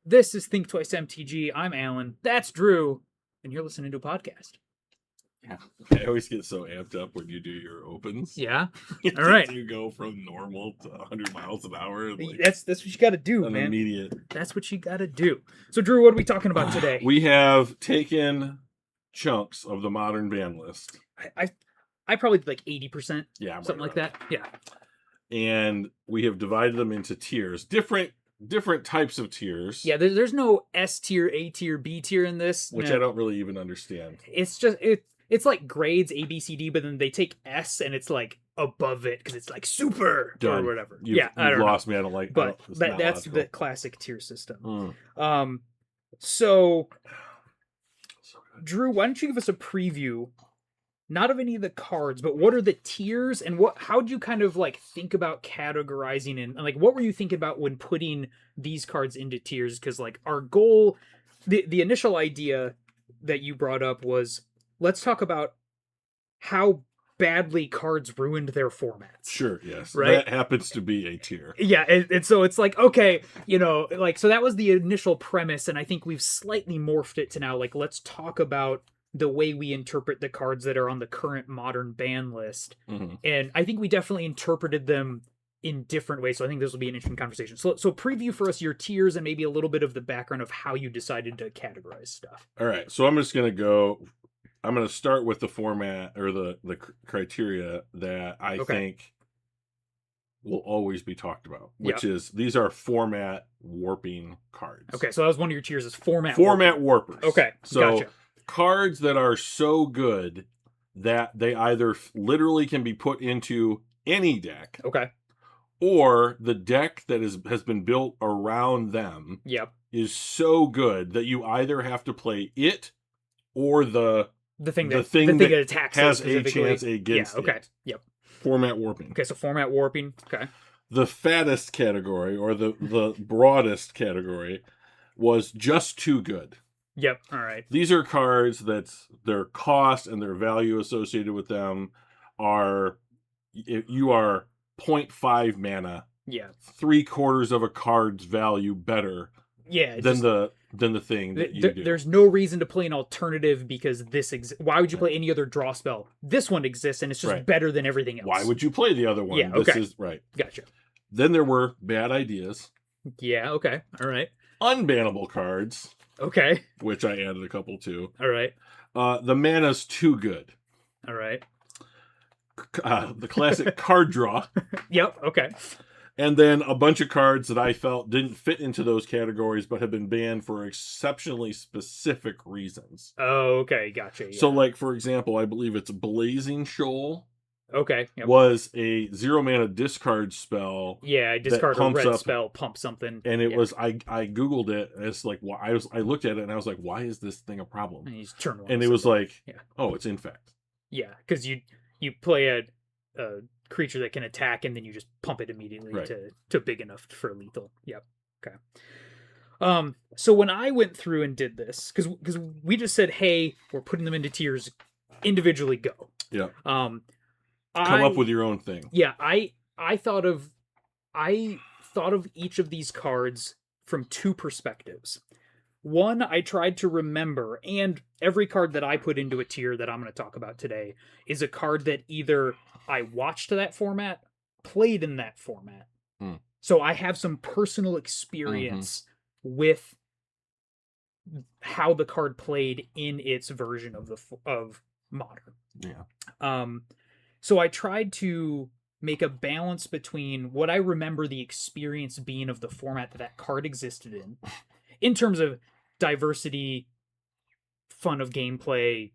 This is ThinkTwice MTG. I'm Alan. That's Drew. And you're listening to a podcast. Yeah. I always get so amped up when you do your opens. Yeah? All right. You go from normal to 100 miles an hour. Like, that's what you got to do, man. Immediate. That's what you got to do. So, Drew, what are we talking about today? We have taken chunks of the modern ban list. I probably did like 80%. Yeah. Something like that. Yeah. And we have divided them into tiers. Different types of tiers. Yeah, there's no S tier, A tier, B tier in this. Which I don't really even understand. It's just, it's like grades, A, B, C, D, but then they take S and it's like above it because it's like super or whatever. I don't lost me. I don't like. But that's the classic tier system. So Drew, why don't you give us a preview? Not of any of the cards, but what are the tiers and how'd you kind of like think about categorizing and like what were you thinking about when putting these cards into tiers? Because like our goal, the initial idea that you brought up was let's talk about how badly cards ruined their formats. Sure, yes. Right? That happens to be a tier. Yeah, and so it's like, okay, so that was the initial premise, and I think we've slightly morphed it to now, like, let's talk about the way we interpret the cards that are on the current modern ban list. Mm-hmm. And I think we definitely interpreted them in different ways, so I think this will be an interesting conversation. So preview for us your tiers and maybe a little bit of the background of how you decided to categorize stuff. All right, so I'm just going to start with the format or the criteria that I think will always be talked about, which is these are format warping cards. Okay, so that was one of your tiers is format warpers. Okay, so gotcha. Cards that are so good that they either literally can be put into any deck. Okay. Or the deck that has been built around them is so good that you either have to play it or the thing that attacks has a chance against okay. it. Yep. Format warping. Okay, so format warping. Okay. The fattest category or the broadest category was just too good. Yep. All right. These are cards that their cost and their value associated with them are, you are 0.5 mana. Yeah. 3/4 of a card's value better. Yeah. Than the thing that you do. There's no reason to play an alternative because this why would you play any other draw spell? This one exists and it's just better than everything else. Why would you play the other one? Yeah. Okay. This is right. Gotcha. Then there were bad ideas. Yeah. Okay. All right. Unbannable cards. Okay. Which I added a couple to. All right. The mana's too good. All right. The classic card draw. Yep. Okay. And then a bunch of cards that I felt didn't fit into those categories, but have been banned for exceptionally specific reasons. Oh, okay. Gotcha. Yeah. So, like, for example, I believe it's Blazing Shoal. Okay. Yep. Was a 0-mana discard spell. Yeah, discard a red spell, pump something. And it was, I Googled it, and it's like, I looked at it, and I was like, why is this thing a problem? And, turn and it was like, oh, it's infect. Yeah, because you play a creature that can attack, and then you just pump it immediately to big enough for lethal. Yep. Okay. So when I went through and did this, because we just said, hey, we're putting them into tiers, individually go. Yeah. Come up with your own thing. Yeah, I thought of each of these cards from two perspectives. One, I tried to remember, and every card that I put into a tier that I'm going to talk about today is a card that either I watched that format, played in that format. So I have some personal experience with how the card played in its version of Modern. Yeah. So I tried to make a balance between what I remember the experience being of the format that card existed in terms of diversity, fun of gameplay,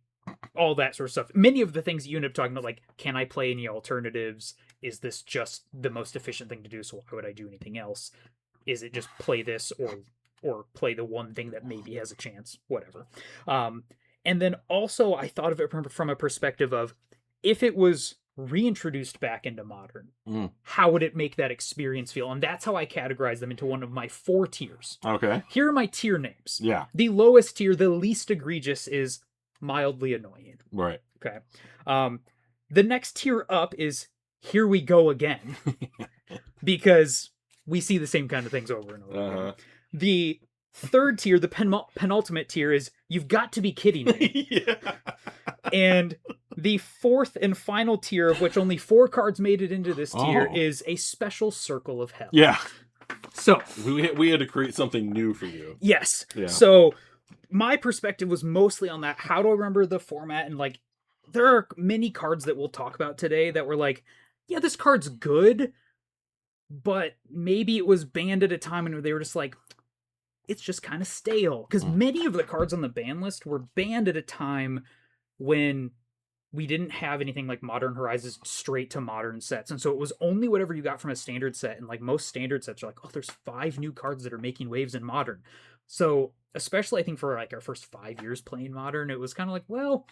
all that sort of stuff. Many of the things you end up talking about, like, can I play any alternatives? Is this just the most efficient thing to do? So why would I do anything else? Is it just play this or play the one thing that maybe has a chance? Whatever. And then also I thought of it from a perspective of, if it was reintroduced back into Modern, how would it make that experience feel? And that's how I categorize them into one of my 4 tiers. Okay. Here are my tier names. Yeah. The lowest tier, the least egregious, is mildly annoying. Right. Okay. The next tier up is here we go again. Because we see the same kind of things over and over again. The Third tier, the penultimate tier, is you've got to be kidding me. Yeah. And the fourth and final tier, of which only 4 cards made it into this tier, Oh. is a special circle of hell. Yeah. So we had to create something new for you. yes. Yeah. So my perspective was mostly on that. How do I remember the format? And like, there are many cards that we'll talk about today that were like, yeah, this card's good, but maybe it was banned at a time when they were just like, it's just kind of stale. Because many of the cards on the ban list were banned at a time when we didn't have anything like Modern Horizons straight to modern sets. And so it was only whatever you got from a standard set. And like most standard sets are like, oh, there's 5 new cards that are making waves in modern. So especially I think for like our first 5 years playing modern, it was kind of like, well,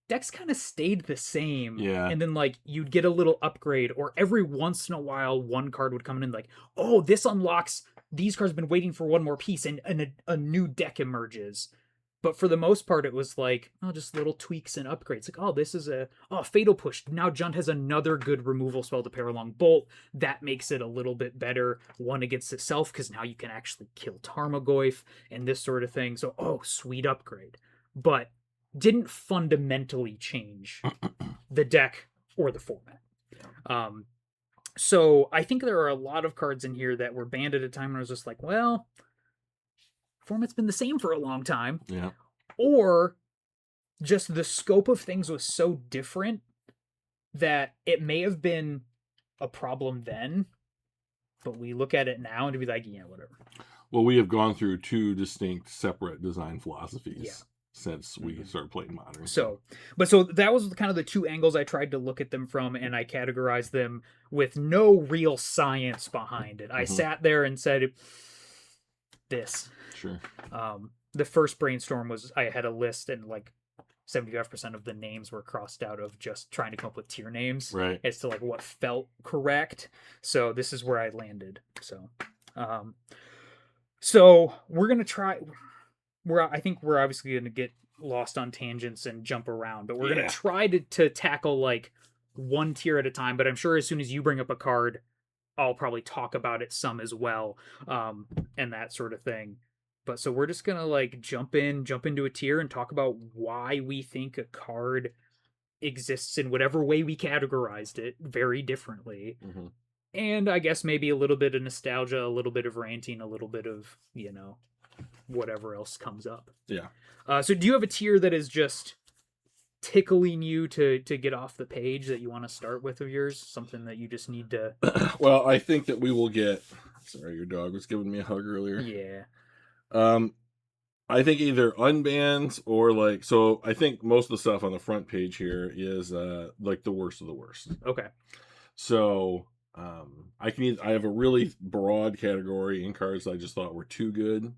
decks kind of stayed the same. Yeah. And then like you'd get a little upgrade, or every once in a while one card would come in like, oh, this unlocks, these cards have been waiting for one more piece, and a new deck emerges. But for the most part, it was like, oh, just little tweaks and upgrades. Like, oh, this is Fatal Push. Now Junt has another good removal spell to pair along Bolt. That makes it a little bit better. One against itself, because now you can actually kill Tarmogoyf and this sort of thing. So, oh, sweet upgrade. But didn't fundamentally change the deck or the format. So I think there are a lot of cards in here that were banned at a time when I was just like, well, format's been the same for a long time. Yeah. Or just the scope of things was so different that it may have been a problem then, but we look at it now and to be like, yeah, whatever. Well, we have gone through 2 distinct separate design philosophies. Yeah. Since we started playing modern. So that was kind of the 2 angles I tried to look at them from, and I categorized them with no real science behind it. I sat there and said, this. Sure. The first brainstorm was, I had a list, and like 75% of the names were crossed out of just trying to come up with tier names, right, as to like what felt correct. So this is where I landed. So we're gonna try. I think we're obviously going to get lost on tangents and jump around, but we're going to try to tackle like one tier at a time. But I'm sure as soon as you bring up a card, I'll probably talk about it some as well, and that sort of thing. But so we're just going to like jump into a tier and talk about why we think a card exists in whatever way we categorized it very differently. And I guess maybe a little bit of nostalgia, a little bit of ranting, a little bit of, whatever else comes up. Yeah. So do you have a tier that is just tickling you to get off the page that you want to start with of yours? Something that you just need to... Well, I think that we will get... Sorry, your dog was giving me a hug earlier. Yeah. I think either unbans or like... So I think most of the stuff on the front page here is like the worst of the worst. Okay. So... I have a really broad category in cards that I just thought were too good,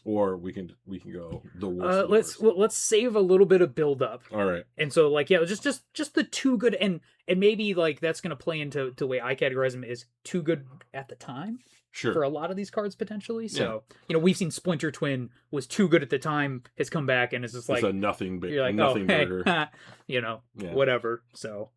or we can go the worst. Let's save a little bit of build up. All right. And so like just the too good, and maybe like that's gonna play into the way I categorize them is too good at the time. Sure. For a lot of these cards potentially. So we've seen Splinter Twin was too good at the time, has come back and is just like it's a nothing. You're like, nothing burger. Whatever. So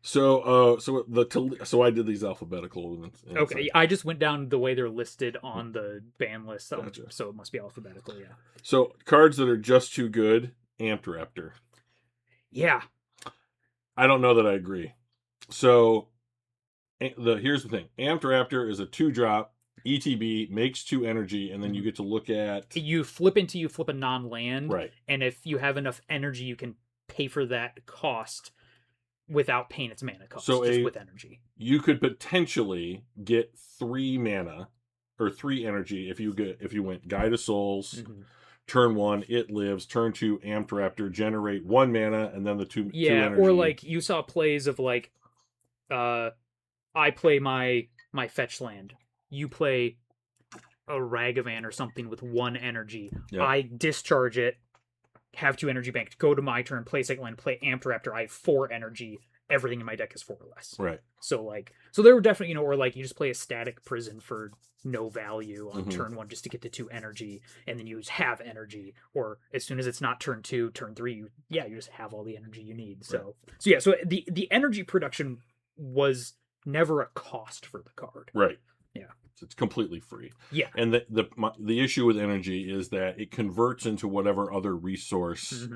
I did these alphabetical. Okay, I just went down the way they're listed on the ban list, Gotcha. So it must be alphabetical, yeah. So cards that are just too good, Amped Raptor. Yeah. I don't know that I agree. So here's the thing. Amped Raptor is a 2-drop, ETB, makes 2 energy, and then you get to look at... You flip a non-land, right? And if you have enough energy, you can pay for that cost without paying its mana cost, so just with energy. You could potentially get 3 mana or 3 energy if you went Guide of Souls, turn 1, it lives, turn 2, Amped Raptor, generate 1 mana, and then the 2 energy. Or like you saw plays of like I play my fetch land. You play a Ragavan or something with 1 energy. Yep. I discharge it, have 2 energy banked, go to my turn, play second land, play Amped Raptor, I have 4 energy, everything in my deck is 4 or less. Right. So there were definitely, or like you just play a static prison for no value on turn 1 just to get to 2 energy, and then you just have energy, or as soon as it's not turn 2, turn 3, you just have all the energy you need. So the energy production was never a cost for the card. Right. Yeah. It's completely free. Yeah. And the issue with energy is that it converts into whatever other resource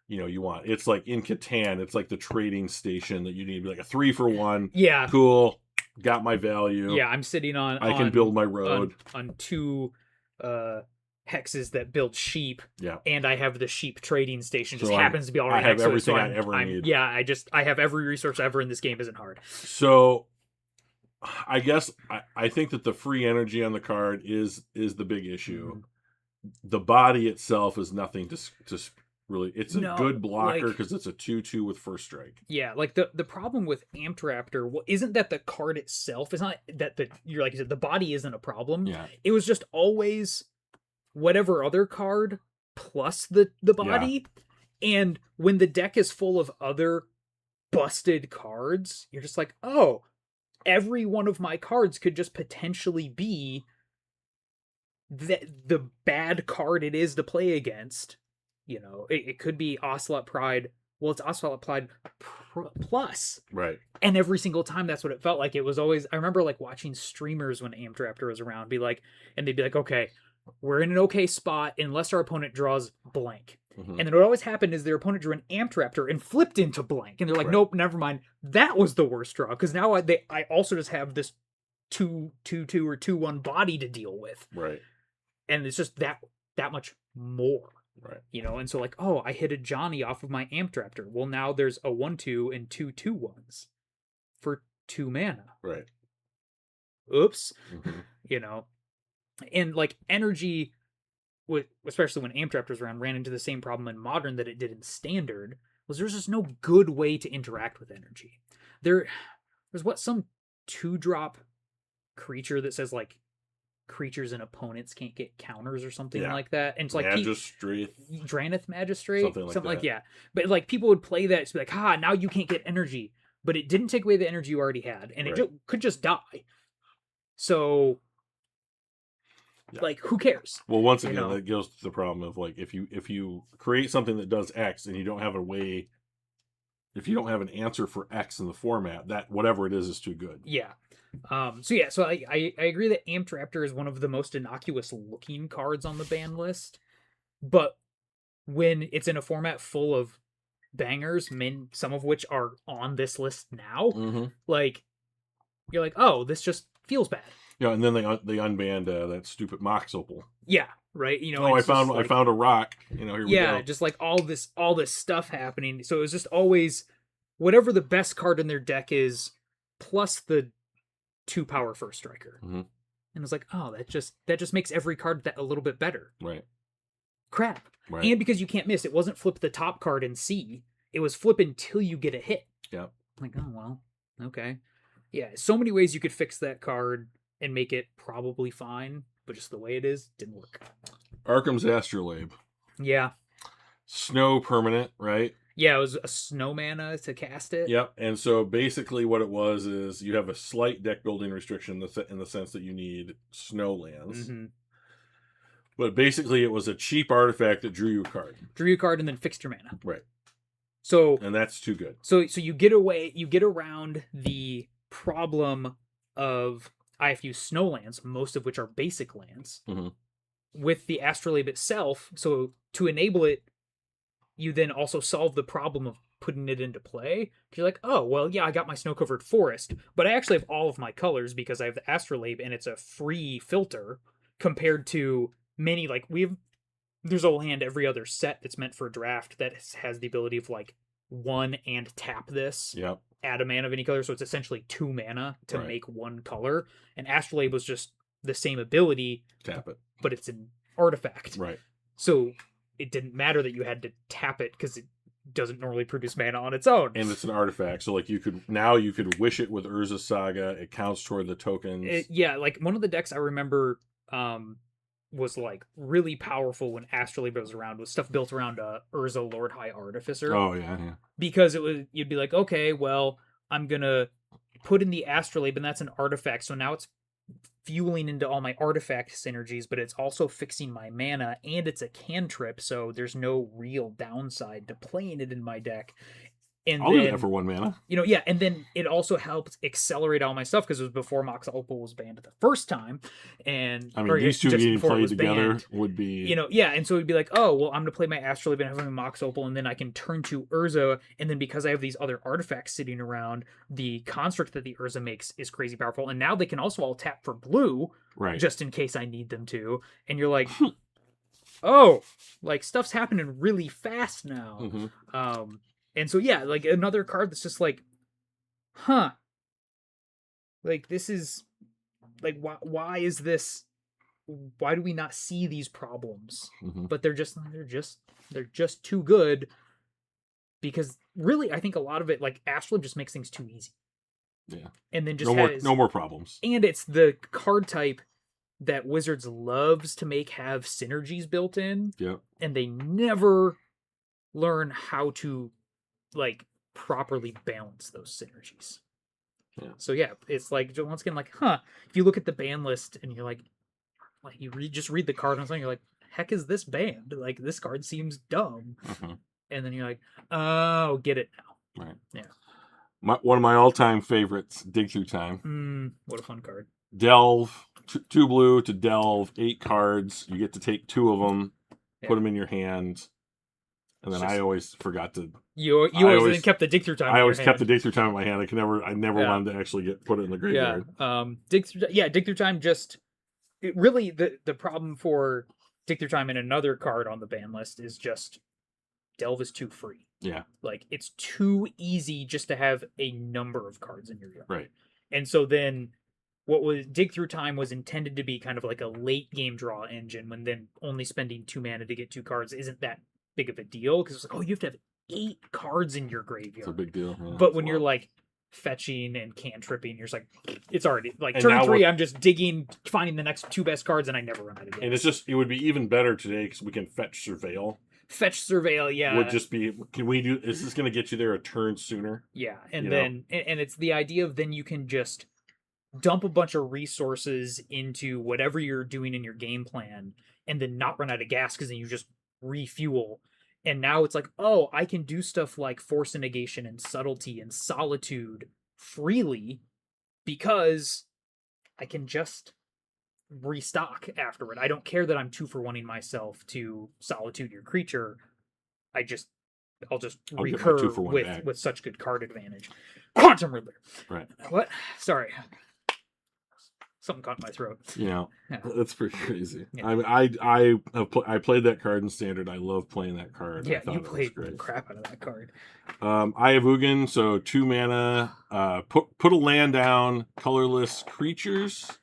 you want. It's like in Catan, it's like the trading station that you need, like a 3-for-1. Yeah. Cool. Got my value. Yeah, I'm sitting on I can build my road on 2 hexes that build sheep. Yeah. And I have the sheep trading station. Just So happens to be already I have next everything to it, I ever need. Yeah, I have every resource ever in this game. Isn't hard. So I guess I think that the free energy on the card is the big issue. The body itself is nothing to really. It's a good blocker because it's a 2/2 with first strike. Yeah, like the problem with Amped Raptor isn't that the card itself is not that you're like you said, the body isn't a problem. Yeah. It was just always whatever other card plus the body. Yeah. And when the deck is full of other busted cards, you're just like, oh, every one of my cards could just potentially be the bad card it is to play against. You know, it could be Ocelot Pride. Well, it's Ocelot Pride plus. Right. And every single time that's what it felt like. It was always, I remember like watching streamers when Amped Raptor was around, and they'd be like, okay, we're in an okay spot unless our opponent draws blank. And then what always happened is their opponent drew an Amped Raptor and flipped into blank. And they're like, nope, never mind. That was the worst draw. Because now I also just have this 2/2 or 2/1 body to deal with. Right. And it's just that much more. Right. You know, and so like, oh, I hit a Johnny off of my Amped Raptor. Well, now there's a 1/2 and 2 2/1s for 2 mana. Right. Oops. You know, and like energy, especially when Amped Raptor's around, ran into the same problem in Modern that it did in Standard. Was there's just no good way to interact with energy. There's some 2-drop creature that says like creatures and opponents can't get counters or something like that. And it's like Dranith Magistrate, something like yeah. But like people would play that to be like, now you can't get energy, but it didn't take away the energy you already had, and it could just die. So like, who cares? Well, once again, that goes to the problem of like if you create something that does X and you don't have a way, if you don't have an answer for X in the format, that whatever it is too good. Yeah. So I agree that Amped Raptor is one of the most innocuous looking cards on the ban list, but when it's in a format full of bangers, some of which are on this list now, like you're like, oh, this just feels bad. Yeah, and then they unbanned that stupid Mox Opal. Yeah, right. You know, I found a rock. You know, here we go. Just like all this stuff happening. So it was just always whatever the best card in their deck is, plus the 2 power first striker. And it's like, oh, that just makes every card that a little bit better. Right. Crap. Right. And because you can't miss, it wasn't flip the top card and see. It was flip until you get a hit. Yeah. Like, oh well, okay. Yeah, so many ways you could fix that card and make it probably fine, but just the way it is didn't work. Arkham's Astrolabe. Yeah. Snow permanent, right? Yeah, it was a snow mana to cast it. Yep. And so basically what it was is you have a slight deck building restriction in the sense that you need snow lands. But basically it was a cheap artifact that drew you a card. Drew you a card and then fixed your mana. Right. So and that's too good. So you get around the problem of I have to use snow lands, most of which are basic lands, with the Astrolabe itself. So to enable it, you then also solve the problem of putting it into play. You're like, oh, well, yeah, I got my snow-covered forest, but I actually have all of my colors because I have the Astrolabe, and it's a free filter compared to many, like, there's a land every other set that's meant for a draft that has the ability of, like, 1 and tap this. Yep. Add a mana of any color, so it's essentially 2 mana to make 1 color. And Astrolabe was just the same ability. Tap it. But it's an artifact. Right. So it didn't matter that you had to tap it because it doesn't normally produce mana on its own. And it's an artifact, so like you could wish it with Urza's Saga. It counts toward the tokens. Like one of the decks I remember was like really powerful when Astrolabe was around, was stuff built around Urza Lord High Artificer. Oh yeah. Because you'd be like, okay, well, I'm gonna put in the Astrolabe, and that's an artifact, so now it's fueling into all my artifact synergies, but it's also fixing my mana, and it's a cantrip, so there's no real downside to playing it in my deck. And I'll then, do that for 1 mana. yeah, and then it also helped accelerate all my stuff because it was before Mox Opal was banned the first time, and I mean, these two just getting before it played was together banned. would be, Yeah, and so it'd be like, oh, well, I'm gonna play my Astral Event having Mox Opal, and then I can turn to Urza, and then because I have these other artifacts sitting around, the construct that the Urza makes is crazy powerful, and now they can also all tap for blue, right? just in case I need them to, and you're like, oh, like stuff's happening really fast now. Mm-hmm. And so yeah, like another card that's just like, huh, like this is like why is this, why do we not see these problems? Mm-hmm. But they're just too good, because really I think a lot of it, like Astrolab just makes things too easy. Yeah. And then just no more problems. And it's the card type that Wizards loves to make have synergies built in. Yep. And they never learn how to like properly balance those synergies. Yeah. So yeah, it's like once again, like, huh? If you look at the ban list and you're like you just read the card and something, you're like, heck is this banned? Like this card seems dumb. Mm-hmm. And then you're like, oh, get it now. Right. Yeah. One of my all-time favorites, Dig Through Time. What a fun card. Delve, 2 blue to delve, 8 cards. You get to take 2 of them, put them in your hand, and then I always forgot to. You always kept the Dig Through Time. I always kept the Dig Through Time in my hand. I never wanted to actually put it in the graveyard. Dig Through Time. Just really the problem for Dig Through Time and another card on the ban list is just Delve is too free. Yeah. Like it's too easy just to have a number of cards in your yard. Right. And so then what was Dig Through Time was intended to be kind of like a late game draw engine, when then only spending 2 mana to get 2 cards isn't that big of a deal, because it's like, oh, you have to have 8 cards in your graveyard. It's a big deal. Yeah, but when you're like fetching and cantripping, you're just like, it's already like turn 3, I'm just digging, finding the next 2 best cards, and I never run out of games. And it would be even better today because we can fetch Surveil. Yeah. Would just be, is this going to get you there a turn sooner? Yeah, and then it's the idea of then you can just dump a bunch of resources into whatever you're doing in your game plan, and then not run out of gas, because then you just refuel. And now it's like, oh, I can do stuff like Force and Negation and Subtlety and Solitude freely, because I can just restock afterward. I don't care that I'm 2-for-1ing myself to Solitude your creature. I'll just recur with such good card advantage. Quantum Riddler. Right. What? Sorry. Something caught in my throat. That's pretty crazy. Yeah. I played that card in Standard. I love playing that card. Yeah, you played the crap out of that card. Eye of Ugin, so 2 mana. Put a land down. Colorless creatures.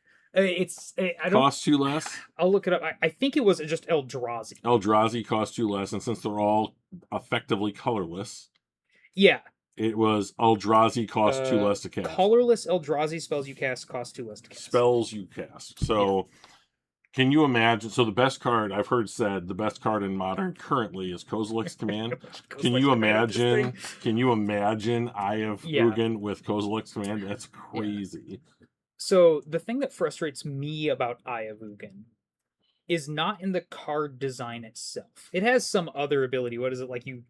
Cost 2 less. I'll look it up. I think it was just Eldrazi. Eldrazi cost 2 less, and since they're all effectively colorless, yeah, it was Eldrazi cost 2 less to cast. Colorless Eldrazi spells you cast cost 2 less to cast. Spells you cast. So, can you imagine? So the best card I've heard said, the best card in Modern currently is Kozilek's Command. Can you imagine? Can you imagine Eye of Ugin with Kozilek's Command? That's crazy. Yeah. So the thing that frustrates me about Eye of Ugin is not in the card design itself. It has some other ability. What is it? Like you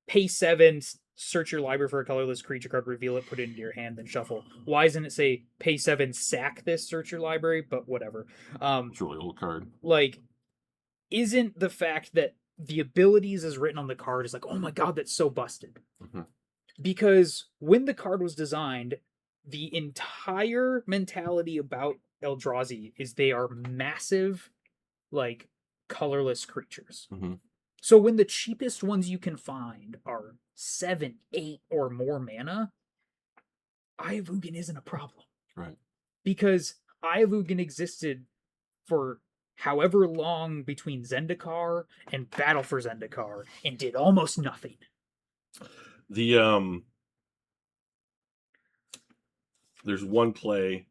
pay 7, search your library for a colorless creature card, reveal it, put it into your hand, then shuffle. Why doesn't it say pay 7, sack this, search your library? But whatever. It's a really old card. Like, isn't the fact that the abilities as written on the card is like, oh my god, that's so busted. Mm-hmm. Because when the card was designed, the entire mentality about Eldrazi is they are massive, like, colorless creatures. Mm-hmm. So when the cheapest ones you can find are 7, 8, or more mana, Eye of Ugin isn't a problem. Right. Because Eye of Ugin existed for however long between Zendikar and Battle for Zendikar and did almost nothing. There's one play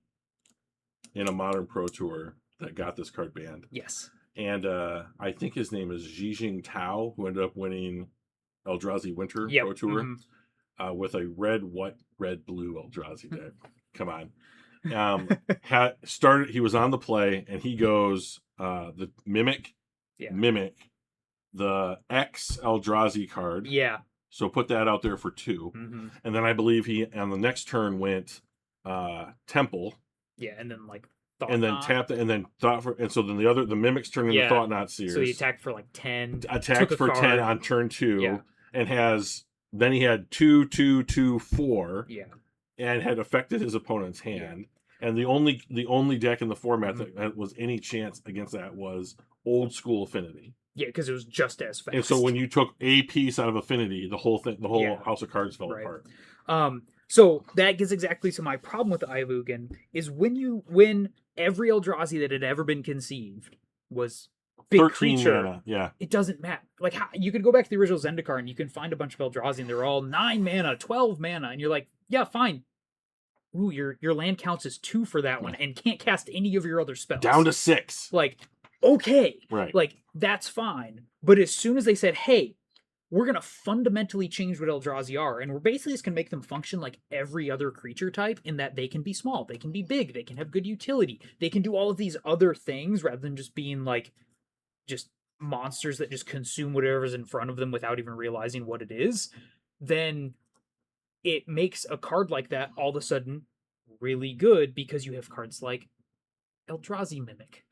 in a Modern Pro Tour that got this card banned. Yes. And I think his name is Zhijing Tao, who ended up winning Eldrazi Winter Pro Tour with a red, white, red, blue Eldrazi deck. Come on. He was on the play, and he goes, the Mimic, the X Eldrazi card. Yeah. So put that out there for 2. Mm-hmm. And then I believe he on the next turn went Temple. Yeah, and then like Thought and then Knot. tapped and then thought for, and so then the mimics turned into Thought Knot Seers. So he attacked for like 10. Attacked for 10 on turn 2, and then he had 2, 2, 2, 4. Yeah. And had affected his opponent's hand. Yeah. And the only deck in the format that was any chance against that was Old School Affinity. Yeah, because it was just as fast. And so when you took a piece out of Affinity, the whole house of cards fell apart. So that gets exactly to my problem with Eye of Ugin is when every Eldrazi that had ever been conceived was big creature. Mana. Yeah. It doesn't matter. Like you could go back to the original Zendikar and you can find a bunch of Eldrazi and they're all 9 mana, 12 mana, and you're like, yeah, fine. Ooh, your land counts as 2 for that one and can't cast any of your other spells. Down to 6. Like, okay. Right. Like, that's fine. But as soon as they said, hey, we're going to fundamentally change what Eldrazi are, and we're basically just going to make them function like every other creature type in that they can be small, they can be big, they can have good utility, they can do all of these other things rather than just being like, just monsters that just consume whatever's in front of them without even realizing what it is, then it makes a card like that all of a sudden really good because you have cards like Eldrazi Mimic,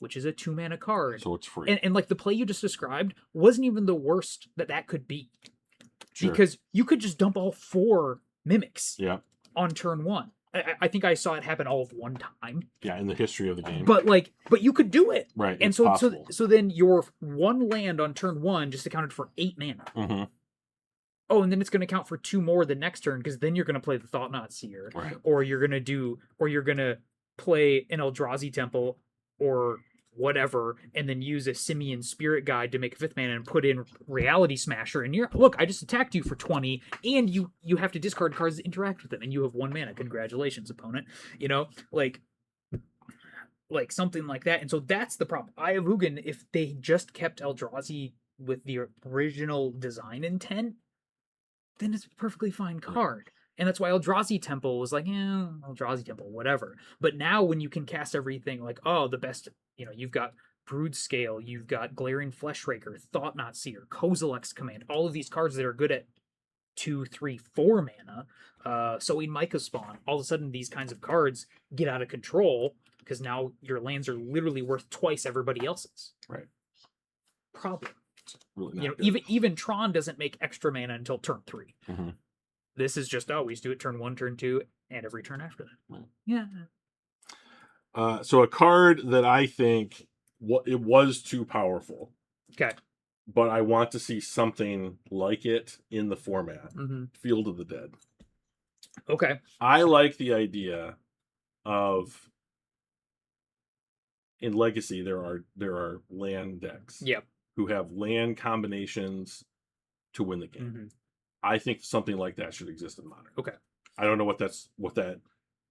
which is a 2-mana card. So it's free. And like the play you just described wasn't even the worst that could be. Sure. Because you could just dump all 4 Mimics on turn 1. I think I saw it happen all of one time. Yeah, in the history of the game. But you could do it. Right. And so then your 1 land on turn 1 just accounted for 8 mana. Oh, and then it's going to count for 2 more the next turn because then you're going to play the Thought Knot Seer, or you're going to play an Eldrazi Temple or whatever, and then use a Simian Spirit Guide to make a 5th mana and put in Reality Smasher. And look, I just attacked you for 20, and you have to discard cards to interact with them, and you have 1 mana. Congratulations, opponent. Like something like that. And so that's the problem. Eye of Ugin, if they just kept Eldrazi with the original design intent, then it's a perfectly fine card. And that's why Eldrazi Temple was like, Eldrazi Temple, whatever. But now when you can cast everything like, the best, you've got Brood Scale, you've got Glaring Fleshraker, Thought Knot Seer, Kozilek's Command, all of these cards that are good at 2, 3, 4 mana, Sowing Mycah Spawn, all of a sudden these kinds of cards get out of control because now your lands are literally worth twice everybody else's. Right. Problem. Really even Tron doesn't make extra mana until turn 3. This is just we just do it turn 1, turn 2, and every turn after that. Yeah. So a card that I think it was too powerful. Okay. But I want to see something like it in the format. Field of the Dead. Okay. I like the idea of in Legacy there are land decks. Yep. Who have land combinations to win the game. I think something like that should exist in Modern. Okay. I don't know what that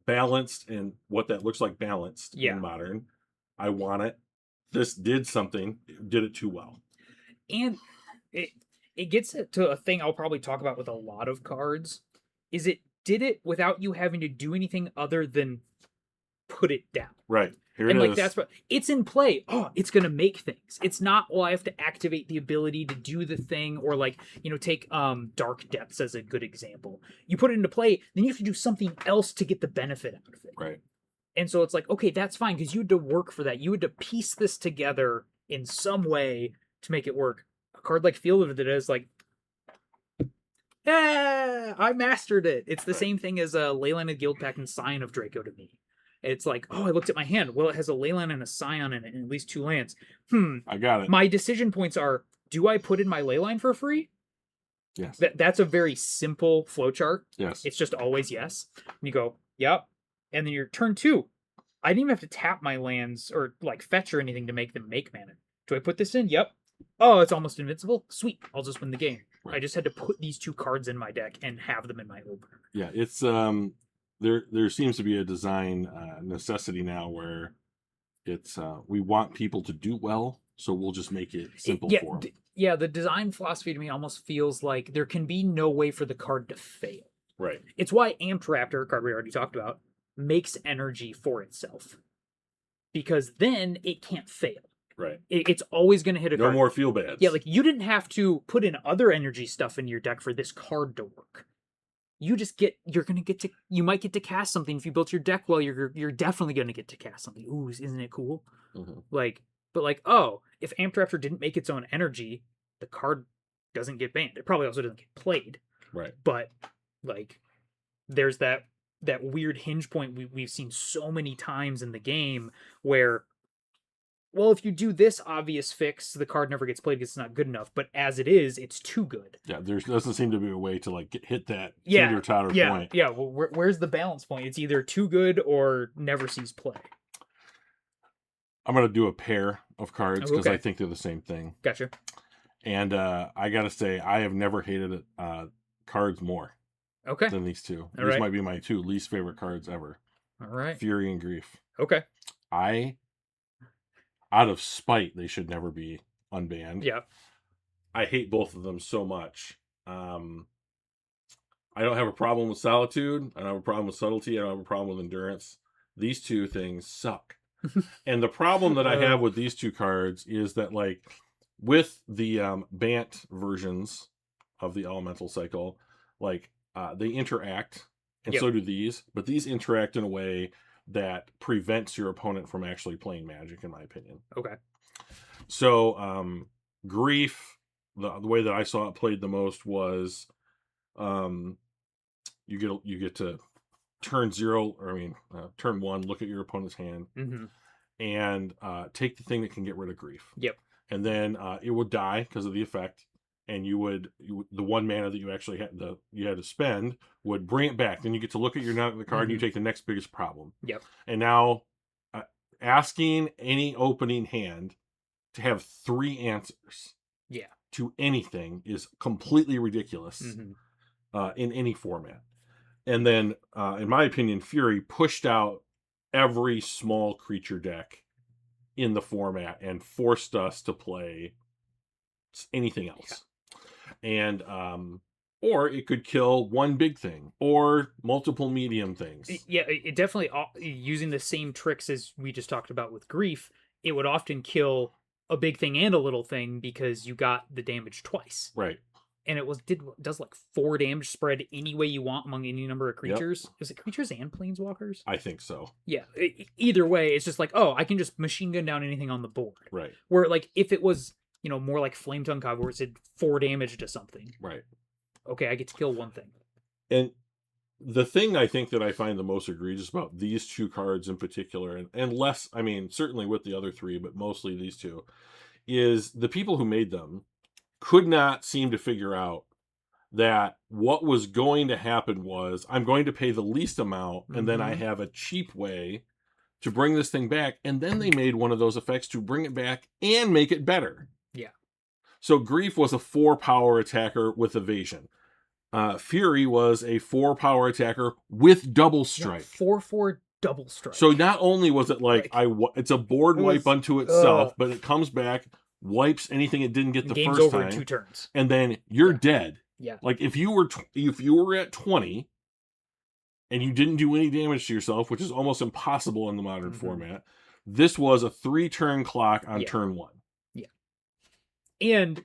balanced and what that looks like balanced in Modern. I want it. This did it too well. And it gets to a thing I'll probably talk about with a lot of cards, is it did it without you having to do anything other than put it down. Right. Here and it is. That's what it's in play. It's gonna make things. It's not, I have to activate the ability to do the thing, or take Dark Depths as a good example. You put it into play, then you have to do something else to get the benefit out of it. Right. And so it's like, okay, that's fine, because you had to work for that. You had to piece this together in some way to make it work. A card like Field of the Dead is like, I mastered it. It's the same thing as Leyline of Guildpact and Scion of Draco to me. It's like, I looked at my hand. Well, it has a Leyline and a Scion in it, and at least 2 lands. I got it. My decision points are, do I put in my Leyline for free? Yes. That's a very simple flowchart. Yes. It's just always yes. And you go, yep. And then your turn 2. I didn't even have to tap my lands or fetch or anything to make them make mana. Do I put this in? Yep. Oh, it's almost invincible? Sweet. I'll just win the game. Right. I just had to put these 2 cards in my deck and have them in my opener. Yeah, it's there seems to be a design necessity now where it's we want people to do well, so we'll just make it simple for them. Yeah, the design philosophy to me almost feels like there can be no way for the card to fail. Right. It's why Amped Raptor, a card we already talked about, makes energy for itself. Because then it can't fail. Right. It's always going to hit a No card. more feel bads. Yeah, like you didn't have to put in other energy stuff in your deck for this card to work. You just you might get to cast something if you built your deck well. You're definitely going to get to cast something. Ooh, isn't it cool? Mm-hmm. But oh, if Amped Raptor didn't make its own energy, the card doesn't get banned. It probably also doesn't get played. Right. But like, there's that weird hinge point we've seen so many times in the game where, well, if you do this obvious fix, the card never gets played because it's not good enough. But as it is, it's too good. Yeah, there doesn't seem to be a way to like hit that teeter-totter point. Yeah. Well, where's the balance point? It's either too good or never sees play. I'm gonna do a pair of cards because Okay. I think they're the same thing. Gotcha. And I gotta say, I have never hated cards more Okay. than these two. All These right. might be my two least favorite cards ever. All right. Fury and Grief. Okay. Out of spite, they should never be unbanned. Yeah. I hate both of them so much. I don't have a problem with Solitude. I don't have a problem with Subtlety. I don't have a problem with Endurance. These two things suck. And the problem that I have with these two cards is that, like, with the Bant versions of the Elemental Cycle, like, they interact, and so do these, but these interact in a way that prevents your opponent from actually playing Magic, in my opinion. Okay. So, Grief, the way that I saw it played the most was, you get to turn turn one, look at your opponent's hand, and take the thing that can get rid of Grief. Yep. And then it would die because of the effect, and the 1 mana that you actually had to spend would bring it back. Then you get to look at the card, and you take the next biggest problem. Yep. And now, asking any opening hand to have 3 answers, to anything is completely ridiculous in any format. And then, in my opinion, Fury pushed out every small creature deck in the format and forced us to play anything else. And or it could kill one big thing or multiple medium things. Yeah, it definitely, using the same tricks as we just talked about with Grief, it would often kill a big thing and a little thing because you got the damage twice. Right. And it does like 4 damage spread any way you want among any number of creatures. Yep. Is it creatures and planeswalkers? I think so. Yeah. Either way, it's just like, oh, I can just machine gun down anything on the board. Right. Where, like, if it was, more like Flame Tongue Cog, where it said 4 damage to something. Right. Okay, I get to kill one thing. And the thing I think that I find the most egregious about these 2 cards in particular, and less, certainly with the other 3, but mostly these 2, is the people who made them could not seem to figure out that what was going to happen was I'm going to pay the least amount, and then I have a cheap way to bring this thing back. And then they made one of those effects to bring it back and make it better. Yeah. So Grief was a 4-power attacker with evasion. Fury was a 4-power attacker with double strike. 4/4 double strike. So not only was it like it's a board wipe unto itself, but it comes back, wipes anything it didn't get the Game's first over time, in 2 turns, and then you're dead. Yeah. Like if you were at 20 and you didn't do any damage to yourself, which is almost impossible in the modern format, this was a 3-turn clock on turn 1. Yeah. And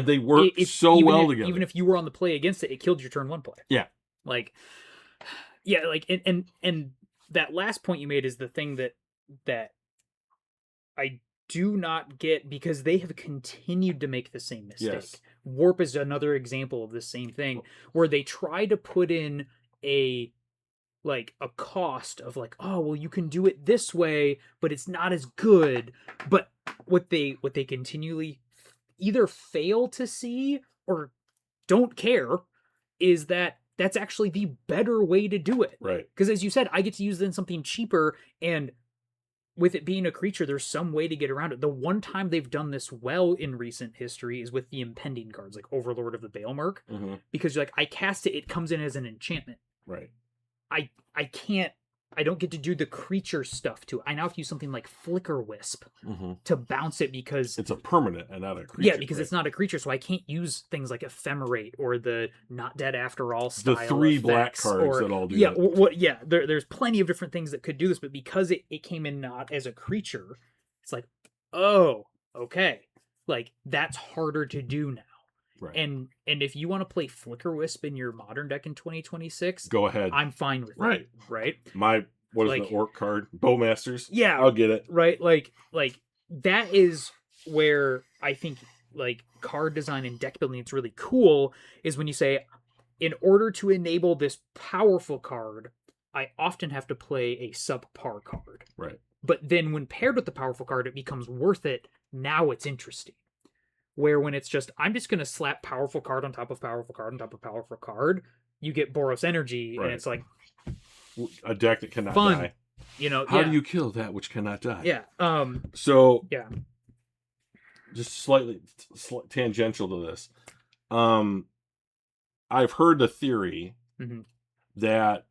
they work well together. Even if you were on the play against it, it killed your turn 1 play. Yeah. Like, yeah, like, and that last point you made is the thing that I do not get, because they have continued to make the same mistake. Yes. Warp is another example of the same thing, where they try to put in a cost of like, oh, well, you can do it this way, but it's not as good. But what they continually either fail to see or don't care is that that's actually the better way to do it. Right. Because as you said, I get to use then something cheaper, and with it being a creature, there's some way to get around it. The one time they've done this well in recent history is with the impending cards, like Overlord of the Baelmark, because you're like, I cast it, it comes in as an enchantment. Right. I don't get to do the creature stuff to it. I now have to use something like Flicker Wisp to bounce it, because it's a permanent and not a creature. Yeah, because it's not a creature, so I can't use things like Ephemerate or the Not Dead After All style. The 3 black cards that all do that. There's plenty of different things that could do this, but because it came in not as a creature, it's like, oh, okay, like that's harder to do now. Right. And if you want to play Flicker Wisp in your modern deck in 2026, Go ahead. I'm fine with Right. that, right? What is the Like, orc card? Bowmasters. yeah, I'll get it. right. Like that is where I think like card design and deck building it's really cool is when you say, in order to enable this powerful card, I often have to play a subpar card. Right. But then when paired with the powerful card, it becomes worth it. Now it's interesting. Where when it's just, I'm just going to slap powerful card on top of powerful card on top of powerful card, you get Boros Energy, Right. and it's like a deck that cannot fun. die. You know, how do you kill that which cannot die? Yeah. So yeah. Just slightly tangential to this. I've heard the theory that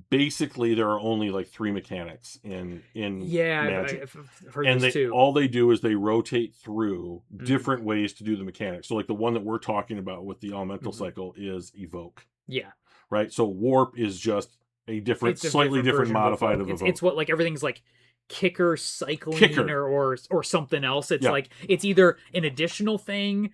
basically there are only like 3 mechanics in Magic. I've heard and this too. all they do is they rotate through different ways to do the mechanics. So like the one that we're talking about with the elemental cycle is evoke. Yeah. Right. So warp is just a different, slightly different modified of evoke. It's what like everything's like kicker cycling or something else. It's like it's either an additional thing,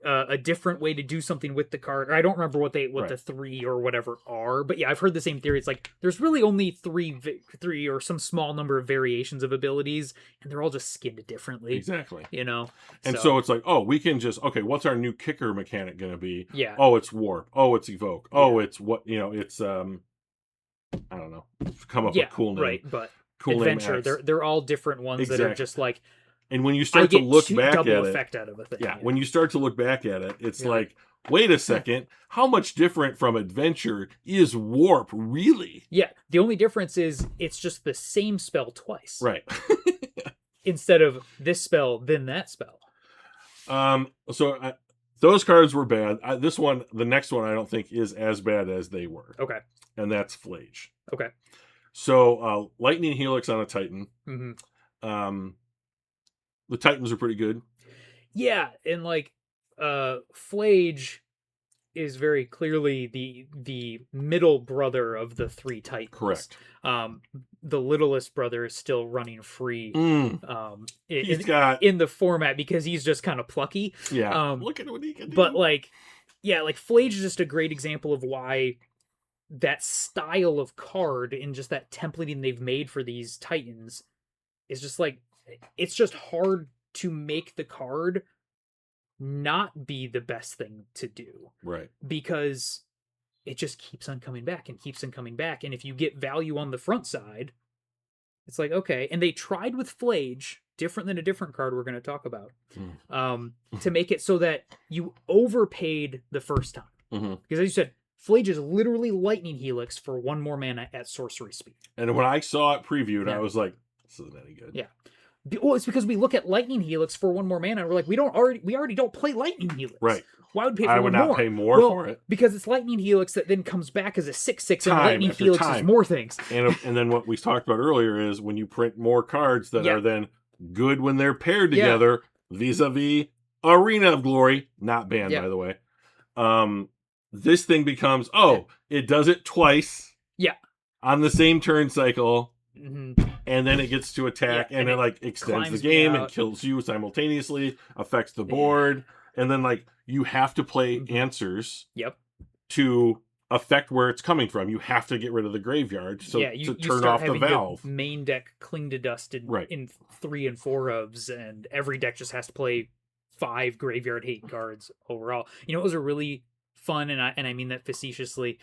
a different way to do something with the card. Or I don't remember what the 3 or whatever are, but yeah, I've heard the same theory. It's like there's really only three or some small number of variations of abilities, and they're all just skinned differently. Exactly. You know, and so it's like, oh, we can just what's our new kicker mechanic going to be? Yeah. Oh, it's warp. Oh, it's evoke. Oh, it's what it's I don't know. Come up with a cool name. Right, but cool adventure. They're all different ones that are just like. And when you start to look back at it, effect out of a thing. Yeah, when you start to look back at it, it's like, wait a second, how much different from adventure is warp really? Yeah, the only difference is it's just the same spell twice. Right. Instead of this spell, then that spell. So those cards were bad. The next one, I don't think is as bad as they were. Okay. And that's Flage. Okay. So Lightning Helix on a Titan. The Titans are pretty good. Yeah, and like Flage is very clearly the middle brother of the 3 Titans. Correct. The littlest brother is still running free. He's got in the format because he's just kind of plucky. Yeah. Look at what he can do. But like Flage is just a great example of why that style of card and just that templating they've made for these Titans is just like, it's just hard to make the card not be the best thing to do. Right. Because it just keeps on coming back and keeps on coming back. And if you get value on the front side, it's like, okay. And they tried with Flage, different than a different card we're going to talk about, to make it so that you overpaid the first time. Because as you said, Flage is literally Lightning Helix for 1 more mana at sorcery speed. And when I saw it previewed, I was like, this isn't any good. Yeah. Well, it's because we look at Lightning Helix for 1 more mana, and we're like, we already don't play Lightning Helix. Right. Why would we pay for I would not pay more for it. Because it's Lightning Helix that then comes back as a 6/6, and Lightning Helix is more things. And then what we talked about earlier is when you print more cards that are then good when they're paired together, vis-a-vis Arena of Glory, not banned by the way. This thing becomes it does it twice. Yeah. On the same turn cycle. And then it gets to attack and it like extends the game and kills you simultaneously, affects the board, and then like you have to play answers to affect where it's coming from. You have to get rid of the graveyard to turn off the valve. Main deck cling to dust in 3 and 4 ofs, and every deck just has to play 5 graveyard hate cards overall. You know, it was a really fun, and I mean that facetiously,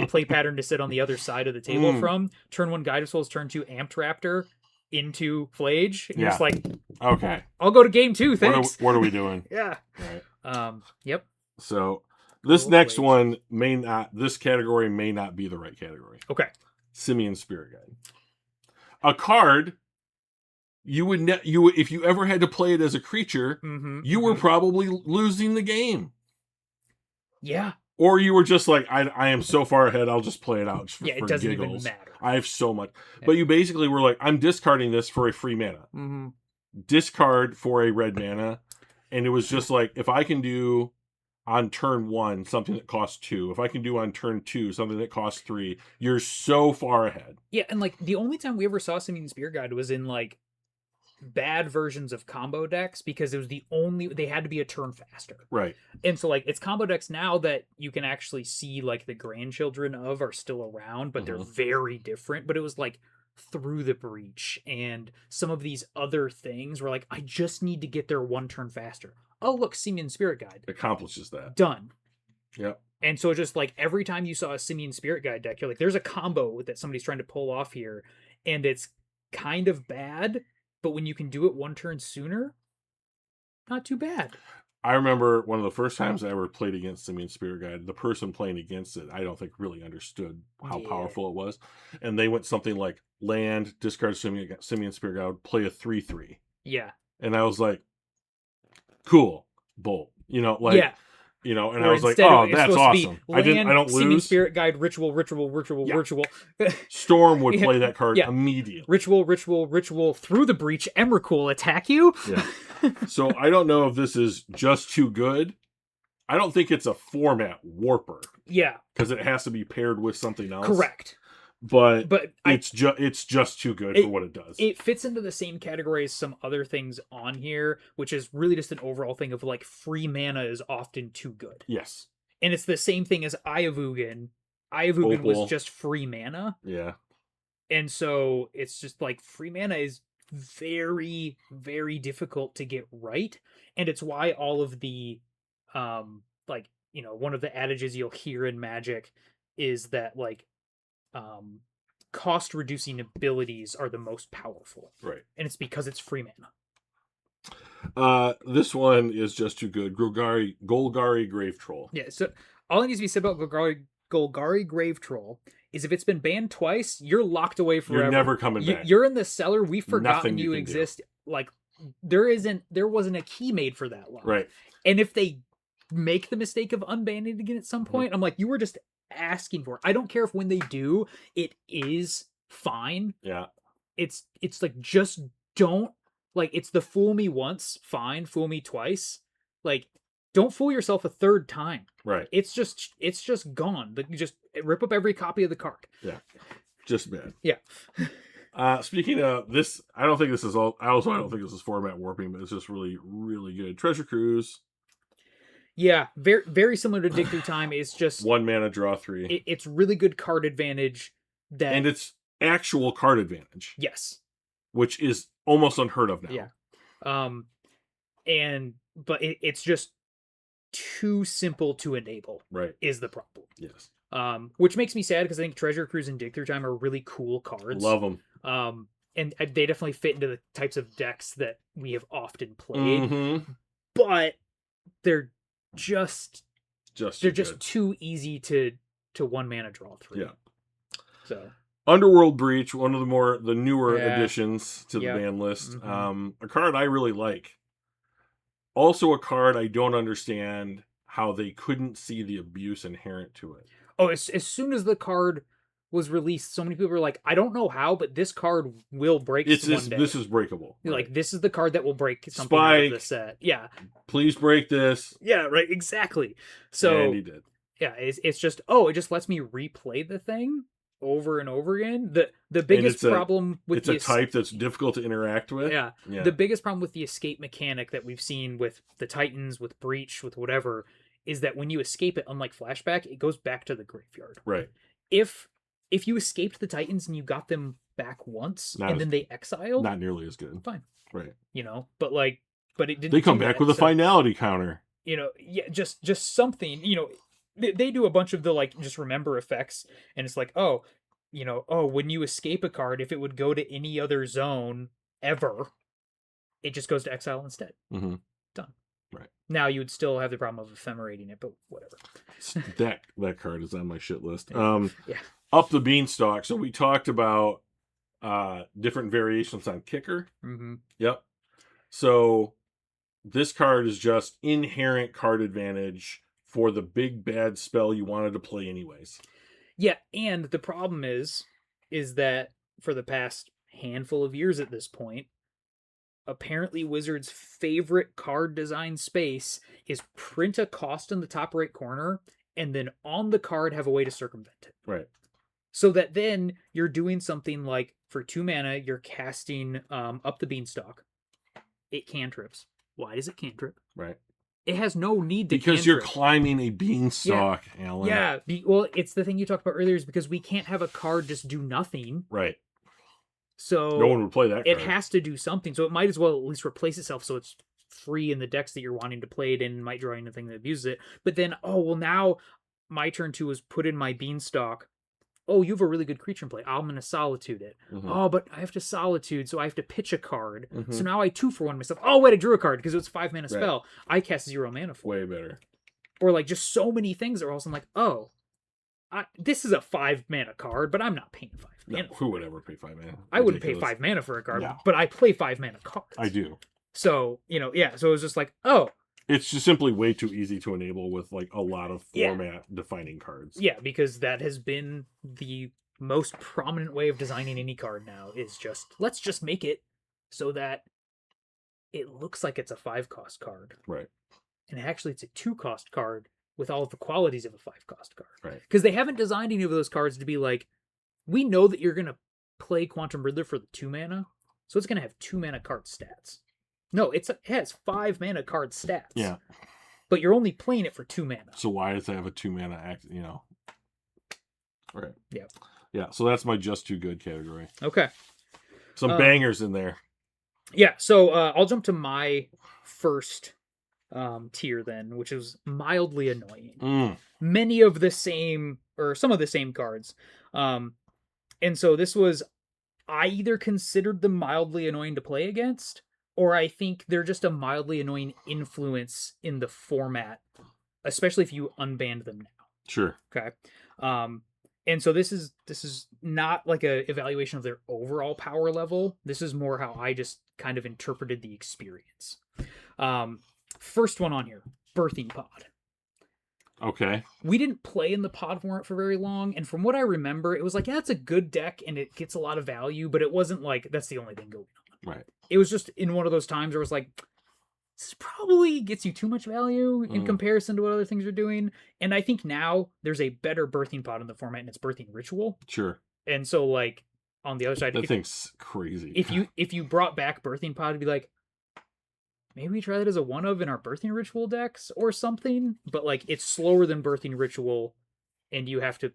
play pattern to sit on the other side of the table from. Turn 1 Guide of Souls, turn 2 Amped Raptor into Flage. And you're just like, okay, I'll go to game 2, thanks. What are we doing? Yeah. Right. Yep. So this next one this category may not be the right category. Okay. Simian Spirit Guide. A card you would if you ever had to play it as a creature, you were probably losing the game. Yeah. Or you were just like, I am so far ahead, I'll just play it out for it doesn't giggles. even matter. I have so much. Yeah. But you basically were like, I'm discarding this for a free mana. Discard for a red mana. And it was just like, if I can do on turn 1 something that costs 2, if I can do on turn 2 something that costs 3, you're so far ahead. Yeah, and like the only time we ever saw Simian Spirit Guide was in like bad versions of combo decks because it was they had to be a turn faster. Right. And so like it's combo decks now that you can actually see like the grandchildren of are still around, but they're very different. But it was like Through the Breach and some of these other things were like, I just need to get there one turn faster. Oh, look, Simian Spirit Guide. Accomplishes that. Done. Yep. And so just like every time you saw a Simian Spirit Guide deck, you're like, there's a combo that somebody's trying to pull off here. And it's kind of bad, but when you can do it one turn sooner, not too bad. I remember one of the first times I ever played against Simian Spirit Guide, the person playing against it, I don't think really understood how powerful it was. And they went something like land, discard Simian Spirit Guide, play a 3/3. Yeah. And I was like, cool, bolt. You know, like, yeah. You know, and or I was like, oh, that's awesome. Land, I don't Simian lose. Spirit Guide, ritual. Storm would play that card immediately. Ritual, Through the Breach, Emrakul attack you. Yeah. So I don't know if this is just too good. I don't think it's a format warper. Yeah. Because it has to be paired with something else. Correct. But it's just too good for what it does. It fits into the same category as some other things on here, which is really just an overall thing of like free mana is often too good. Yes. And it's the same thing as Ayavugan. Ayavugan was just free mana. Yeah. And so it's just like free mana is very, very difficult to get right. And it's why all of the like, you know, one of the adages you'll hear in Magic is that like cost reducing abilities are the most powerful. Right. And it's because it's free mana. This one is just too good. Golgari Grave Troll. Yeah, so all that needs to be said about Golgari Grave Troll is if it's been banned twice, you're locked away forever. You're never coming back. You're in the cellar. We've forgotten you exist. Like there wasn't a key made for that long. Right. And if they make the mistake of unbanning it again at some point, I'm like, you were just asking for it. I don't care if when they do, it is fine. Yeah. It's like just don't like it's the fool me once, fine, fool me twice. Like don't fool yourself a third time. Right. It's just gone. Like you just rip up every copy of the card. Yeah. Just bad. Yeah. Speaking of this, I don't think this is all. I don't think this is format warping, but it's just really, really good. Treasure Cruise. Yeah, very, very similar to Dig Through Time. It's just 1 mana, draw 3. It's really good card advantage. And it's actual card advantage. Yes. Which is almost unheard of now. Yeah. But it's just too simple to enable. Right. Is the problem. Yes. Which makes me sad because I think Treasure Cruise and Dig Through Time are really cool cards. Love them. And they definitely fit into the types of decks that we have often played. But they're just too easy to 1 mana draw 3. Yeah. So Underworld Breach, one of the newer additions to the ban list. A card I really like. Also a card I don't understand how they couldn't see the abuse inherent to it. Oh, as soon as the card was released, so many people were like, I don't know how, but this card will break one day. This is breakable. Right? Like, this is the card that will break something out of the set. Yeah. Please break this. Yeah, right, exactly. So, and he did. Yeah, it's just, it just lets me replay the thing over and over again. The biggest problem with it's a type that's difficult to interact with. Yeah. The biggest problem with the escape mechanic that we've seen with the Titans, with Breach, with whatever, is that when you escape it, unlike Flashback, it goes back to the graveyard. Right. If you escaped the Titans and you got them back once then they exiled, not nearly as good. Fine. Right. You know, but it didn't. They come back with a finality counter. You know, yeah, just something. You know, they do a bunch of the just remember effects, and it's like, when you escape a card, if it would go to any other zone ever, it just goes to exile instead. Mm-hmm. Done. Right. Now you would still have the problem of ephemerating it, but whatever. that card is on my shit list. Yeah. Up the Beanstalk. So we talked about different variations on Kicker. Mm-hmm. Yep. So this card is just inherent card advantage for the big bad spell you wanted to play anyways. Yeah, and the problem is that for the past handful of years at this point, apparently Wizards' favorite card design space is print a cost in the top right corner and then on the card have a way to circumvent it. Right. So that then you're doing something like for 2 mana, you're casting Up the Beanstalk. it cantrips. Why does it cantrip? Right. It has no need to because you're climbing a beanstalk, Alan. Yeah. Well, it's the thing you talked about earlier is because we can't have a card just do nothing. Right. So no one would play that card. It has to do something. So it might as well at least replace itself so it's free in the decks that you're wanting to play it in and might draw anything that abuses it. But then, now my turn 2 is put in my beanstalk. Oh, you have a really good creature in play. I'm going to solitude it. Mm-hmm. Oh, but I have to solitude, so I have to pitch a card. Mm-hmm. So now I 2-for-1 myself. Oh, wait, I drew a card because it's 5-mana spell. I cast 0 mana for Way better. Or like just so many things are also like, oh, this is a 5-mana card, but I'm not paying 5 mana. Who would ever pay 5 mana? I wouldn't pay 5 mana for a card, but I play 5-mana cards. I do. So, so it was just like, oh. It's just simply way too easy to enable with like a lot of format defining cards. Yeah, because that has been the most prominent way of designing any card now is let's just make it so that it looks like it's a 5-cost card. Right. And actually it's a 2-cost card with all of the qualities of a 5-cost card. Right. Because they haven't designed any of those cards to be like, we know that you're going to play Quantum Riddler for the 2 mana, so it's going to have 2 mana card stats. No, it has 5 mana card stats. Yeah. But you're only playing it for 2 mana. So why does it have a 2 mana act, Right. Yeah. Yeah, so that's my just too good category. Okay. Some bangers in there. Yeah, so I'll jump to my first tier then, which is mildly annoying. Many of the same, or some of the same cards. And so this was, I either considered them mildly annoying to play against, or I think they're just a mildly annoying influence in the format, especially if you unbanned them now. Sure. Okay. And so this is not like a evaluation of their overall power level. This is more how I just kind of interpreted the experience. First one on here, Birthing Pod. Okay. We didn't play in the pod format for very long, and from what I remember, it was like, it's a good deck and it gets a lot of value, but it wasn't like that's the only thing going on. Right. It was just in one of those times where it was like, this probably gets you too much value in comparison to what other things are doing. And I think now there's a better Birthing Pod in the format, and it's Birthing Ritual. Sure. And so, like, on the other side, that thing's crazy. If you brought back Birthing Pod, it'd be like, maybe we try that as a one of in our Birthing Ritual decks or something. But like, it's slower than Birthing Ritual, and you have to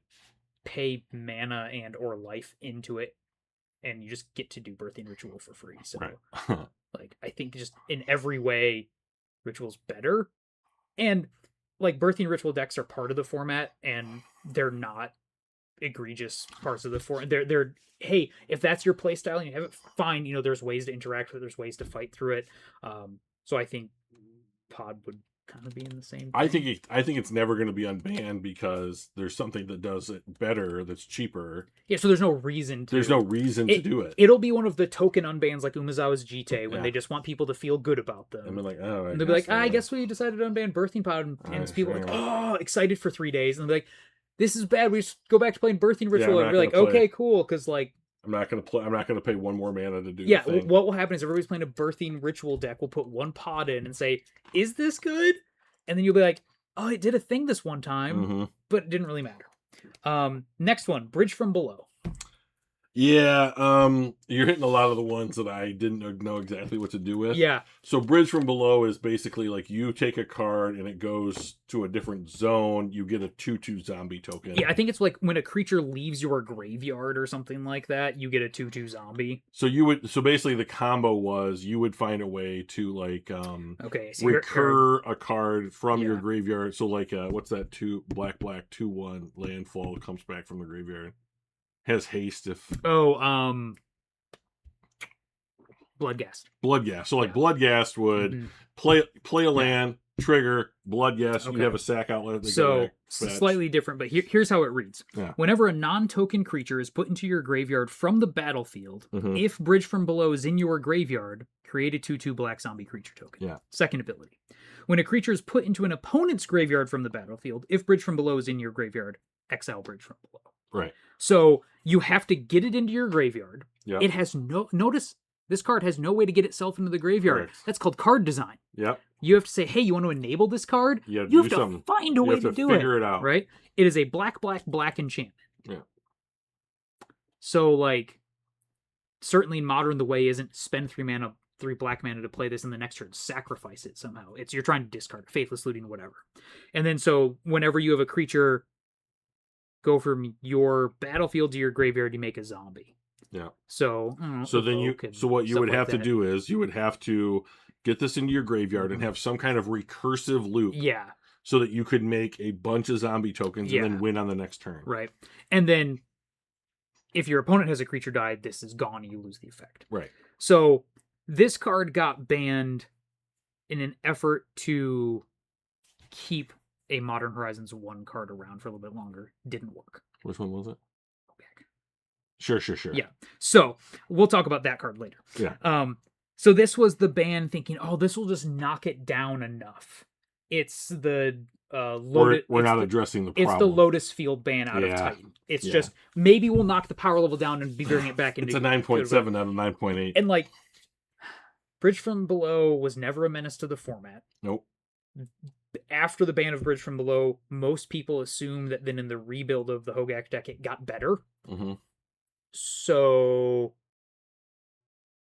pay mana and or life into it, and you just get to do Birthing Ritual for free. So, right. like, I think just in every way, Ritual's better. And like, Birthing Ritual decks are part of the format, and they're not egregious parts of the format. They're hey, if that's your play style and you have it, fine. There's ways to interact with it, there's ways to fight through it. So I think Pod would kind of be in the same thing. I think it's never going to be unbanned because there's something that does it better that's cheaper. Yeah, so there's no reason to do it. It'll be one of the token unbans like Umezawa's Jite when they just want people to feel good about them. And they're like, and they'll be like, I guess we decided to unban Birthing Pod, and it's people like, oh, excited for 3 days, and they'll be like, this is bad, we just go back to playing Birthing Ritual, and we're like, okay, cool, because like, I'm not gonna pay 1 more mana to do the thing. What will happen is everybody's playing a Birthing Ritual deck, we'll put 1 pod in and say, is this good? And then you'll be like, oh, it did a thing this one time, but it didn't really matter. Next one, Bridge from Below. Yeah, you're hitting a lot of the ones that I didn't know exactly what to do with. Yeah. So Bridge from Below is basically like you take a card and it goes to a different zone. You get a 2/2 zombie token. Yeah, I think it's like when a creature leaves your graveyard or something like that, you get a 2/2 zombie. So basically the combo was you would find a way to like recur a card from your graveyard. So like what's that 2 black 2/1 landfall comes back from the graveyard. Has haste if Bloodghast. So like Bloodghast would play a land, trigger Bloodghast. You have a sack outlet. So slightly different, but here's how it reads. Yeah. Whenever a non-token creature is put into your graveyard from the battlefield, if Bridge from Below is in your graveyard, create a 2/2 black zombie creature token. Yeah. Second ability. When a creature is put into an opponent's graveyard from the battlefield, if Bridge from Below is in your graveyard, exile Bridge from Below. Right. So you have to get it into your graveyard. Yep. It has notice this card has no way to get itself into the graveyard. Right. That's called card design. Yep. You have to say, hey, you want to enable this card? You have to find a way to do it. Figure it out. Right? It is a black enchantment. Yeah. So like certainly in Modern the way isn't spend 3 mana, 3 black mana to play this, in the next turn sacrifice it somehow. You're trying to discard it, faithless looting, whatever. And then so whenever you have a creature go from your battlefield to your graveyard, you make a zombie. Yeah. So what you would have to do is you would have to get this into your graveyard and have some kind of recursive loop. Yeah. So that you could make a bunch of zombie tokens and then win on the next turn. Right. And then if your opponent has a creature die, this is gone and you lose the effect. Right. So this card got banned in an effort to keep a Modern Horizons 1 card around for a little bit longer. Didn't work. Which one was it? Sure. Yeah. So we'll talk about that card later. Yeah. So this was the ban thinking, oh, this will just knock it down enough. It's the we're not addressing the problem. It's the Lotus Field ban out of Titan. It's just maybe we'll knock the power level down and bring it back into. It's a 9.7 out of 9.8. And like, Bridge from Below was never a menace to the format. Nope. After the ban of Bridge from Below, most people assume that then in the rebuild of the Hogak deck it got better. Mm-hmm. So.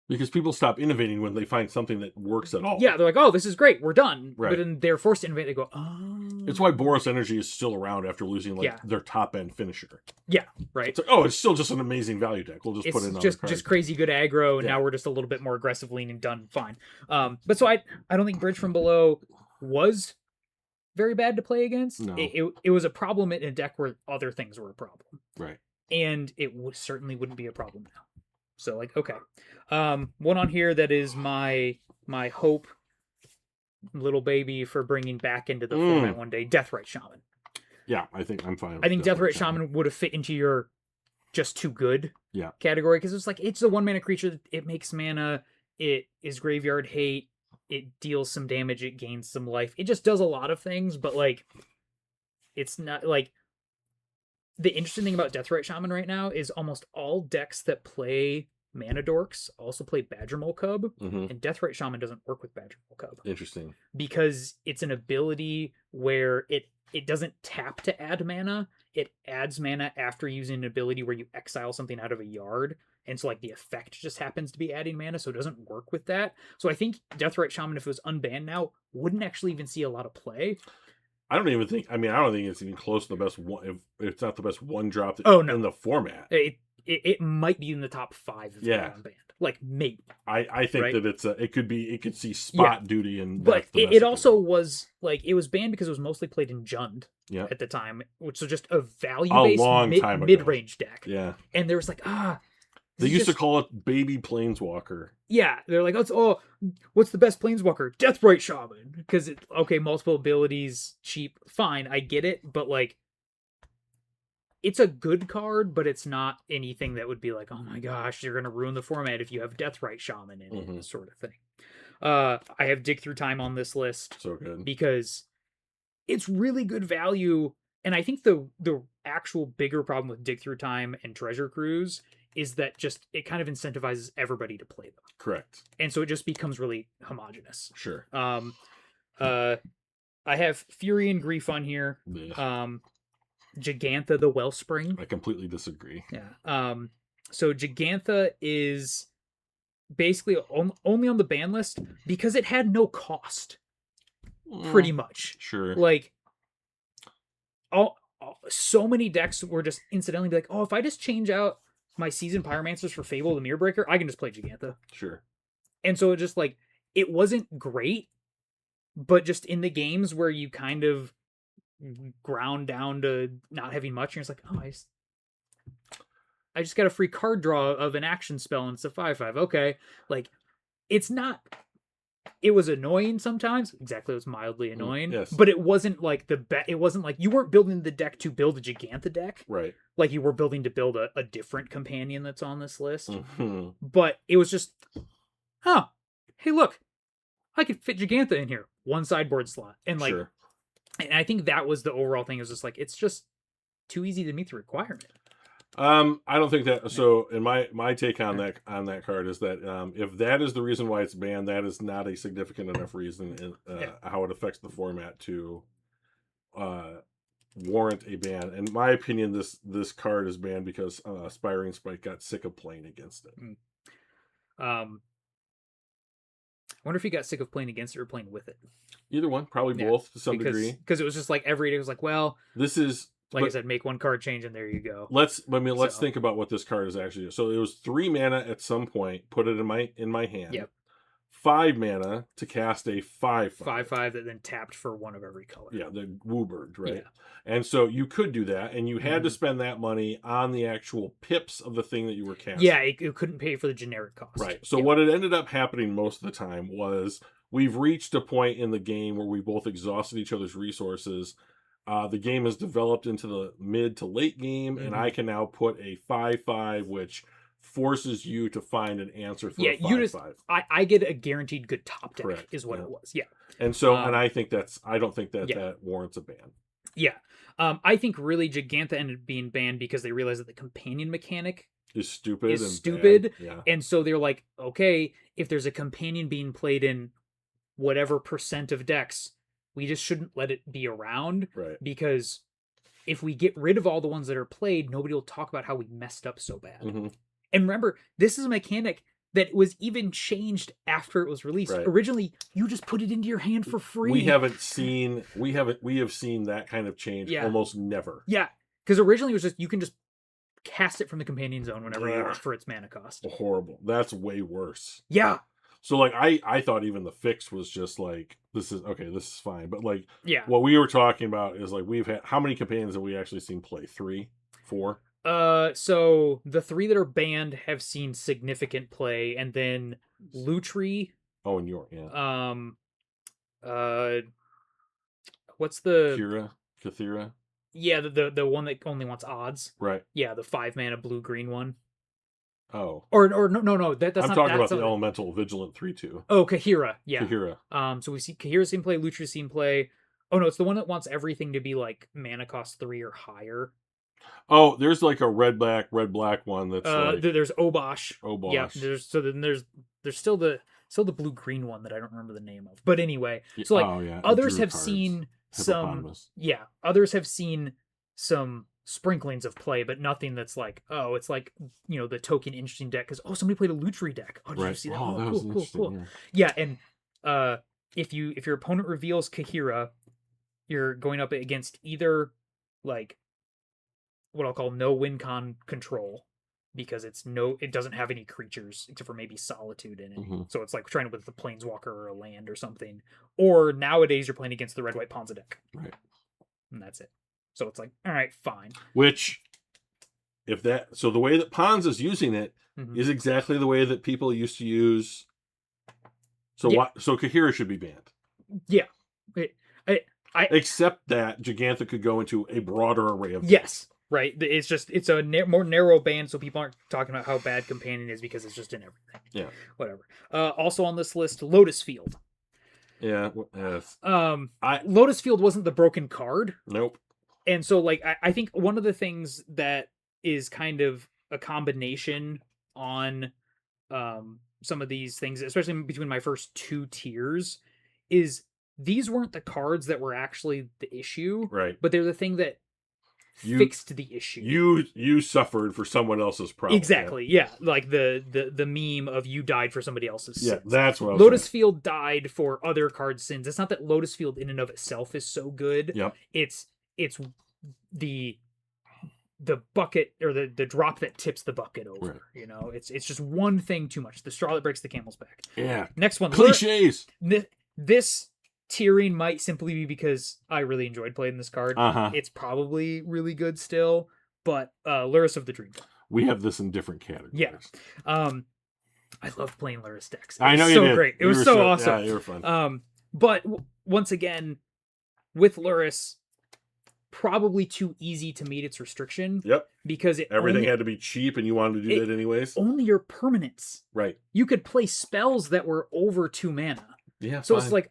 Because people stop innovating when they find something that works at all. Yeah, they're like, oh, this is great, we're done. Right. But then they're forced to innovate, they go, oh. It's why Boros Energy is still around after losing their top-end finisher. Yeah, right. It's like, it's still just an amazing value deck. We'll just put it on just crazy good aggro, and now we're just a little bit more aggressive leaning, done, fine. But so I don't think Bridge from Below was very bad to play against. No. It was a problem in a deck where other things were a problem. Right. And it certainly wouldn't be a problem now. So like, okay. One on here that is my hope little baby for bringing back into the format one day, Deathrite Shaman. Yeah, I think I'm fine with I think Deathrite Shaman would have fit into your just too good yeah. category, because it's like, it's a 1-mana creature, it makes mana, it is graveyard hate, it deals some damage, it gains some life, it just does a lot of things, but like, it's not like, the interesting thing about Deathrite Shaman right now is almost all decks that play Mana Dorks also play Badgermole Cub, and Deathrite Shaman doesn't work with Badgermole Cub. Interesting. Because it's an ability where it doesn't tap to add mana, it adds mana after using an ability where you exile something out of a yard, and so like the effect just happens to be adding mana, so it doesn't work with that. So I think Deathrite Shaman, if it was unbanned now, wouldn't actually even see a lot of play. I don't think it's even close to the best one. If it's not the best one drop in the format, it might be in the top 5 if it's unbanned. Like maybe. I think that it could see spot duty, and but it also was like, it was banned because it was mostly played in Jund at the time, which was just a value-based mid-range deck. Yeah, and there was like they used to call it baby planeswalker. Yeah, they're like, what's the best planeswalker? Deathrite Shaman, because multiple abilities, cheap, fine, I get it, but like, it's a good card, but it's not anything that would be like, oh my gosh, you're gonna ruin the format if you have Deathrite Shaman in it, sort of thing. I have Dig Through Time on this list, so good, because it's really good value, and I think the actual bigger problem with Dig Through Time and Treasure Cruise is that just it kind of incentivizes everybody to play them. Correct. And so it just becomes really homogenous. Sure. I have Fury and Grief on here. Gigantha the Wellspring. I completely disagree. Yeah. So Gigantha is basically only on the ban list because it had no cost. Pretty much. Sure. Like, so many decks were just incidentally be like, if I just change out my Seasoned Pyromancers for Fable the Mirror Breaker, I can just play Gigantha. Sure. And so it just like, it wasn't great, but just in the games where you kind of ground down to not having much, and you're just like, I just got a free card draw of an action spell, and it's a 5/5. Okay. Like, it was annoying sometimes. Exactly, it was mildly annoying. Yes. But it wasn't like it wasn't like you weren't building the deck to build a Gigantha deck. Right. Like you were building to build a different companion that's on this list. Mm-hmm. But it was just, hey, look, I could fit Gigantha in here. One sideboard slot. And like, sure. And I think that was the overall thing. It was just like, it's just too easy to meet the requirement. I don't think that. So, in my take on that card is that if that is the reason why it's banned, that is not a significant enough reason in how it affects the format to warrant a ban. In my opinion, this card is banned because Aspiring Spike got sick of playing against it. wonder if he got sick of playing against it or playing with it. Either one, probably both to some degree. Because it was just like every day was like, well, this is like I said, make one card change and there you go. Let's think about what this card is actually. So it was 3 mana at some point. Put it in my hand. Yep. 5 mana to cast a 5/5. 5/5 that then tapped for one of every color. Yeah, the Wooburg, right? Yeah. And so you could do that, and you had to spend that money on the actual pips of the thing that you were casting. Yeah, it couldn't pay for the generic cost. Right. So what it ended up happening most of the time was we've reached a point in the game where we both exhausted each other's resources. The game has developed into the mid to late game, and I can now put a 5/5, which forces you to find an answer for a 5/5. I get a guaranteed good top deck, is what it was. Yeah. And so, and I don't think that warrants a ban. Yeah. I think really Gigantha ended up being banned because they realized that the companion mechanic is stupid. Yeah. And so they're like, okay, if there's a companion being played in whatever percent of decks, we just shouldn't let it be around. Right. Because if we get rid of all the ones that are played, nobody will talk about how we messed up so bad. And remember, this is a mechanic that was even changed after it was released. Right. Originally, you just put it into your hand for free. We have seen that kind of change almost never. Yeah, because originally it was just you can just cast it from the companion zone whenever you want for its mana cost. Horrible. That's way worse. Yeah. So like I thought even the fix was just like this is fine. But like what we were talking about is like we've had how many companions have we actually seen play? 3, 4? So the 3 that are banned have seen significant play, and then Lutri. Oh, and York, yeah. What's the Kathira? Yeah, the one that only wants odds. Right. Yeah, the 5 mana blue-green one. Oh. Or no, that's I'm not. talking about the elemental vigilant 3/2. Oh, Kahira. Yeah. Kahira. So we see Kahira seen play, Lutri's seen play. Oh no, it's the one that wants everything to be like mana cost 3 or higher. Oh, there's like a red black one that's like there's Obosh. Yeah, there's still the blue green one that I don't remember the name of. But anyway, so like others have seen others have seen some sprinklings of play, but nothing that's like, oh, it's like, the token interesting deck because somebody played a Lutri deck. Oh, did you see that? Oh, cool. Yeah, and if your opponent reveals Kahira, you're going up against either like what I'll call no win con control because it doesn't have any creatures except for maybe Solitude in it. So it's like trying to with the Planeswalker or a land or something. Or nowadays you're playing against the red white Ponza deck. Right. And that's it. So it's like, all right, fine. Which so the way that Ponza's using it is exactly the way that people used to use. So so Kahira should be banned. Yeah. Except that Gigantha could go into a broader array of decks. Yes. Right. It's a more narrow band, so people aren't talking about how bad Companion is because it's just in everything. Yeah. Whatever. Also on this list, Lotus Field. Yeah. Yes. Lotus Field wasn't the broken card. Nope. And so, like, I think one of the things that is kind of a combination on some of these things, especially between my first 2 tiers, is these weren't the cards that were actually the issue. Right. But they're the thing that fixed the issue. You suffered for someone else's problem. Exactly. Yeah. Like the meme of you died for somebody else's sins. Yeah, that's what I was Lotus saying. Field died for other cards' sins. It's not that Lotus Field in and of itself is so good. Yep. It's the bucket or the drop that tips the bucket over. Right. It's just one thing too much. The straw that breaks the camel's back. Yeah. Next one. Cliches. This tiering might simply be because I really enjoyed playing this card. It's probably really good still, but Luris of the Dream. We have this in different categories. Yeah. I love playing Luris decks. I know you did. Great. It was so awesome. Yeah, you were fun. But once again, with Luris, probably too easy to meet its restriction. Yep. Because everything had to be cheap, and you wanted to do that anyways. Only your permanents. Right. You could play spells that were over 2 mana. Yeah, so it's like,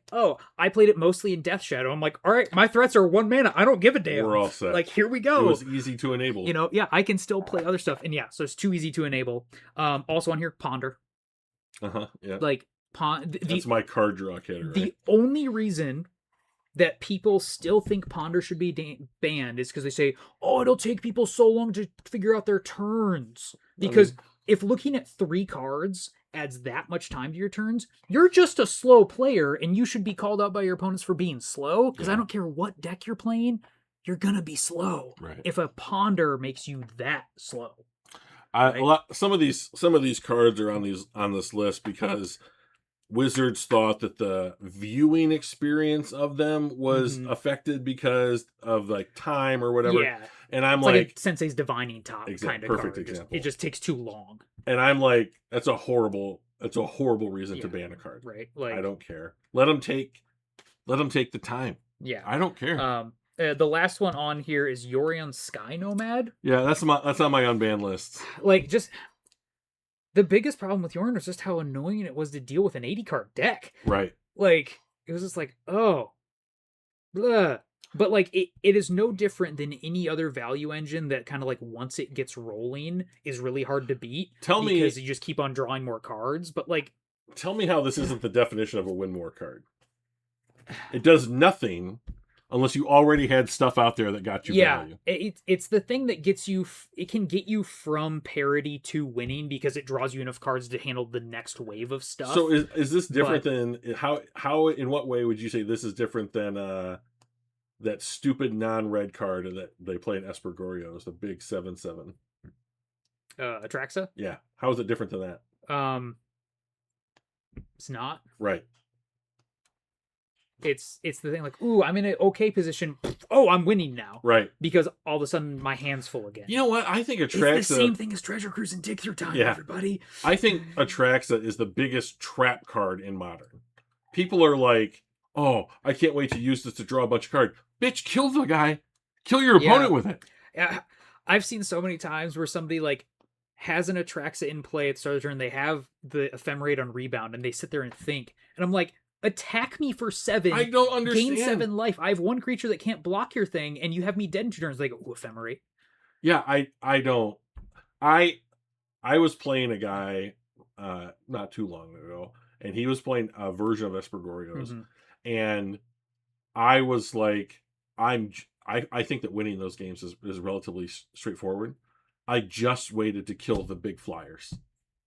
I played it mostly in Death Shadow. I'm like, all right, my threats are 1 mana. I don't give a damn. We're all set. Like, here we go. It was easy to enable. I can still play other stuff. And so it's too easy to enable. Also on here, Ponder. Yeah. Like, that's my card draw category. The only reason that people still think Ponder should be banned is because they say, it'll take people so long to figure out their turns. Because if looking at 3 cards adds that much time to your turns, you're just a slow player, and you should be called out by your opponents for being slow, because I don't care what deck you're playing, you're gonna be slow. Right. If a ponder makes you that slow. Some of these cards are on this list because Wizards thought that the viewing experience of them was affected because of like time or whatever. Yeah. And I'm it's like a Sensei's Divining Top kind of perfect card. example. It just takes too long. And I'm like, that's a horrible reason to ban a card. Right. Like, I don't care. Let them take the time. Yeah. I don't care. The last one on here is Yorion Sky Nomad. Yeah, that's on my unbanned list. Like, just the biggest problem with Yorion was just how annoying it was to deal with an 80 card deck. Right. Like, it was just like, oh, blah. But like, it is no different than any other value engine that kind of like once it gets rolling is really hard to beat. Because you just keep on drawing more cards. But like, tell me how this isn't the definition of a win more card. It does nothing unless you already had stuff out there that got you value. It's the thing that gets you. It can get you from parity to winning because it draws you enough cards to handle the next wave of stuff. So is this different than how in what way would you say this is different than that stupid non-red card that they play in Espergorios, the big 7/7? Atraxa? Yeah. How is it different than that? It's not. Right. It's the thing like, ooh, I'm in an okay position. Oh, I'm winning now. Right. Because all of a sudden my hand's full again. You know what? I think Atraxa... It's the same thing as Treasure Cruise and Dig Through Time, everybody. I think Atraxa is the biggest trap card in Modern. People are like, oh, I can't wait to use this to draw a bunch of cards. Bitch, kill the guy. Kill your opponent with it. Yeah. I've seen so many times where somebody like has an Atraxa in play at the start of the turn, they have the Ephemerate on rebound, and they sit there and think. And I'm like, attack me for 7. I don't understand. Gain 7 life. I have one creature that can't block your thing, and you have me dead in 2 turns. They go, ooh, Ephemerate. Yeah, I don't. I was playing a guy not too long ago, and he was playing a version of Espergorios, and I was like, I think that winning those games is relatively straightforward. I just waited to kill the big flyers.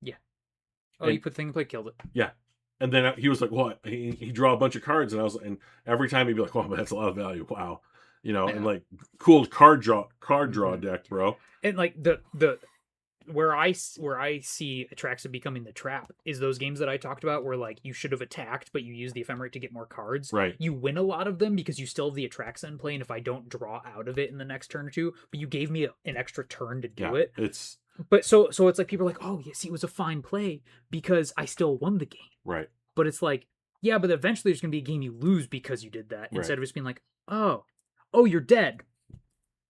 Yeah. Oh, you put thing in play, killed it. Yeah. And then he was like, "What?" He draw a bunch of cards, and I was, and every time he'd be like, "Oh, but that's a lot of value." Wow, and like cool card draw deck, bro. And like the where I see Atraxa becoming the trap is those games that I talked about where like you should have attacked, but you use the Ephemerate to get more cards. Right. You win a lot of them because you still have the Atraxa in play, and if I don't draw out of it in the next turn or two, but you gave me an extra turn to do it. But so it's like people are like, oh, yes, it was a fine play because I still won the game. Right. But it's like, yeah, but eventually there's going to be a game you lose because you did that. Instead of just being like, oh, you're dead.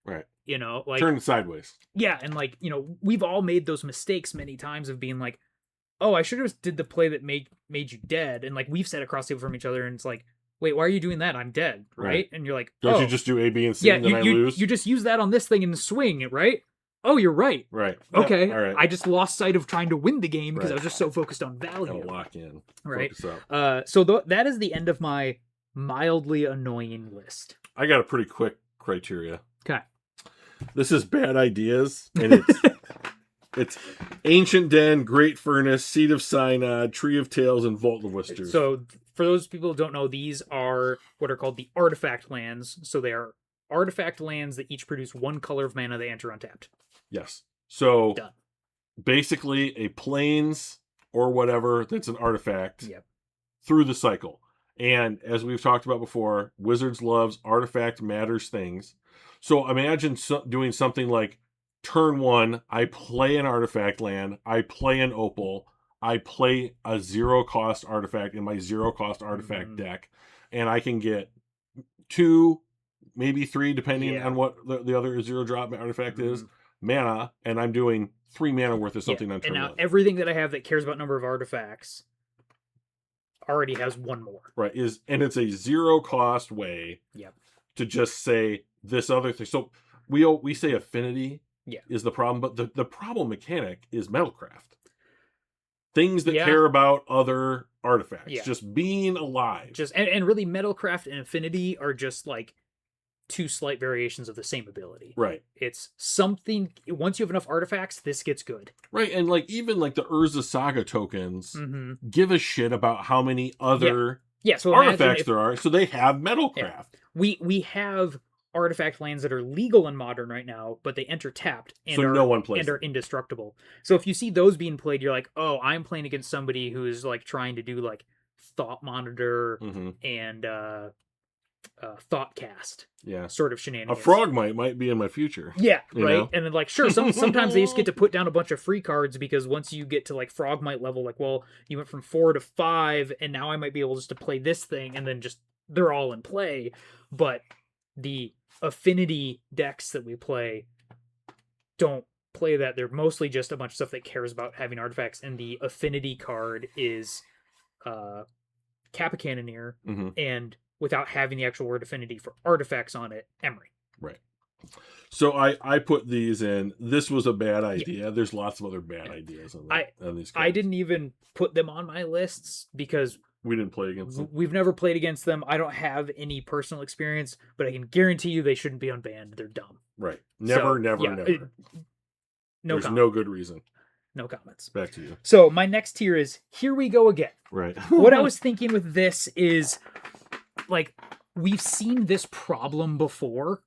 Right. Like turn sideways. Yeah, and like, we've all made those mistakes many times of being like, oh, I should have just did the play that made you dead. And like we've sat across the table from each other and it's like, wait, why are you doing that? I'm dead. Right? And you're like, don't you just do A, B, and C and then I lose? You just use that on this thing in the swing, right? Oh, you're right. Right. Okay. All right. I just lost sight of trying to win the game because I was just so focused on value. Gotta lock in. Right. Focus So that is the end of my mildly annoying list. I got a pretty quick criteria. Okay. This is bad ideas, and it's Ancient Den, Great Furnace, Seed of Synod, Tree of Tales, and Vault of Whisters. So for those people who don't know, these are what are called the artifact lands. So they are artifact lands that each produce 1 color of mana they enter untapped. Yes. So done. Basically a plains or whatever that's an artifact through the cycle. And as we've talked about before, Wizards loves artifact matters things. So imagine doing something like turn 1, I play an artifact land, I play an opal, I play a 0-cost artifact in my 0-cost artifact deck, and I can get 2, maybe 3, depending on what the other 0-drop artifact is, mana, and I'm doing 3 mana worth of something on turn 1. And now everything that I have that cares about number of artifacts already has 1 more. Right. And it's a 0-cost way to just say this other thing. So we say affinity is the problem, but the problem mechanic is Metalcraft. Things that care about other artifacts. Just being alive. And really Metalcraft and affinity are just like two slight variations of the same ability. Right. It's something, once you have enough artifacts, this gets good. Right, and like even like the Urza Saga tokens Mm-hmm. give a shit about how many other so artifacts there are, so they have Metalcraft. Yeah. We have artifact lands that are legal in Modern right now, but they enter tapped and So are, no one plays and are them. indestructible. So if you see those being played, you're like, oh, I'm playing against somebody who's like trying to do like Thought Monitor and Thoughtcast. Yeah. Sort of shenanigans. A Frogmite might be in my future. Yeah, right. know? And then like, sure, sometimes they just get to put down a bunch of free cards because once you get to like Frogmite level, like, well, you went from 4 to 5, and now I might be able just to play this thing, and then just they're all in play. But the affinity decks that we play don't play that. They're mostly just a bunch of stuff that cares about having artifacts, and the affinity card is Kappa Cannoneer, and without having the actual word affinity for artifacts on it, Emery. Right. So I put these in. This was a bad idea. Yeah. There's lots of other bad ideas on these cards. I didn't even put them on my lists because we didn't play against them. We've never played against them. I don't have any personal experience, but I can guarantee you they shouldn't be unbanned. They're dumb. Right. Never. There's no good reason. No comments. Back to you. So my next tier is Here We Go Again. Right. What I was thinking with this is, like, we've seen this problem before.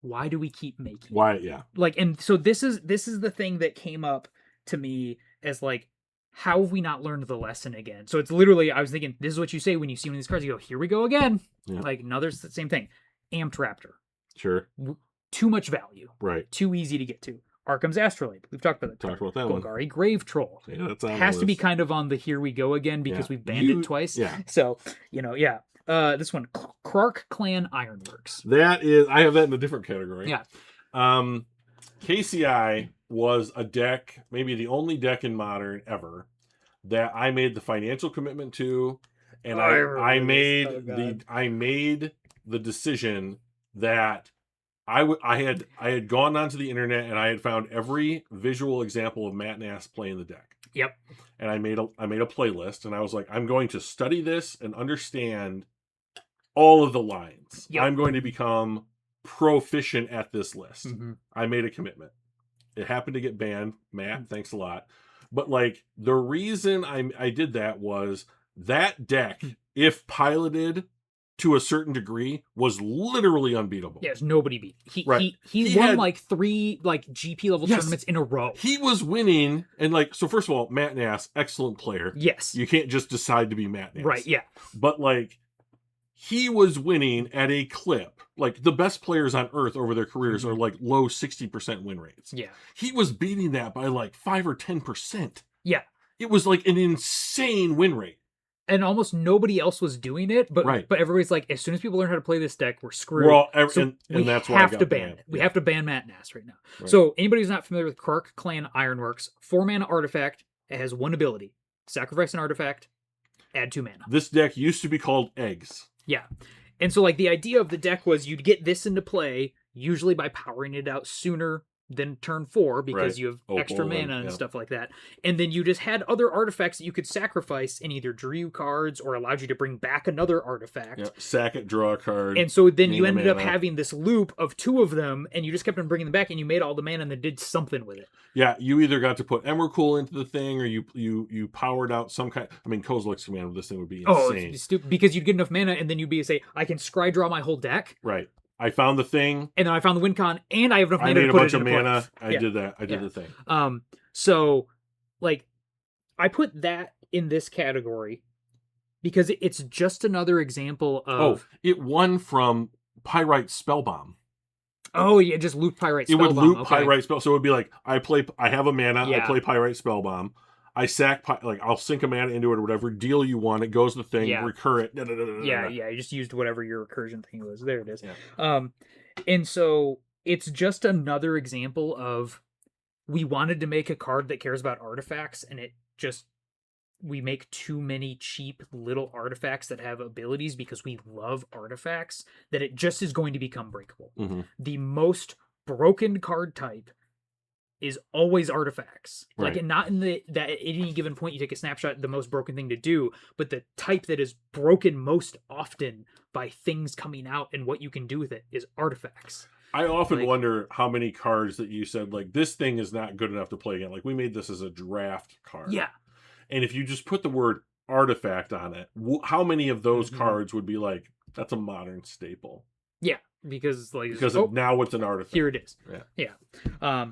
Why do we keep making it? Why? Yeah. Like, and so this is the thing that came up to me as like, how have we not learned the lesson again? So it's literally, I was thinking, this is what you say when you see one of these cards. You go, here we go again. Yeah. Like, another same thing. Amped Raptor. Sure. Too much value. Right. Too easy to get to. Arkham's Astrolabe. We've talked about that. Talked about that one. Golgari Grave Troll. Yeah, that's on has to be kind of on the here we go again because we've banned it twice. Yeah. So, yeah. This one, Krark Clan Ironworks. That is, I have that in a different category. Yeah. KCI was a deck, maybe the only deck in Modern ever, that I made the financial commitment to, and I made the decision that I had gone onto the internet and I had found every visual example of Matt Nass playing the deck. Yep. And I made a playlist, and I was like, I'm going to study this and understand all of the lines. Yep. I'm going to become proficient at this list. Mm-hmm. I made a commitment. It happened to get banned. Matt, thanks a lot. But like, the reason I did that was that deck, if piloted to a certain degree, was literally unbeatable. Yes, nobody beat. He He won had, like 3 like GP level tournaments in a row. He was winning, and like, so first of all, Matt Nass, excellent player. Yes. You can't just decide to be Matt Nass. Right, yeah. But like, he was winning at a clip. Like, the best players on earth over their careers are like low 60% win rates. Yeah. He was beating that by like 5 or 10%. Yeah. It was like an insane win rate. And almost nobody else was doing it, but everybody's like, as soon as people learn how to play this deck, we're screwed. And that's why I got banned. We have to ban Matt Nass right now. Right. So anybody who's not familiar with Krark Clan Ironworks, 4-mana artifact, it has 1 ability. Sacrifice an artifact, add 2 mana. This deck used to be called Eggs. Yeah. And so like the idea of the deck was you'd get this into play, usually by powering it out sooner than turn 4 because you have extra mana and stuff like that. And then you just had other artifacts that you could sacrifice and either drew you cards or allowed you to bring back another artifact. Yep. Sack it, draw a card. And so then you ended up having this loop of 2 of them, and you just kept on bringing them back, and you made all the mana and then did something with it. Yeah, you either got to put Emrakul into the thing, or you powered out some kind. I mean, Kozilek's command with this thing would be insane. Oh, it's stupid, because you'd get enough mana, and then you'd be say, I can scry draw my whole deck. Right. I found the thing, and then I found the win con, and I have enough mana. I made to a put bunch it of into mana. play. I did that. I did the thing. So, like, I put that in this category because it's just another example of. Oh, it won from Pyrite Spellbomb. Oh yeah, just loop Pyrite Spellbomb. It would loop Pyrite Spell, so it would be like I have a mana. Yeah. I play Pyrite Spellbomb. I sack, like, I'll sink a mana into it or whatever, deal you one, it goes the thing, recur it. Yeah, you just used whatever your recursion thing was. There it is. Yeah. And so it's just another example of we wanted to make a card that cares about artifacts, and we make too many cheap little artifacts that have abilities because we love artifacts, that it just is going to become breakable. Mm-hmm. The most broken card type is always artifacts. Right. Like, not in that at any given point you take a snapshot, the most broken thing to do, but the type that is broken most often by things coming out and what you can do with it is artifacts. I often wonder how many cards that you said, like, this thing is not good enough to play again. Like, we made this as a draft card. Yeah. And if you just put the word artifact on it, how many of those cards would be like, that's a modern staple? Yeah. Because now it's an artifact. Here it is. Yeah.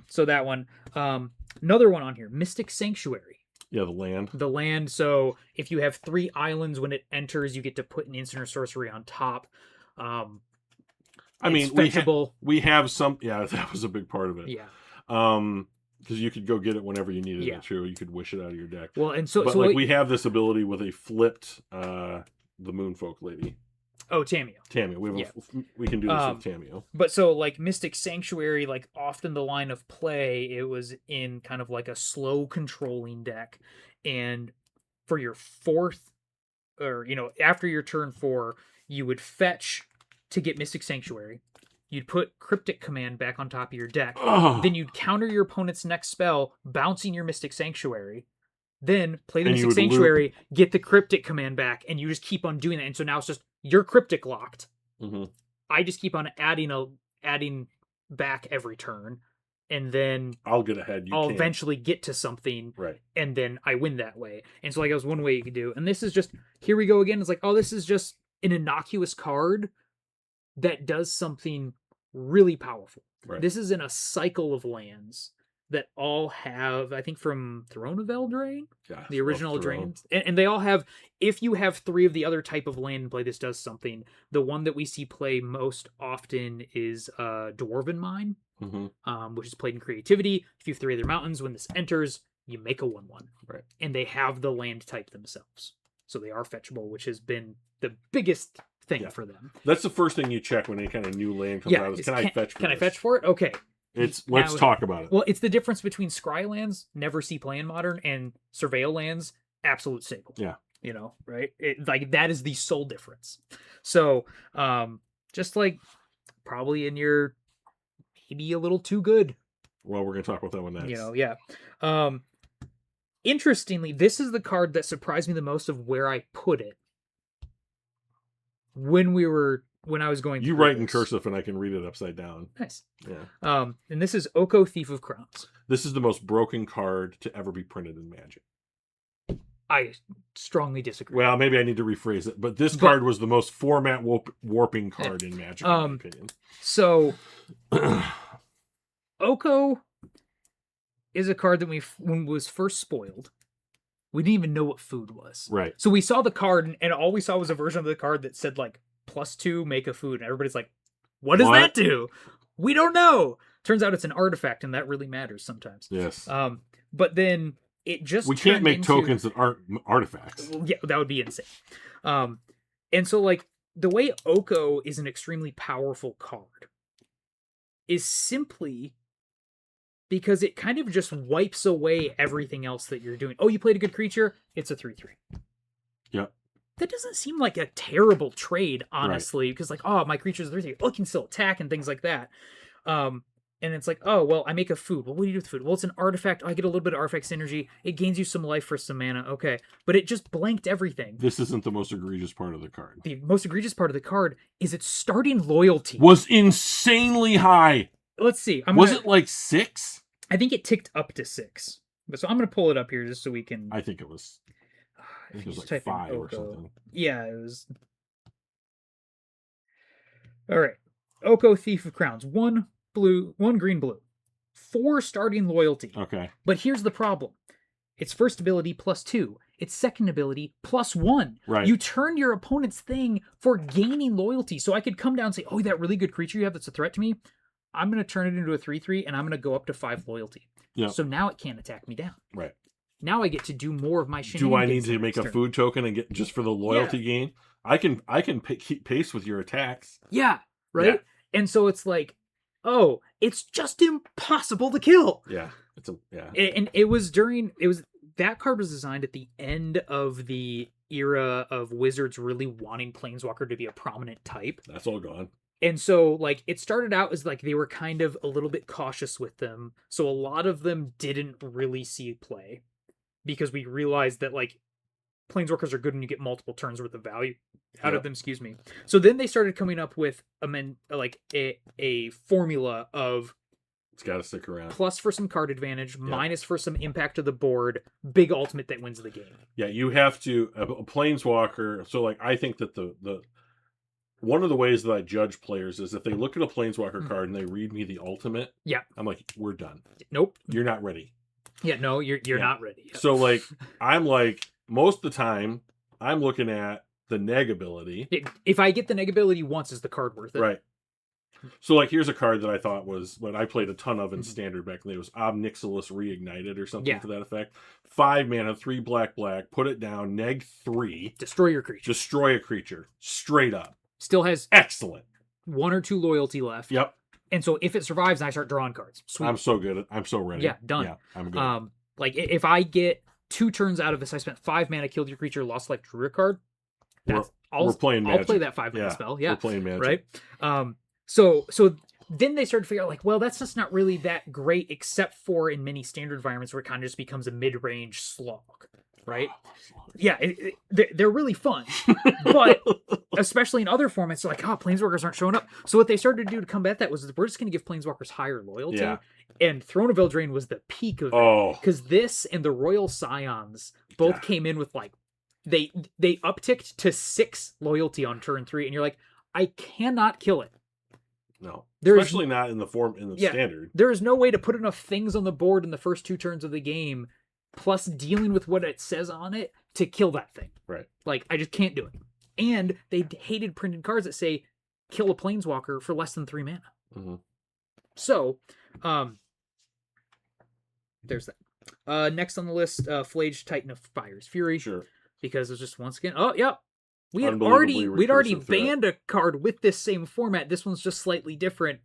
So that one. Another one on here, Mystic Sanctuary. Yeah, the land. The land. So if you have 3 islands when it enters, you get to put an instant or sorcery on top. I mean, we have some. Yeah, that was a big part of it. Yeah. Because you could go get it whenever you needed it. Too. You could wish it out of your deck. Well, and we have this ability with a flipped the Moonfolk lady. Oh, Tamiyo. We can do this with Tamiyo. But so, like, Mystic Sanctuary, like, often the line of play, it was in kind of like a slow controlling deck. And for your 4th, or, after your turn 4, you would fetch to get Mystic Sanctuary. You'd put Cryptic Command back on top of your deck. Then you'd counter your opponent's next spell, bouncing your Mystic Sanctuary. Then play the Mystic Sanctuary, get the Cryptic Command back, and you just keep on doing that. And so now it's just, you're Cryptic locked. Mm-hmm. I just keep on adding back every turn, and then I'll get ahead. I'll eventually get to something, right? And then I win that way. And so, like, that was one way you could do. And this is just, here we go again. It's like, oh, this is just an innocuous card that does something really powerful. Right. This is in a cycle of lands that all have, I think, from Throne of Eldraine, the original Eldraine, and they all have, if you have 3 of the other type of land in play, this does something. The one that we see play most often is Dwarven Mine, which is played in creativity. If you have 3 other mountains, when this enters, you make a 1/1. Right. And they have the land type themselves. So they are fetchable, which has been the biggest thing for them. That's the first thing you check when any kind of new land comes out. Can I fetch for Can I fetch for it? Okay. Let's talk about it. Well, it's the difference between scry lands, never see play in Modern, and surveil lands, absolute staple. Yeah. Right? That is the sole difference. So, just like probably in your maybe a little too good. Well, we're going to talk about that one next. Yeah. Interestingly, this is the card that surprised me the most of where I put it. When I was going through You write in cursive and I can read it upside down. Nice. Yeah. And this is Oko, Thief of Crowns. This is the most broken card to ever be printed in Magic. I strongly disagree. Well, maybe I need to rephrase it, but this card was the most format warping card in Magic, in my opinion. So, Oko is a card that when was first spoiled, we didn't even know what food was. Right. So we saw the card, and all we saw was a version of the card that said, like, +2, make a food. And everybody's like, what does that do? We don't know. Turns out it's an artifact, and that really matters sometimes. Yes. But then it just we can't make tokens that aren't artifacts. Yeah, that would be insane. And so, like, the way Oko is an extremely powerful card is simply because it kind of just wipes away everything else that you're doing. Oh, you played a good creature? It's a 3/3. Yep. That doesn't seem like a terrible trade, honestly, because, like, oh, my creature's a 3/3. Oh, it can still attack and things like that. And it's like, oh, well, I make a food. Well, what do you do with food? Well, it's an artifact. Oh, I get a little bit of artifact synergy. It gains you some life for some mana. Okay. But it just blanked everything. This isn't the most egregious part of the card. The most egregious part of the card is its starting loyalty. Was insanely high. Let's see. Was it like 6? I think it ticked up to 6. So I'm going to pull it up here just so we can... I think it was like 5 or something. Yeah, it was... All right. Oko, Thief of Crowns. 1 blue, 1 green, blue. 4 starting loyalty. Okay. But here's the problem. Its first ability +2. Its second ability +1. Right. You turn your opponent's thing for gaining loyalty. So I could come down and say, oh, that really good creature you have that's a threat to me, I'm going to turn it into a 3/3, and I'm going to go up to 5 loyalty. Yeah. So now it can't attack me down. Right. Now I get to do more of my shenanigans. Do I need to make a food token and get just for the loyalty gain? I can keep pace with your attacks. Yeah. Right. Yeah. And so it's like, oh, it's just impossible to kill. Yeah. And that card was designed at the end of the era of Wizards really wanting Planeswalker to be a prominent type. That's all gone. And so, like, it started out as like they were kind of a little bit cautious with them. So a lot of them didn't really see play because we realized that, like, planeswalkers are good when you get multiple turns worth of value out of them. Excuse me. So then they started coming up with a formula of it's got to stick around. Plus for some card advantage, minus for some impact to the board, big ultimate that wins the game. Yeah, you have to a planeswalker. So like I think that the one of the ways that I judge players is if they look at a planeswalker card and they read me the ultimate. Yeah. I'm like, we're done. Nope. You're not ready. Yeah, no, you're not ready. Yep. So like I'm like most of the time I'm looking at the neg ability. If I get the neg ability once, is the card worth it? Right. So like here's a card that I thought was what I played a ton of in standard back then. It was Obnixilis Reignited or something to that effect. 5 mana, 3 black, put it down, neg 3. Destroy your creature. Destroy a creature. Straight up. Still has excellent 1 or 2 loyalty left. Yep. And so if it survives, I start drawing cards. Sweet. I'm so good. I'm so ready. Yeah, done. Yeah, I'm good. Like if I get 2 turns out of this, I spent 5 mana, killed your creature, lost life, drew a card. We're playing Magic. I'll play that 5 mana spell. Yeah. We're playing Magic. Right? So then they started to figure out, like, well, that's just not really that great, except for in many standard environments where it kind of just becomes a mid-range slog, right? Yeah, they're really fun. But especially in other formats, they're like, planeswalkers aren't showing up. So what they started to do to combat that was we're just going to give planeswalkers higher loyalty. Yeah. And Throne of Eldraine was the peak of it. Because this and the Royal Scions both came in with, like, they upticked to 6 loyalty on turn 3, and you're like, I cannot kill it. No, especially not in the standard. There is no way to put enough things on the board in the first 2 turns of the game, plus dealing with what it says on it to kill that thing. Right. Like, I just can't do it. And they hated printed cards that say, kill a planeswalker for less than 3 mana. Mm-hmm. So, there's that. Next on the list, Flage Titan of Fire's Fury. Sure. Because it's just, once again, we'd already banned a card with this same format. This one's just slightly different.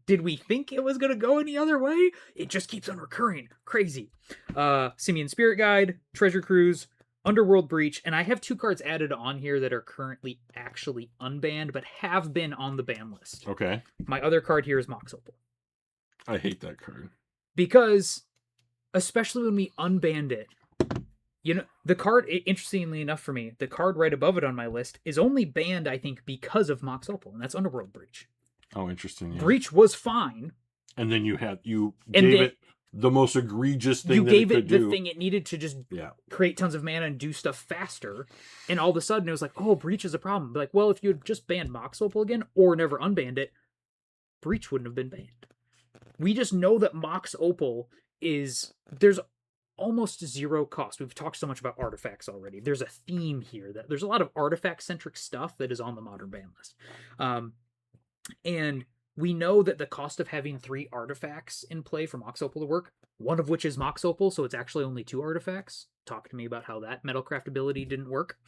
Did we think it was going to go any other way? It just keeps on recurring. Crazy. Simian Spirit Guide, Treasure Cruise, Underworld Breach, and I have 2 cards added on here that are currently actually unbanned, but have been on the ban list. Okay. My other card here is Mox Opal. I hate that card. Because, especially when we unbanned it, the card, interestingly enough for me, the card right above it on my list is only banned, I think, because of Mox Opal, and that's Underworld Breach. Oh, interesting. Yeah. Breach was fine. And then you gave it the most egregious thing that it could do. You gave it the thing it needed to just create tons of mana and do stuff faster, and all of a sudden it was like, Breach is a problem. But like, well, if you had just banned Mox Opal again, or never unbanned it, Breach wouldn't have been banned. We just know that Mox Opal there's almost 0 cost. We've talked so much about artifacts already. There's a theme here that there's a lot of artifact-centric stuff that is on the modern ban list. And we know that the cost of having 3 artifacts in play for Mox Opal to work, one of which is Mox Opal, so it's actually only 2 artifacts. Talk to me about how that Metalcraft ability didn't work.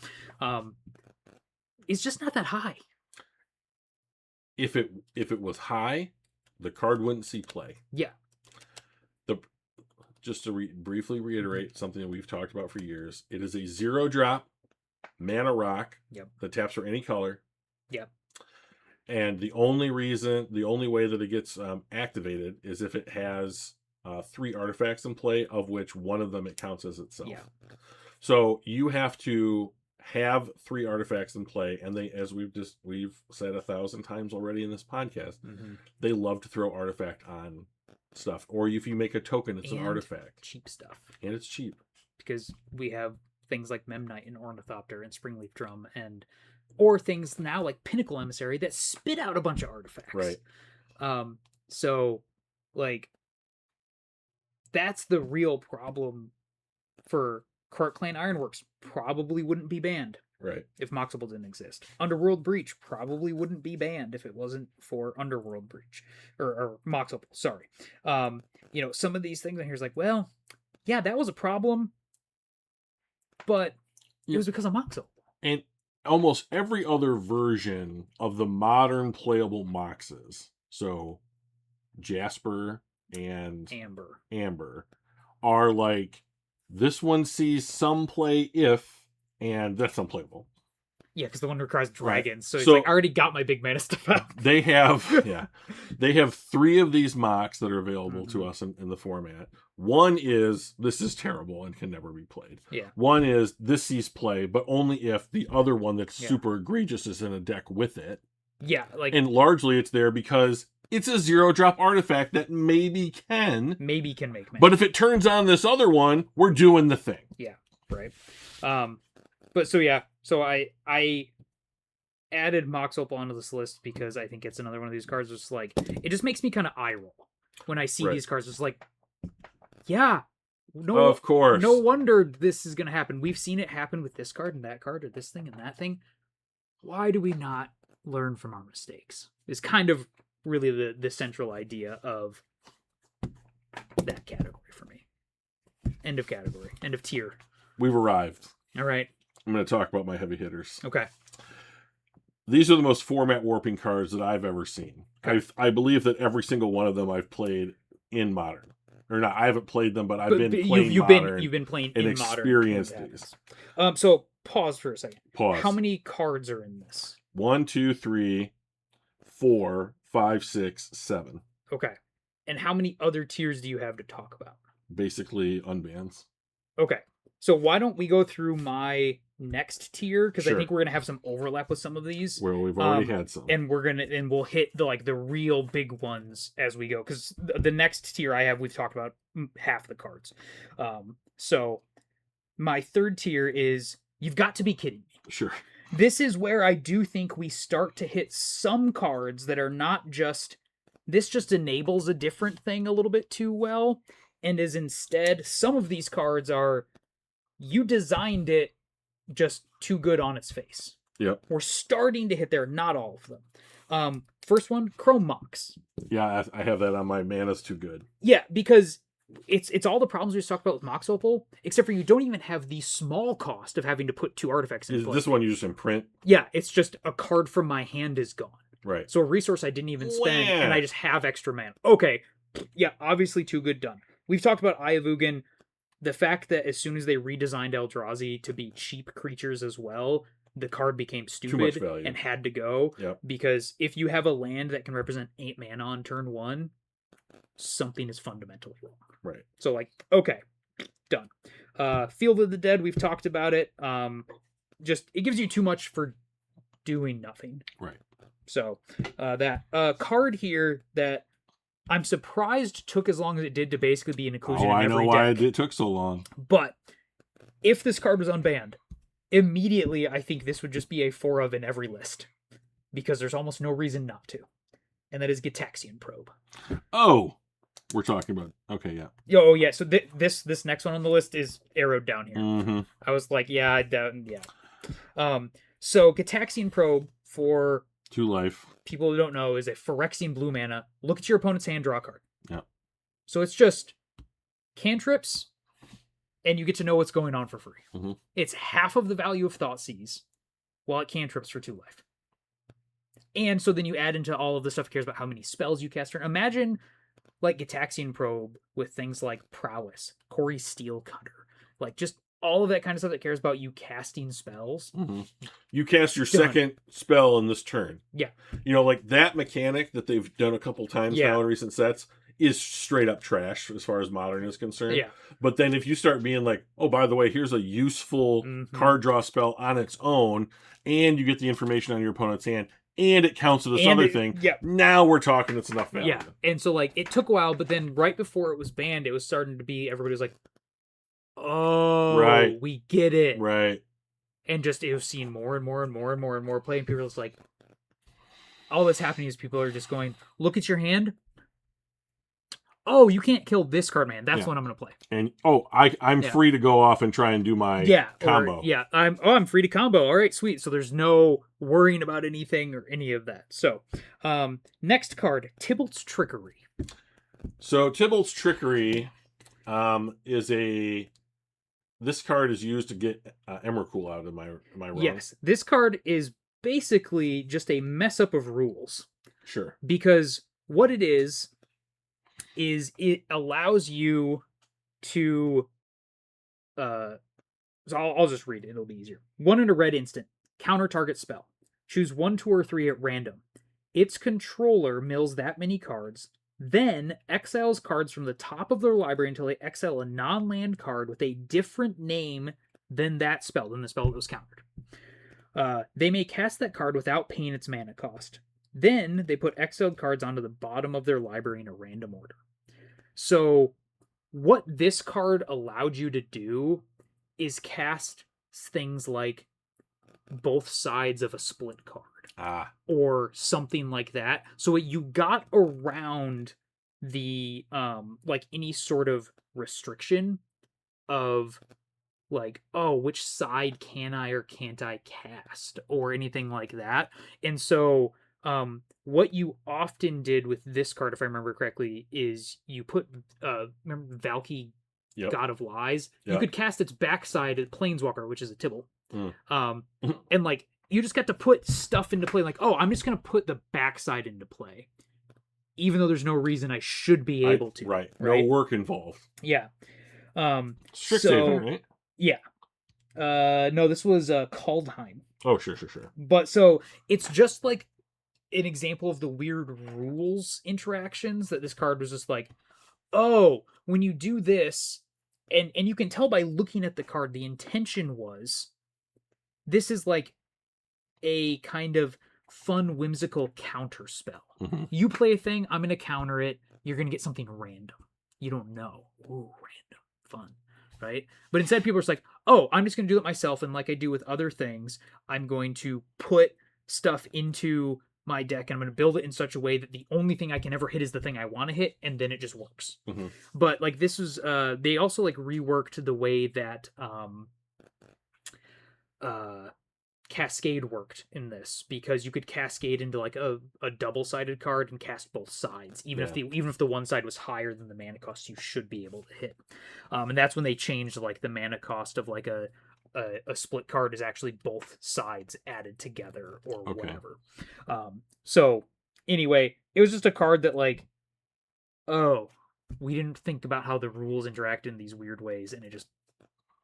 It's just not that high. If it was high, the card wouldn't see play. Yeah. Just to briefly reiterate something that we've talked about for years, it is a 0-drop mana rock that taps for any color. Yep. And the only way that it gets activated is if it has 3 artifacts in play, of which one of them it counts as itself. Yeah. So you have to have 3 artifacts in play, and they, as we've said 1,000 times already in this podcast, they love to throw artifact on stuff. Or if you make a token, it's an artifact. Cheap stuff. And it's cheap. Because we have things like Memnite and Ornithopter and Springleaf Drum or things now like Pinnacle Emissary that spit out a bunch of artifacts. Right. So, like, that's the real problem for Cart Clan Ironworks. Probably wouldn't be banned. Right. If Mox Opal didn't exist. Underworld Breach probably wouldn't be banned if it wasn't for Underworld Breach. Or Mox Opal, sorry. Some of these things in here is like, well, yeah, that was a problem, but it was because of Mox Opal. And almost every other version of the modern playable Moxes, so Jasper and Amber are like, this one sees some play and that's unplayable. Yeah, because the one requires dragons. So it's So- like, I already got my big mana stuff out. They have, they have 3 of these mocks that are available to us in the format. One is, this is terrible and can never be played. Yeah. One is, this sees play, but only if the other one that's super egregious is in a deck with it. Yeah, like, And largely it's there because it's a 0-drop artifact that maybe can make mana. But if it turns on this other one, we're doing the thing. Yeah, right. But so yeah, so I added Mox Opal onto this list because I think it's another one of these cards that's like, it just makes me kind of eye roll when I see these cards. It's like, yeah, no, of course, no wonder this is gonna happen. We've seen it happen with this card and that card, or this thing and that thing. Why do we not learn from our mistakes? Is kind of really the central idea of that category for me. End of category. End of tier. We've arrived. All right. I'm going to talk about my heavy hitters. Okay. These are the most format warping cards that I've ever seen. Okay. I believe that every single one of them I've played in Modern. Or not, I haven't played them, but I've been playing Modern. You've been playing and in experienced Modern. these. So pause for a second. Pause. How many cards are in this? 1, 2, 3, 4, 5, 6, 7. Okay. And how many other tiers do you have to talk about? Basically unbans. Okay. So why don't we go through my next tier, because I think we're gonna have some overlap with some of these. Where we've already had some, and we'll hit the real big ones as we go. Because the next tier we've talked about half the cards. So my third tier is, you've got to be kidding me. Sure. This is where I do think we start to hit some cards that are not just, this just enables a different thing a little bit too well, and is instead, some of these cards are, you designed it just too good on its face. Yep. We're starting to hit there, not all of them. First one, Chrome Mox. Yeah, I have that on my Mana's Too Good. Yeah, because it's all the problems we just talked about with Mox Opal, except for you don't even have the small cost of having to put 2 artifacts in play. This one you just imprint? Yeah, it's just a card from my hand is gone. Right. So a resource I didn't even spend, and I just have extra mana. Okay, yeah, obviously too good, done. We've talked about Eye of Ugin. The fact that as soon as they redesigned Eldrazi to be cheap creatures as well, the card became stupid and had to go. Yep. Because if you have a land that can represent 8 mana on turn 1, something is fundamentally wrong. Right. So like, okay, done. Field of the Dead, we've talked about it. Just, it gives you too much for doing nothing. Right. So that card here that I'm surprised took as long as it did to basically be an inclusion in every deck. I know why it took so long. But if this card was unbanned, immediately I think this would just be a 4 of in every list. Because there's almost no reason not to. And that is Gitaxian Probe. Oh! We're talking about... Okay, yeah. Oh, yeah. So this next one on the list is arrowed down here. Mm-hmm. I was like, yeah. So Gitaxian Probe, for 2 life. people who don't know, is a Phyrexian blue mana. Look at your opponent's hand, draw a card. Yeah. So it's just cantrips, and you get to know what's going on for free. Mm-hmm. It's half of the value of Thoughtseize, while it cantrips for 2 life. And so then you add into all of the stuff it cares about how many spells you cast. Imagine like Gitaxian Probe with things like Prowess, Corey Steelcutter, like just all of that kind of stuff that cares about you casting spells. Mm-hmm. You cast your second spell in this turn. Yeah. You know, like that mechanic that they've done a couple times now in recent sets is straight up trash as far as Modern is concerned. Yeah. But then if you start being like, oh, by the way, here's a useful card draw spell on its own, and you get the information on your opponent's hand, and it counts to this other thing. Yeah. Now we're talking it's enough value. Yeah. And so like it took a while, but then right before it was banned, it was starting to be, everybody was like, oh, right, we get it. Right. And just it was seeing more and more and more and more and more play, and people are just like, all that's happening is people are just going, look at your hand. Oh, you can't kill this card, man. That's what I'm going to play. And I'm free to go off and try and do my combo. I'm free to combo. All right, sweet. So there's no worrying about anything or any of that. So, next card, Tybalt's Trickery. So Tybalt's Trickery is this card is used to get Emrakul out of my wrong? Yes, this card is basically just a mess up of rules. Sure. Because what it is it allows you to so I'll just read it, it'll be easier. 1 in a red instant. Counter target spell. Choose 1, 2, or 3 at random. Its controller mills that many cards, then exiles cards from the top of their library until they exile a non-land card with a different name than that spell, than the spell that was countered. They may cast that card without paying its mana cost. Then they put exiled cards onto the bottom of their library in a random order. So what this card allowed you to do is cast things like both sides of a split card. Or something like that. So you got around the like any sort of restriction of like, oh, which side can I or can't I cast or anything like that. And so what you often did with this card, if I remember correctly, is you put remember Valky, God of Lies. You could cast its backside at Planeswalker, which is a Tibble. And like you just got to put stuff into play, like, oh, I'm just gonna put the backside into play, even though there's no reason I should be able to. Right. No work involved. Yeah. Strixhaven, right? Yeah. No, this was Kaldheim. Oh, sure. But so it's just like an example of the weird rules interactions that this card was just like, oh, when you do this, and you can tell by looking at the card, the intention was, this is like a kind of fun, whimsical counter spell. You play a thing, I'm going to counter it. You're going to get something random. You don't know. Ooh, random. Fun. Right? But instead, people are just like, oh, I'm just going to do it myself. And like I do with other things, I'm going to put stuff into my deck and I'm going to build it in such a way that the only thing I can ever hit is the thing I want to hit. And then it just works. But like this was, they also like reworked the way that, Cascade worked in this, because you could cascade into like a double-sided card and cast both sides, even if the one side was higher than the mana cost you should be able to hit. And that's when they changed like the mana cost of like a split card is actually both sides added together or whatever. So anyway, it was just a card that like, oh, we didn't think about how the rules interact in these weird ways, and it just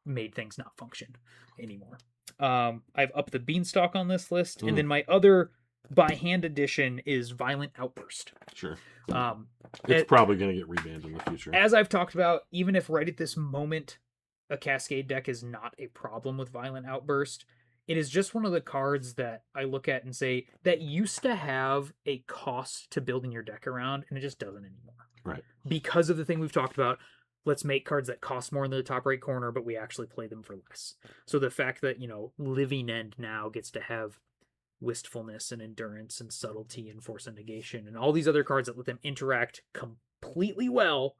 made things not function anymore. I've upped the Beanstalk on this list, and then my other by hand edition is Violent Outburst. Sure. It's probably going to get rebanned in the future. As I've talked about, even if right at this moment a Cascade deck is not a problem with Violent Outburst, it is just one of the cards that I look at and say that used to have a cost to building your deck around, and it just doesn't anymore. Right. Because of the thing we've talked about. Let's make cards that cost more in the top right corner, but we actually play them for less. So the fact that, Living End now gets to have Wistfulness and Endurance and Subtlety and Force and Negation and all these other cards that let them interact completely well,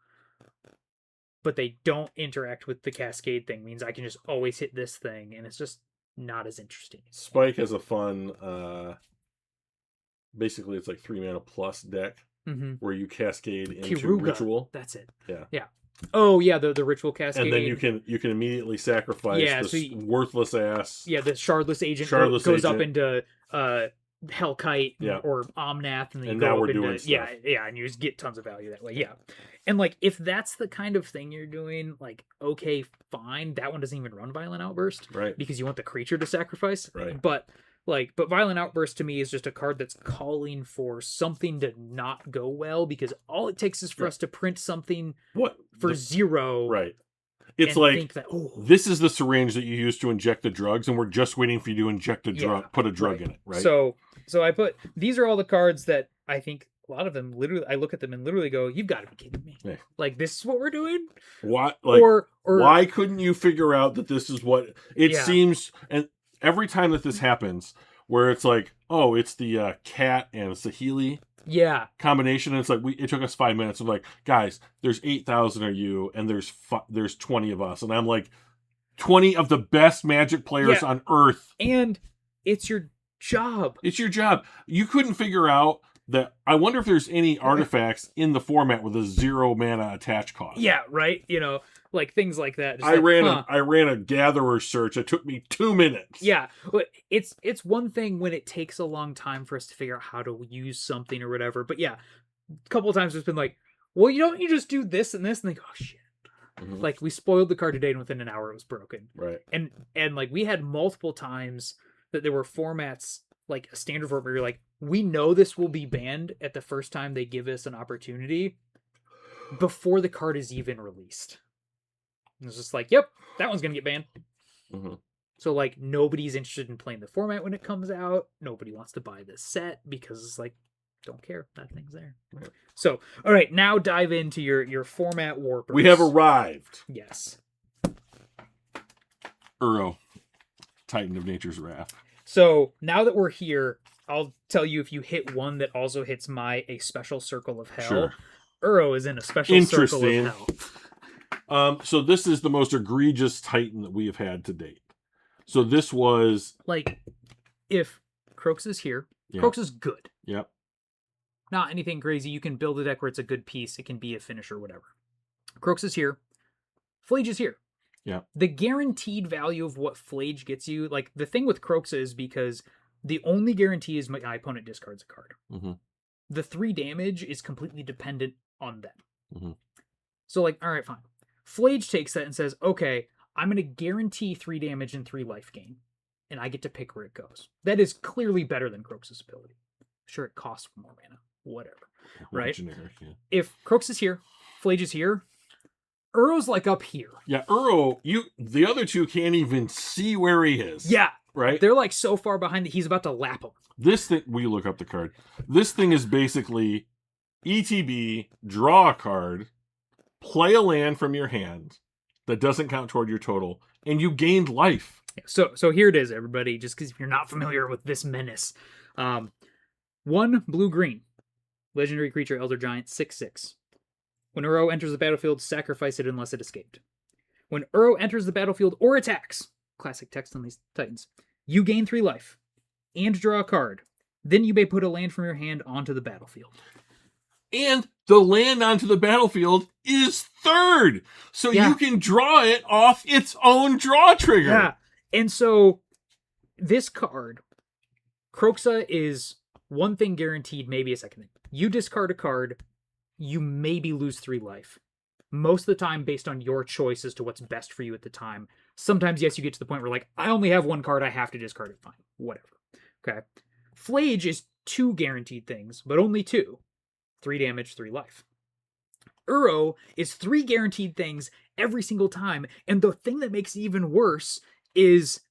but they don't interact with the Cascade thing, means I can just always hit this thing, and it's just not as interesting. Spike has a fun, basically it's like 3 mana plus deck, where you cascade into Kiruga. Ritual. That's it. Yeah. Oh yeah, the Ritual Cascade, and then you can immediately sacrifice this worthless ass. Yeah, the Shardless Agent goes up into Hellkite or Omnath, and then you go up into stuff. And you just get tons of value that way. Yeah, and like if that's the kind of thing you're doing, like okay, fine. That one doesn't even run Violent Outburst, right? Because you want the creature to sacrifice, right? But Violent Outburst to me is just a card that's calling for something to not go well, because all it takes is for us to print something for 0. Right. It's like, this is the syringe that you use to inject the drugs, and we're just waiting for you to inject a drug, put a drug in it, right? So I put, these are all the cards that I think a lot of them, literally, I look at them and literally go, you've got to be kidding me. Yeah. Like, this is what we're doing? Why? Like, or why couldn't you figure out that this is what it seems, and every time that this happens, where it's like, oh, it's the cat and Saheeli combination, and it's like it took us 5 minutes. I'm like, guys, there's 8,000 of you, and there's 20 of us, and I'm like, 20 of the best Magic players on Earth, and it's your job. It's your job. You couldn't figure out that. I wonder if there's any artifacts in the format with a 0 mana attach cost. Yeah, right. Like things like that. I ran a gatherer search. It took me 2 minutes. Yeah, but it's one thing when it takes a long time for us to figure out how to use something or whatever. But yeah, a couple of times it's been like, well, you just do this and this, and they go, oh shit. Like we spoiled the card today, and within an hour it was broken. Right. And like we had multiple times that there were formats like a standard format where you're like, we know this will be banned at the first time they give us an opportunity before the card is even released. And it's just like, yep, that one's gonna get banned. Mm-hmm. So like nobody's interested in playing the format when it comes out. Nobody wants to buy this set because it's like, don't care, that thing's there. Right. So all right, now dive into your format warpers. We have arrived. Yes. Uro, Titan of Nature's Wrath. So now that we're here, I'll tell you if you hit one that also hits a special circle of hell. Sure. Uro is in a special circle of hell. So this is the most egregious Titan that we have had to date. So this was like, if Croaks is here, yeah. Croaks is good. Yep. Not anything crazy. You can build a deck where it's a good piece. It can be a finisher, whatever. Croaks is here. Flage is here. Yeah. The guaranteed value of what Flage gets you, like the thing with Croaks is because the only guarantee is my opponent discards a card. Mm-hmm. The 3 damage is completely dependent on them. Mm-hmm. So like, all right, fine. Flage takes that and says, okay, I'm going to guarantee 3 damage and 3 life gain, and I get to pick where it goes. That is clearly better than Croaks' ability. Sure, it costs more mana. Whatever. Right? Generic, yeah. If Croaks is here, Flage is here, Uro's like up here. Yeah, Uro, the other two can't even see where he is. Yeah. Right? They're like so far behind that he's about to lap them. This thing, we look up the card. This thing is basically ETB, draw a card, play a land from your hand that doesn't count toward your total, and you gained life. So here it is, everybody, just because if you're not familiar with this menace. 1 blue-green. Legendary creature, Elder Giant, 6/6. When Uro enters the battlefield, sacrifice it unless it escaped. When Uro enters the battlefield or attacks, classic text on these Titans, you gain 3 life and draw a card. Then you may put a land from your hand onto the battlefield. And the land onto the battlefield is 3rd. So you can draw it off its own draw trigger. Yeah. And so this card, Kroxa, is one thing guaranteed, maybe a second thing. You discard a card, you maybe lose 3 life. Most of the time based on your choice as to what's best for you at the time. Sometimes, yes, you get to the point where like, I only have 1 card, I have to discard it, fine. Whatever. Okay. Flage is 2 guaranteed things, but only 2. 3 damage, 3 life. Uro is 3 guaranteed things every single time, and the thing that makes it even worse is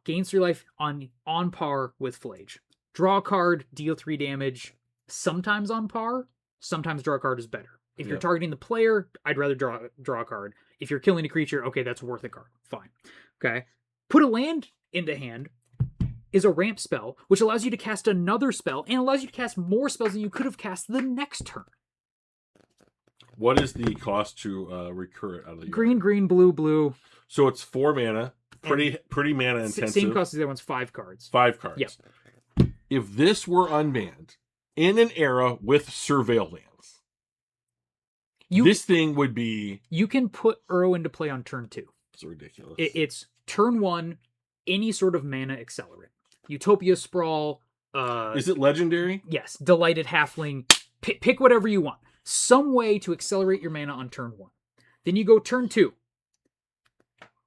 gains 3 life on par with Flage. Draw a card, deal 3 damage, sometimes on par, sometimes draw a card is better. If you're targeting the player, I'd rather draw a card. If you're killing a creature, okay, that's worth a card. Fine. Okay. Put a land into hand is a ramp spell, which allows you to cast another spell and allows you to cast more spells than you could have cast the next turn. What is the cost to recur it out of the green, green, blue, blue? So it's 4 mana. Pretty mana intensive. Same cost as the other one's 5 cards. 5 cards. Yep. If this were unbanned in an era with surveil lands, this thing would be... You can put Uro into play on turn 2. It's ridiculous. It's turn 1, any sort of mana accelerant. Utopia Sprawl. Is it legendary? Yes. Delighted Halfling. Pick whatever you want. Some way to accelerate your mana on turn 1. Then you go turn 2.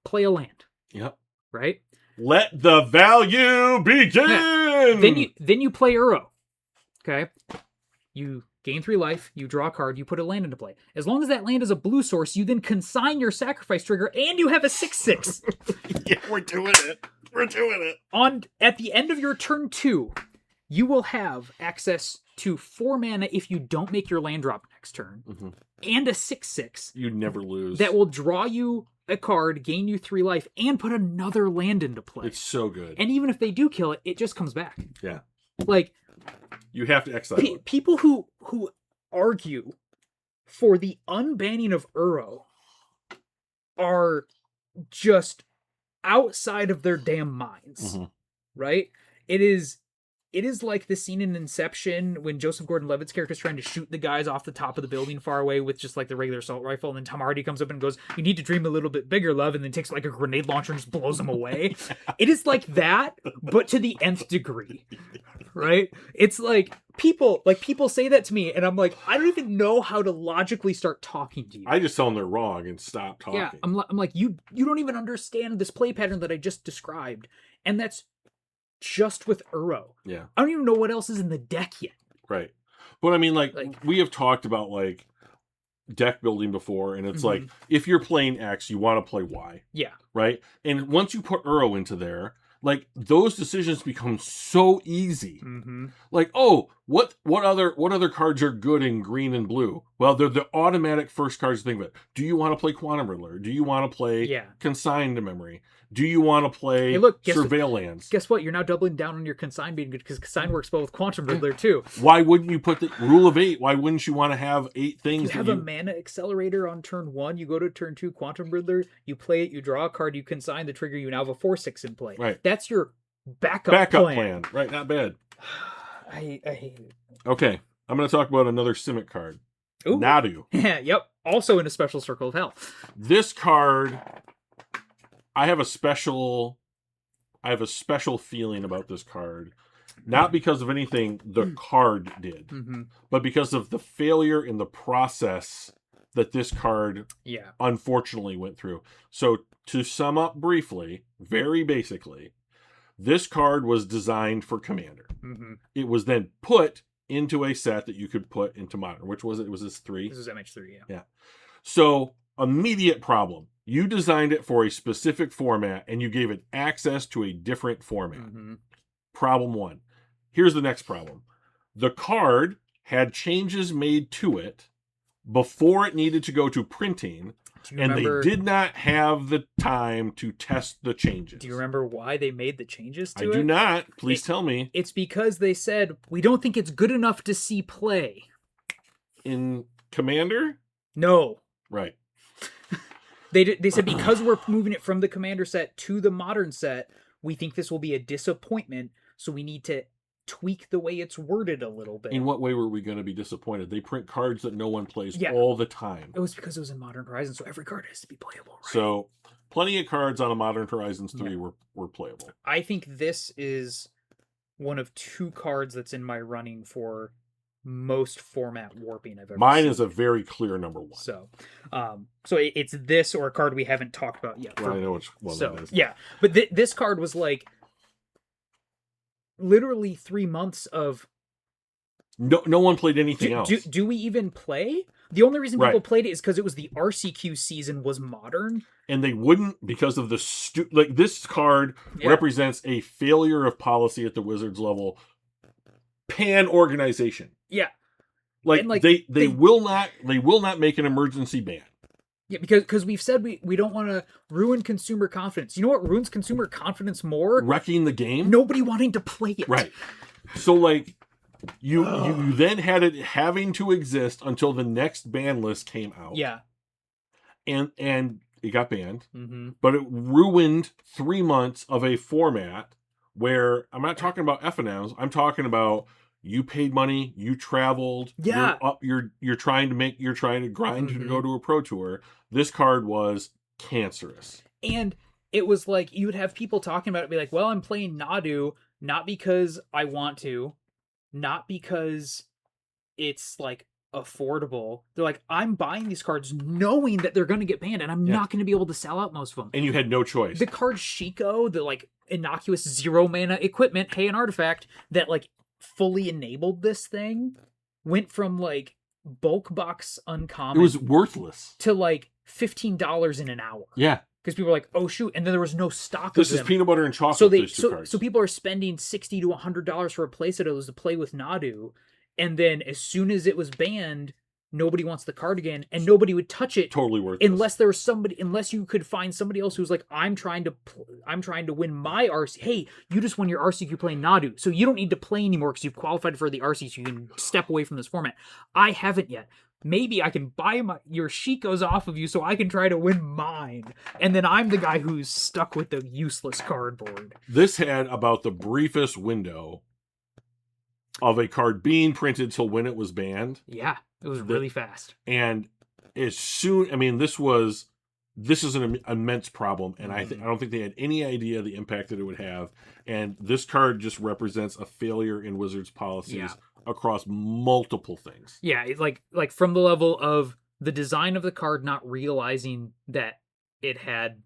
Play a land. Yep. Right? Let the value begin! Yeah. Then you play Uro. Okay? You gain 3 life, you draw a card, you put a land into play. As long as that land is a blue source, you then consign your sacrifice trigger, and you have a 6/6. Yeah, we're doing it. We're doing it. At the end of your turn 2, you will have access to 4 mana if you don't make your land drop next turn, and a 6/6. You never lose. That will draw you a card, gain you 3 life, and put another land into play. It's so good. And even if they do kill it, it just comes back. Yeah. Like, you have to exile it. People who argue for the unbanning of Uro are just outside of their damn minds. Right? It is like the scene in Inception when Joseph Gordon-Levitt's character is trying to shoot the guys off the top of the building far away with just like the regular assault rifle, and then Tom Hardy comes up and goes, "You need to dream a little bit bigger, love," and then takes like a grenade launcher and just blows them away. It is like that, but to the nth degree. Right? It's like people say that to me, and I'm like, I don't even know how to logically start talking to you. I just tell them they're wrong and stop talking. Yeah, I'm like, you don't even understand this play pattern that I just described, and that's just with Uro. Yeah. I don't even know what else is in the deck yet. Right. But I mean, like we have talked about like deck building before, and it's like if you're playing X, you want to play Y. Yeah. Right? And once you put Uro into there, like those decisions become so easy. Like, oh, what other cards are good in green and blue? Well, they're the automatic first cards to think of it. Do you want to play Quantum Riddler? Do you want to play Consigned Memory? Do you want to play Surveillance? Guess what? You're now doubling down on your Consign being good because Consign works well with Quantum Riddler too. Why wouldn't you put the rule of 8? Why wouldn't you want to have 8 things? You have a mana accelerator on turn 1. You go to turn 2, Quantum Riddler. You play it. You draw a card. You consign the trigger. You now have a 4/6 in play. Right. That's your backup plan. Right. Not bad. I hate it. Okay. I'm going to talk about another Simic card. Ooh. Nadu. Yep. Also in a special Circle of Hell. This card, I have a special feeling about this card. Not because of anything the card did, but because of the failure in the process that this card unfortunately went through. So to sum up briefly, very basically, this card was designed for Commander. It was then put into a set that you could put into Modern. Which was it? Was this 3? This is MH3, yeah. So, immediate problem. You designed it for a specific format, and you gave it access to a different format. Problem 1. Here's the next problem. The card had changes made to it before it needed to go to printing, and they did not have the time to test the changes. Do you remember why they made the changes to it? I do not. Please tell me. It's because they said, we don't think it's good enough to see play. In Commander? No. Right. They said because we're moving it from the Commander set to the Modern set, we think this will be a disappointment, so we need to tweak the way it's worded a little bit. In what way were we going to be disappointed? They print cards that no one plays all the time. It was because it was in Modern Horizons, so every card has to be playable, right? So, plenty of cards on a Modern Horizons 3 were playable. I think this is one of 2 cards that's in my running for most format warping I've ever Mine seen. is a very clear number 1. So, it's this or a card we haven't talked about yet. Well, I know which one that is. Yeah, but this card was like literally 3 months of no one played anything else. Do we even play? The only reason people played it is because it was the RCQ season was Modern, and they wouldn't because of the this card represents a failure of policy at the Wizards level. Pan organization. Yeah. Like they will not make an emergency ban. Yeah, because we've said we don't want to ruin consumer confidence. You know what ruins consumer confidence more? Wrecking the game? Nobody wanting to play it. Right. So like you then had it having to exist until the next ban list came out. Yeah. And it got banned. But it ruined 3 months of a format where I'm not talking about FNMs. I'm talking about you paid money, you traveled, you're trying to grind to go to a pro tour. This card was cancerous. And it was like you would have people talking about it, be like, well, I'm playing Nadu not because I want to, not because it's like affordable. They're like, I'm buying these cards knowing that they're going to get banned, and I'm not going to be able to sell out most of them. And you had no choice. The card Shiko, the like innocuous 0 mana equipment, hey, an artifact that like fully enabled this thing, went from like bulk box uncommon. It was worthless. To like $15 in an hour. Yeah. Because people were like, oh shoot, and then there was no stock this of them. This is peanut butter and chocolate. So people are spending $60 to $100 for a playset it was to play with Nadu, and then as soon as it was banned, nobody wants the card again, and nobody would touch it. Totally worthless. Unless you could find somebody else who's like, I'm trying to win my RC. Hey, you just won your RCQ playing Nadu, so you don't need to play anymore because you've qualified for the RC, so you can step away from this format. I haven't yet. Maybe I can buy your Shikos off of you so I can try to win mine. And then I'm the guy who's stuck with the useless cardboard. This had about the briefest window of a card being printed till when it was banned. Yeah, it was really fast. And as soon, I mean, this is an immense problem, and I don't think they had any idea the impact that it would have. And this card just represents a failure in Wizards policies across multiple things. Yeah, it's like from the level of the design of the card not realizing that it had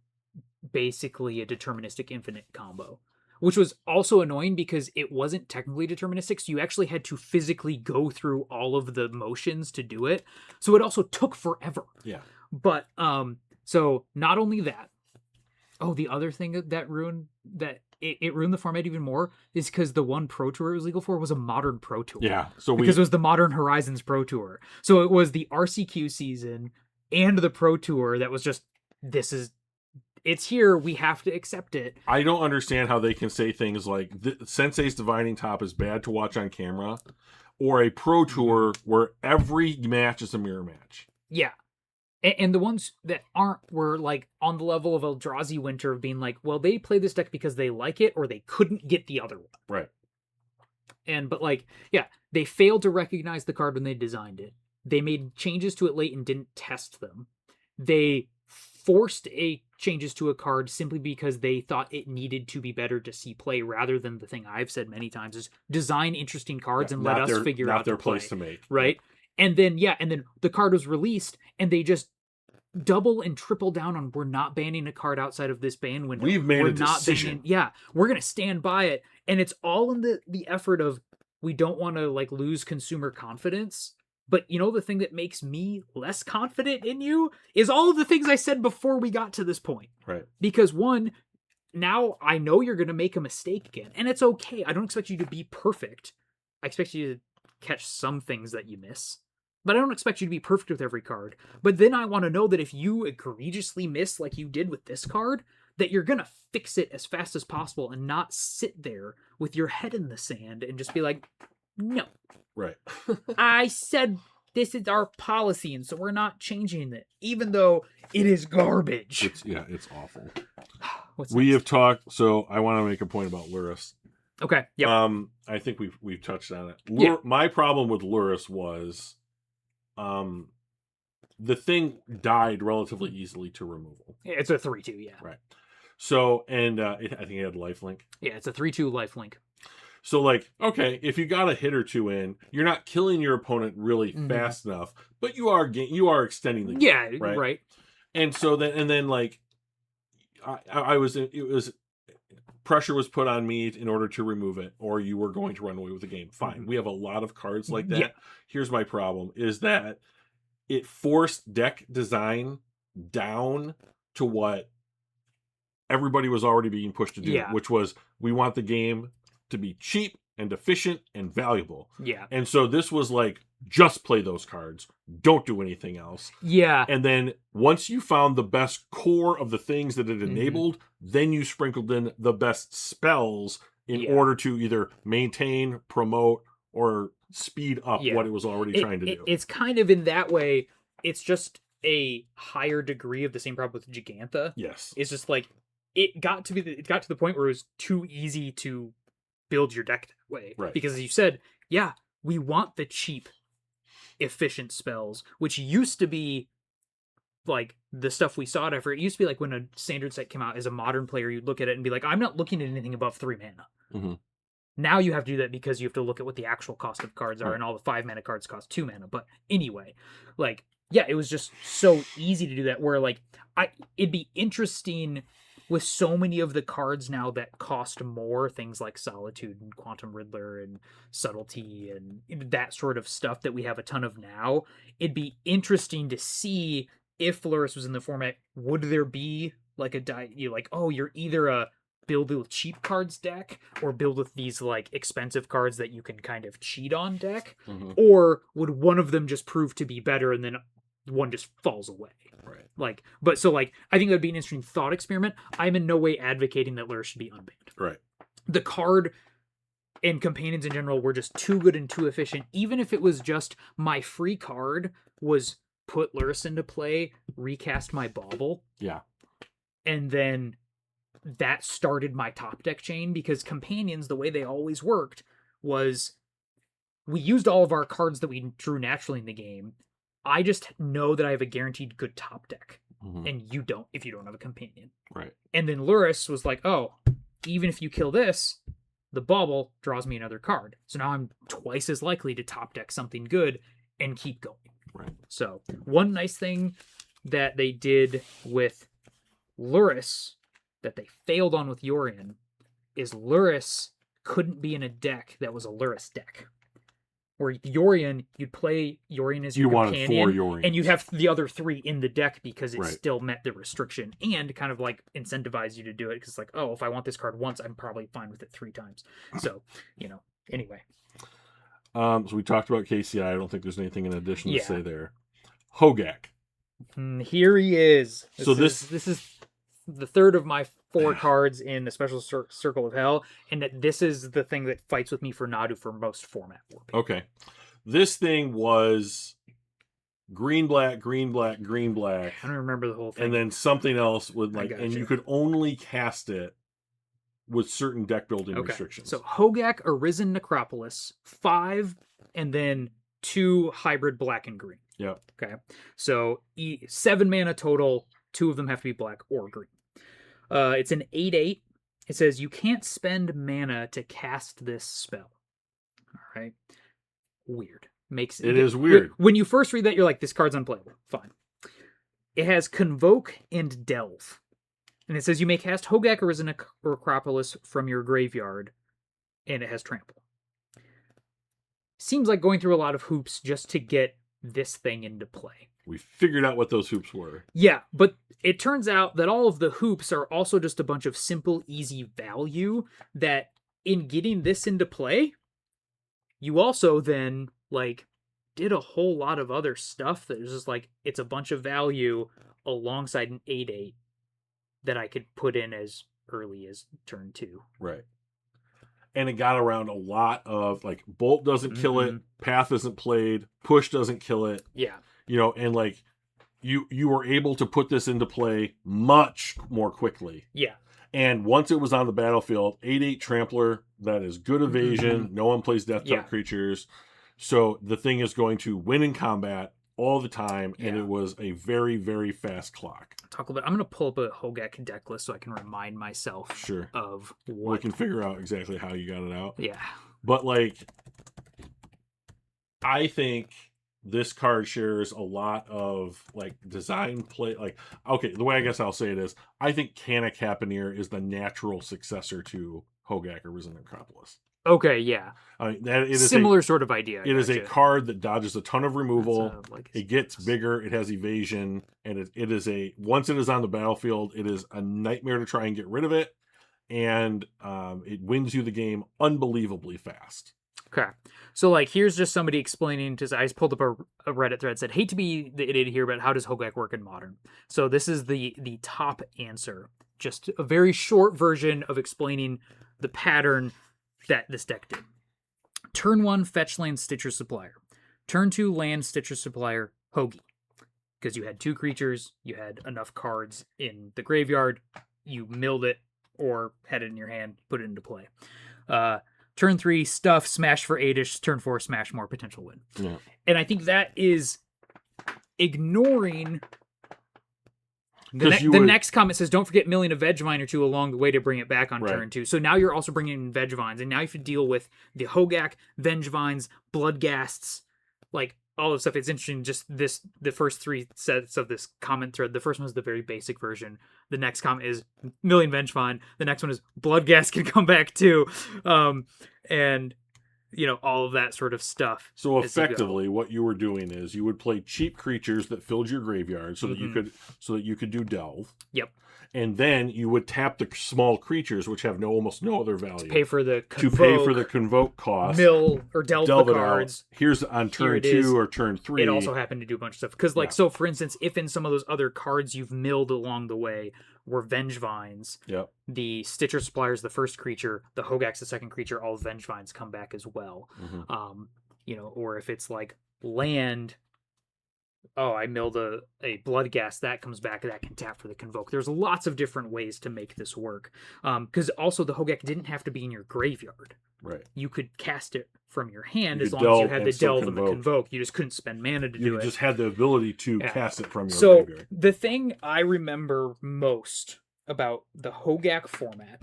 basically a deterministic infinite combo. which was also annoying because it wasn't technically deterministic. So you actually had to physically go through all of the motions to do it. So it also took forever. Yeah. But so not only that, the other thing that ruined it ruined the format even more is because the one Pro Tour it was legal for was a modern Pro Tour. Yeah. So because it was the Modern Horizons Pro Tour. So it was the RCQ season and the Pro Tour that was just, it's here, we have to accept it. I don't understand how they can say things like Sensei's Dividing Top is bad to watch on camera, or a Pro Tour where every match is a mirror match. Yeah. And the ones that aren't were like on the level of Eldrazi Winter of being like, well, they play this deck because they like it or they couldn't get the other one. Right. But like, yeah, they failed to recognize the card when they designed it. They made changes to it late and didn't test them. They forced changes to a card simply because they thought it needed to be better to see play, rather than the thing I've said many times is design interesting cards and let us figure out their the play, place to make. Right. And then the card was released and they just double and triple down on, we're not banning a card outside of this ban window. We've made a decision. We're going to stand by it. And it's all in the effort of, we don't want to like lose consumer confidence. But you know, the thing that makes me less confident in you is all of the things I said before we got to this point. Right. Because one, now I know you're going to make a mistake again, and it's okay. I don't expect you to be perfect. I expect you to catch some things that you miss, but I don't expect you to be perfect with every card. But then I want to know that if you egregiously miss like you did with this card, that you're going to fix it as fast as possible and not sit there with your head in the sand and just be like, no. Right. I said this is our policy, and so we're not changing it, even though it is garbage. It's awful. We have talked, so I want to make a point about Luris. Okay. Yeah. I think we've touched on it. My problem with Luris was the thing died relatively easily to removal. It's a 3/2, yeah. Right. So, and I think it had lifelink. Yeah, it's a 3/2 lifelink. So, like, okay, if you got a hit or two in, you're not killing your opponent really fast enough, but you are extending the game. Yeah, right. And so then like, pressure was put on me in order to remove it, or you were going to run away with the game. Fine. We have a lot of cards like that. Yeah. Here's my problem, is that it forced deck design down to what everybody was already being pushed to do, which was, we want the game to be cheap and efficient and valuable. Yeah. And so this was like, just play those cards. Don't do anything else. Yeah. And then once you found the best core of the things that it enabled, then you sprinkled in the best spells in order to either maintain, promote, or speed up what it was already trying to do. It's kind of in that way, it's just a higher degree of the same problem with Gigantha. Yes. It's just like, it got to the point where it was too easy to build your deck that way. Right. Because as you said, we want the cheap, efficient spells, which used to be like the stuff we sought after. It used to be like when a standard set came out, as a modern player, you'd look at it and be like, I'm not looking at anything above 3 mana. Mm-hmm. Now you have to do that because you have to look at what the actual cost of cards are, and all the 5 mana cards cost 2 mana. But anyway, like, it was just so easy to do that, where like, it'd be interesting with so many of the cards now that cost more, things like Solitude and Quantum Riddler and Subtlety and that sort of stuff that we have a ton of now, it'd be interesting to see if Luris was in the format, would there be like you're either a build with cheap cards deck or build with these like expensive cards that you can kind of cheat on deck, or would one of them just prove to be better and then one just falls away? Right. I think that'd be an interesting thought experiment. I'm in no way advocating that Luris should be unbanned. Right. The card and companions in general were just too good and too efficient. Even if it was just my free card was put Luris into play, recast my Bauble. Yeah. And then that started my top deck chain, because companions, the way they always worked was we used all of our cards that we drew naturally in the game. I just know that I have a guaranteed good top deck, and you don't if you don't have a companion. Right. And then Luris was like, oh, even if you kill this, the Bauble draws me another card. So now I'm twice as likely to top deck something good and keep going. Right. So one nice thing that they did with Luris that they failed on with Yorion is Luris couldn't be in a deck that was a Luris deck. Where Yorion, you'd play Yorion as your companion, wanted 4 Yorions. and you'd have the other 3 in the deck because it Right. still met the restriction and kind of like incentivize you to do it because it's like, oh, if I want this card once, I'm probably fine with it 3 times. So, anyway. So we talked about KCI. I don't think there's anything in addition to Yeah. say there. Hogak. Here he is. This is the third of my 4 cards in the Special Circle of Hell, and that this is the thing that fights with me for Nadu for most format warping. Okay. This thing was green, black, green, black, green, black. I don't remember the whole thing. And then something else with like, gotcha. and you could only cast it with certain deck building restrictions. So Hogak, Arisen Necropolis, 5, and then 2 hybrid black and green. Yeah. Okay. So 7 mana total. 2 of them have to be black or green. It's an 8/8. It says you can't spend mana to cast this spell. All right. Weird. It is weird. When you first read that, you're like, this card's unplayable. Fine. It has Convoke and Delve. And it says you may cast Hogak Arisen Necropolis from your graveyard, and it has Trample. Seems like going through a lot of hoops just to get this thing into play. We figured out what those hoops were. Yeah, but it turns out that all of the hoops are also just a bunch of simple, easy value that in getting this into play, you also then, like, did a whole lot of other stuff that is just like, it's a bunch of value alongside an 8/8 that I could put in as early as turn 2. Right. And it got around a lot of, like, Bolt doesn't kill it, Path isn't played, Push doesn't kill it. Yeah. And like, you were able to put this into play much more quickly. Yeah. And once it was on the battlefield, 8/8 Trampler, that is good evasion. No one plays death type creatures. So the thing is going to win in combat all the time, and it was a very, very fast clock. Talk a little bit. I'm going to pull up a Hogak deck list so I can remind myself of what. We can figure out exactly how you got it out. Yeah. But, like, I think this card shares a lot of, like, design play. Like, okay, the way I guess I'll say it is, I think Canna Capaneer is the natural successor to Hogak Arisen Necropolis. Okay, yeah. I mean, that it is similar sort of idea. It is a card that dodges a ton of removal. It gets bigger. It has evasion, and it is a once it is on the battlefield, it is a nightmare to try and get rid of it, and it wins you the game unbelievably fast. Okay, so like here's just somebody explaining. I just pulled up a Reddit thread, said, "Hate to be the idiot here, but how does Hogak work in Modern?" So this is the top answer. Just a very short version of explaining the pattern that this deck did. Turn 1, fetch land Stitcher Supplier. Turn 2, land Stitcher Supplier, Hoagie. Because you had 2 creatures, you had enough cards in the graveyard, you milled it, or had it in your hand, put it into play. Turn 3, stuff, smash for 8-ish. Turn 4, smash more, potential win. Yeah. And I think that is ignoring... The next comment says, don't forget milling a Vegevine or 2 along the way to bring it back on turn 2. So now you're also bringing in Vegevines, and now you have to deal with the Hogak, Vengevines, Bloodghasts, like all the stuff. It's interesting, just the first 3 sets of this comment thread. The first one is the very basic version. The next comment is milling Vengevine. The next one is Bloodghast can come back too. And... all of that sort of stuff. So effectively, what you were doing is you would play cheap creatures that filled your graveyard so that you could do Delve. Yep. And then you would tap the small creatures, which have almost no other value, to pay for the convoke cost, mill or delve the cards. Here's on turn 2 or turn 3. It also happened to do a bunch of stuff because, so for instance, if in some of those other cards you've milled along the way were Vengevines, the Stitcher Supplier is the first creature, the Hogak's the second creature, all Vengevines come back as well. Or if it's like land. Oh, I milled a Bloodghast, that comes back, that can tap for the Convoke. There's lots of different ways to make this work. Because also the Hogak didn't have to be in your graveyard. Right. You could cast it from your hand as long as you had the Delve and the Convoke. You just couldn't spend mana to do it. You just had the ability to cast it from your graveyard. The thing I remember most about the Hogak format,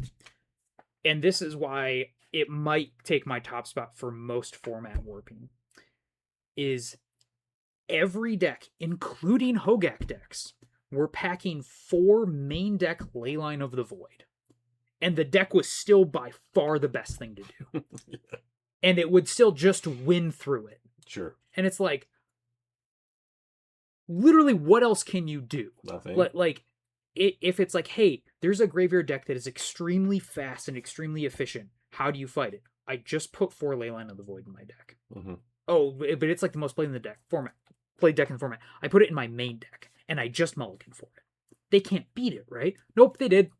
and this is why it might take my top spot for most format warping, is... every deck, including Hogak decks, were packing 4 main deck Leyline of the Void. and the deck was still by far the best thing to do. And it would still just win through it. Sure. And it's like, literally, what else can you do? Nothing. Like, if it's like, hey, there's a graveyard deck that is extremely fast and extremely efficient, how do you fight it? I just put 4 Leyline of the Void in my deck. Mm-hmm. Oh, but it's like the most played in the deck format. Played deck in the format. I put it in my main deck, and I just mulligan for it. They can't beat it, right? Nope, they did.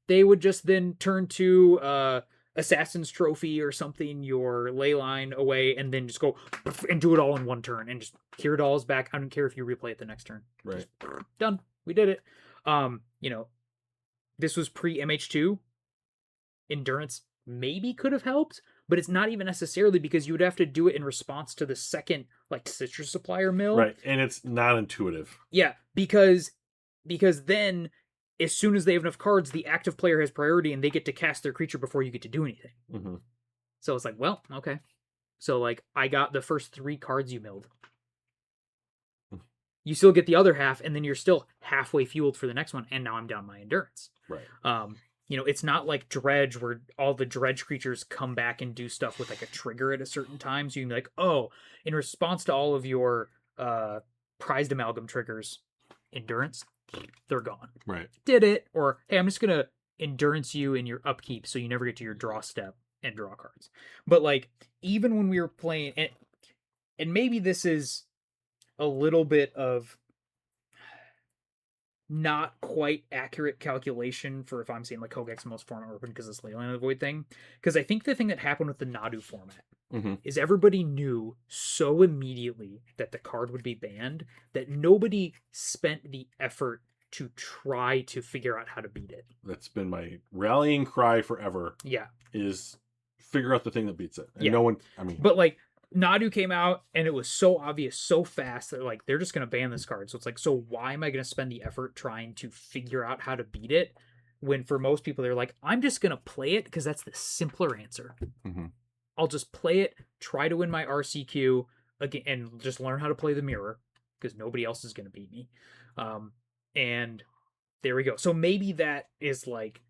They would just then turn to Assassin's Trophy or something, your Leyline away, and then just go and do it all in one turn, and just here it all is back. I don't care if you replay it the next turn. Right. Just, done. We did it. This was pre-MH2. Endurance maybe could have helped, but it's not even necessarily, because you would have to do it in response to the second like citrus supplier mill. Right. And it's not intuitive. Yeah, because then as soon as they have enough cards, the active player has priority and they get to cast their creature before you get to do anything. Mm-hmm. So it's like, well, okay. So like I got the first 3 cards you milled. You still get the other half, and then you're still halfway fueled for the next one, and now I'm down my endurance. Right. It's not like Dredge, where all the Dredge creatures come back and do stuff with like a trigger at a certain time. So you can be like, oh, in response to all of your prized amalgam triggers, endurance, they're gone. Right. Did it. Or, hey, I'm just going to endurance you in your upkeep so you never get to your draw step and draw cards. But like, even when we were playing, and maybe this is a little bit of not quite accurate calculation for if I'm saying like Hogek's most format open because it's Leyline of the Void thing. Because I think the thing that happened with the Nadu format is everybody knew so immediately that the card would be banned that nobody spent the effort to try to figure out how to beat it. That's been my rallying cry forever. Yeah. Is figure out the thing that beats it. And yeah. No one, But like, Nadu came out and it was so obvious, so fast that like they're just gonna ban this card. So it's like, so why am I gonna spend the effort trying to figure out how to beat it? When for most people they're like, I'm just gonna play it because that's the simpler answer. Mm-hmm. I'll just play it, try to win my RCQ again, and just learn how to play the mirror because nobody else is gonna beat me. And there we go. So maybe that is like,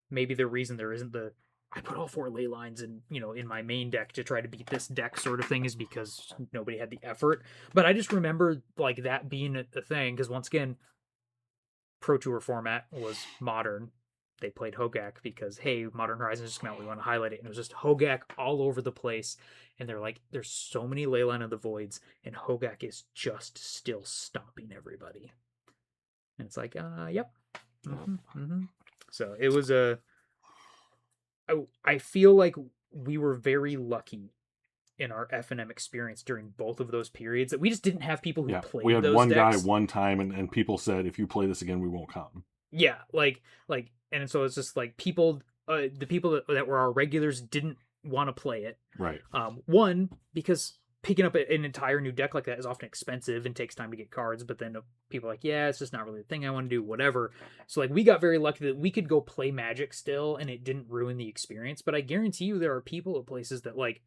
maybe the reason there isn't the I put all 4 ley lines in my main deck to try to beat this deck sort of thing is because nobody had the effort. But I just remember like that being a thing because once again, Pro Tour format was Modern. They played Hogak because, hey, Modern Horizons just came out. We want to highlight it. And it was just Hogak all over the place. And they're like, there's so many Leyline of the Voids and Hogak is just still stomping everybody. And it's like, yep. Mm-hmm, mm-hmm. So it was I feel like we were very lucky in our F&M experience during both of those periods that we just didn't have people who played those decks. We had one guy one time and people said, if you play this again, we won't come. Yeah, like, and so it's just like people, the people that were our regulars didn't want to play it. Right. One, because picking up an entire new deck like that is often expensive and takes time to get cards, but then people are like, yeah, it's just not really the thing I want to do, whatever. So like we got very lucky that we could go play Magic still and it didn't ruin the experience. But I guarantee you there are people at places that like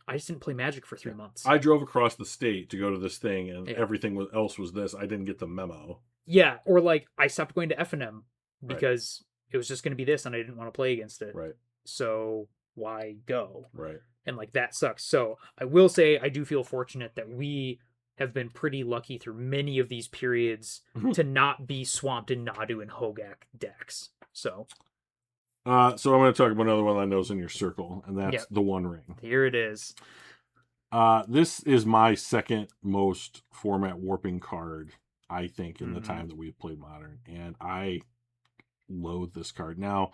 I just didn't play Magic for 3 months. I drove across the state to go to this thing and everything else was this. I didn't get the memo. Yeah, or like I stopped going to F&M because it was just going to be this and I didn't want to play against it. Right. So why go? Right. And like that sucks. So I will say I do feel fortunate that we have been pretty lucky through many of these periods to not be swamped in Nadu and Hogak decks. So I'm going to talk about another one I know is in your circle, and that's the One Ring. Here it is. This is my second most format warping card, I think, in the time that we've played Modern, and I loathe this card. Now,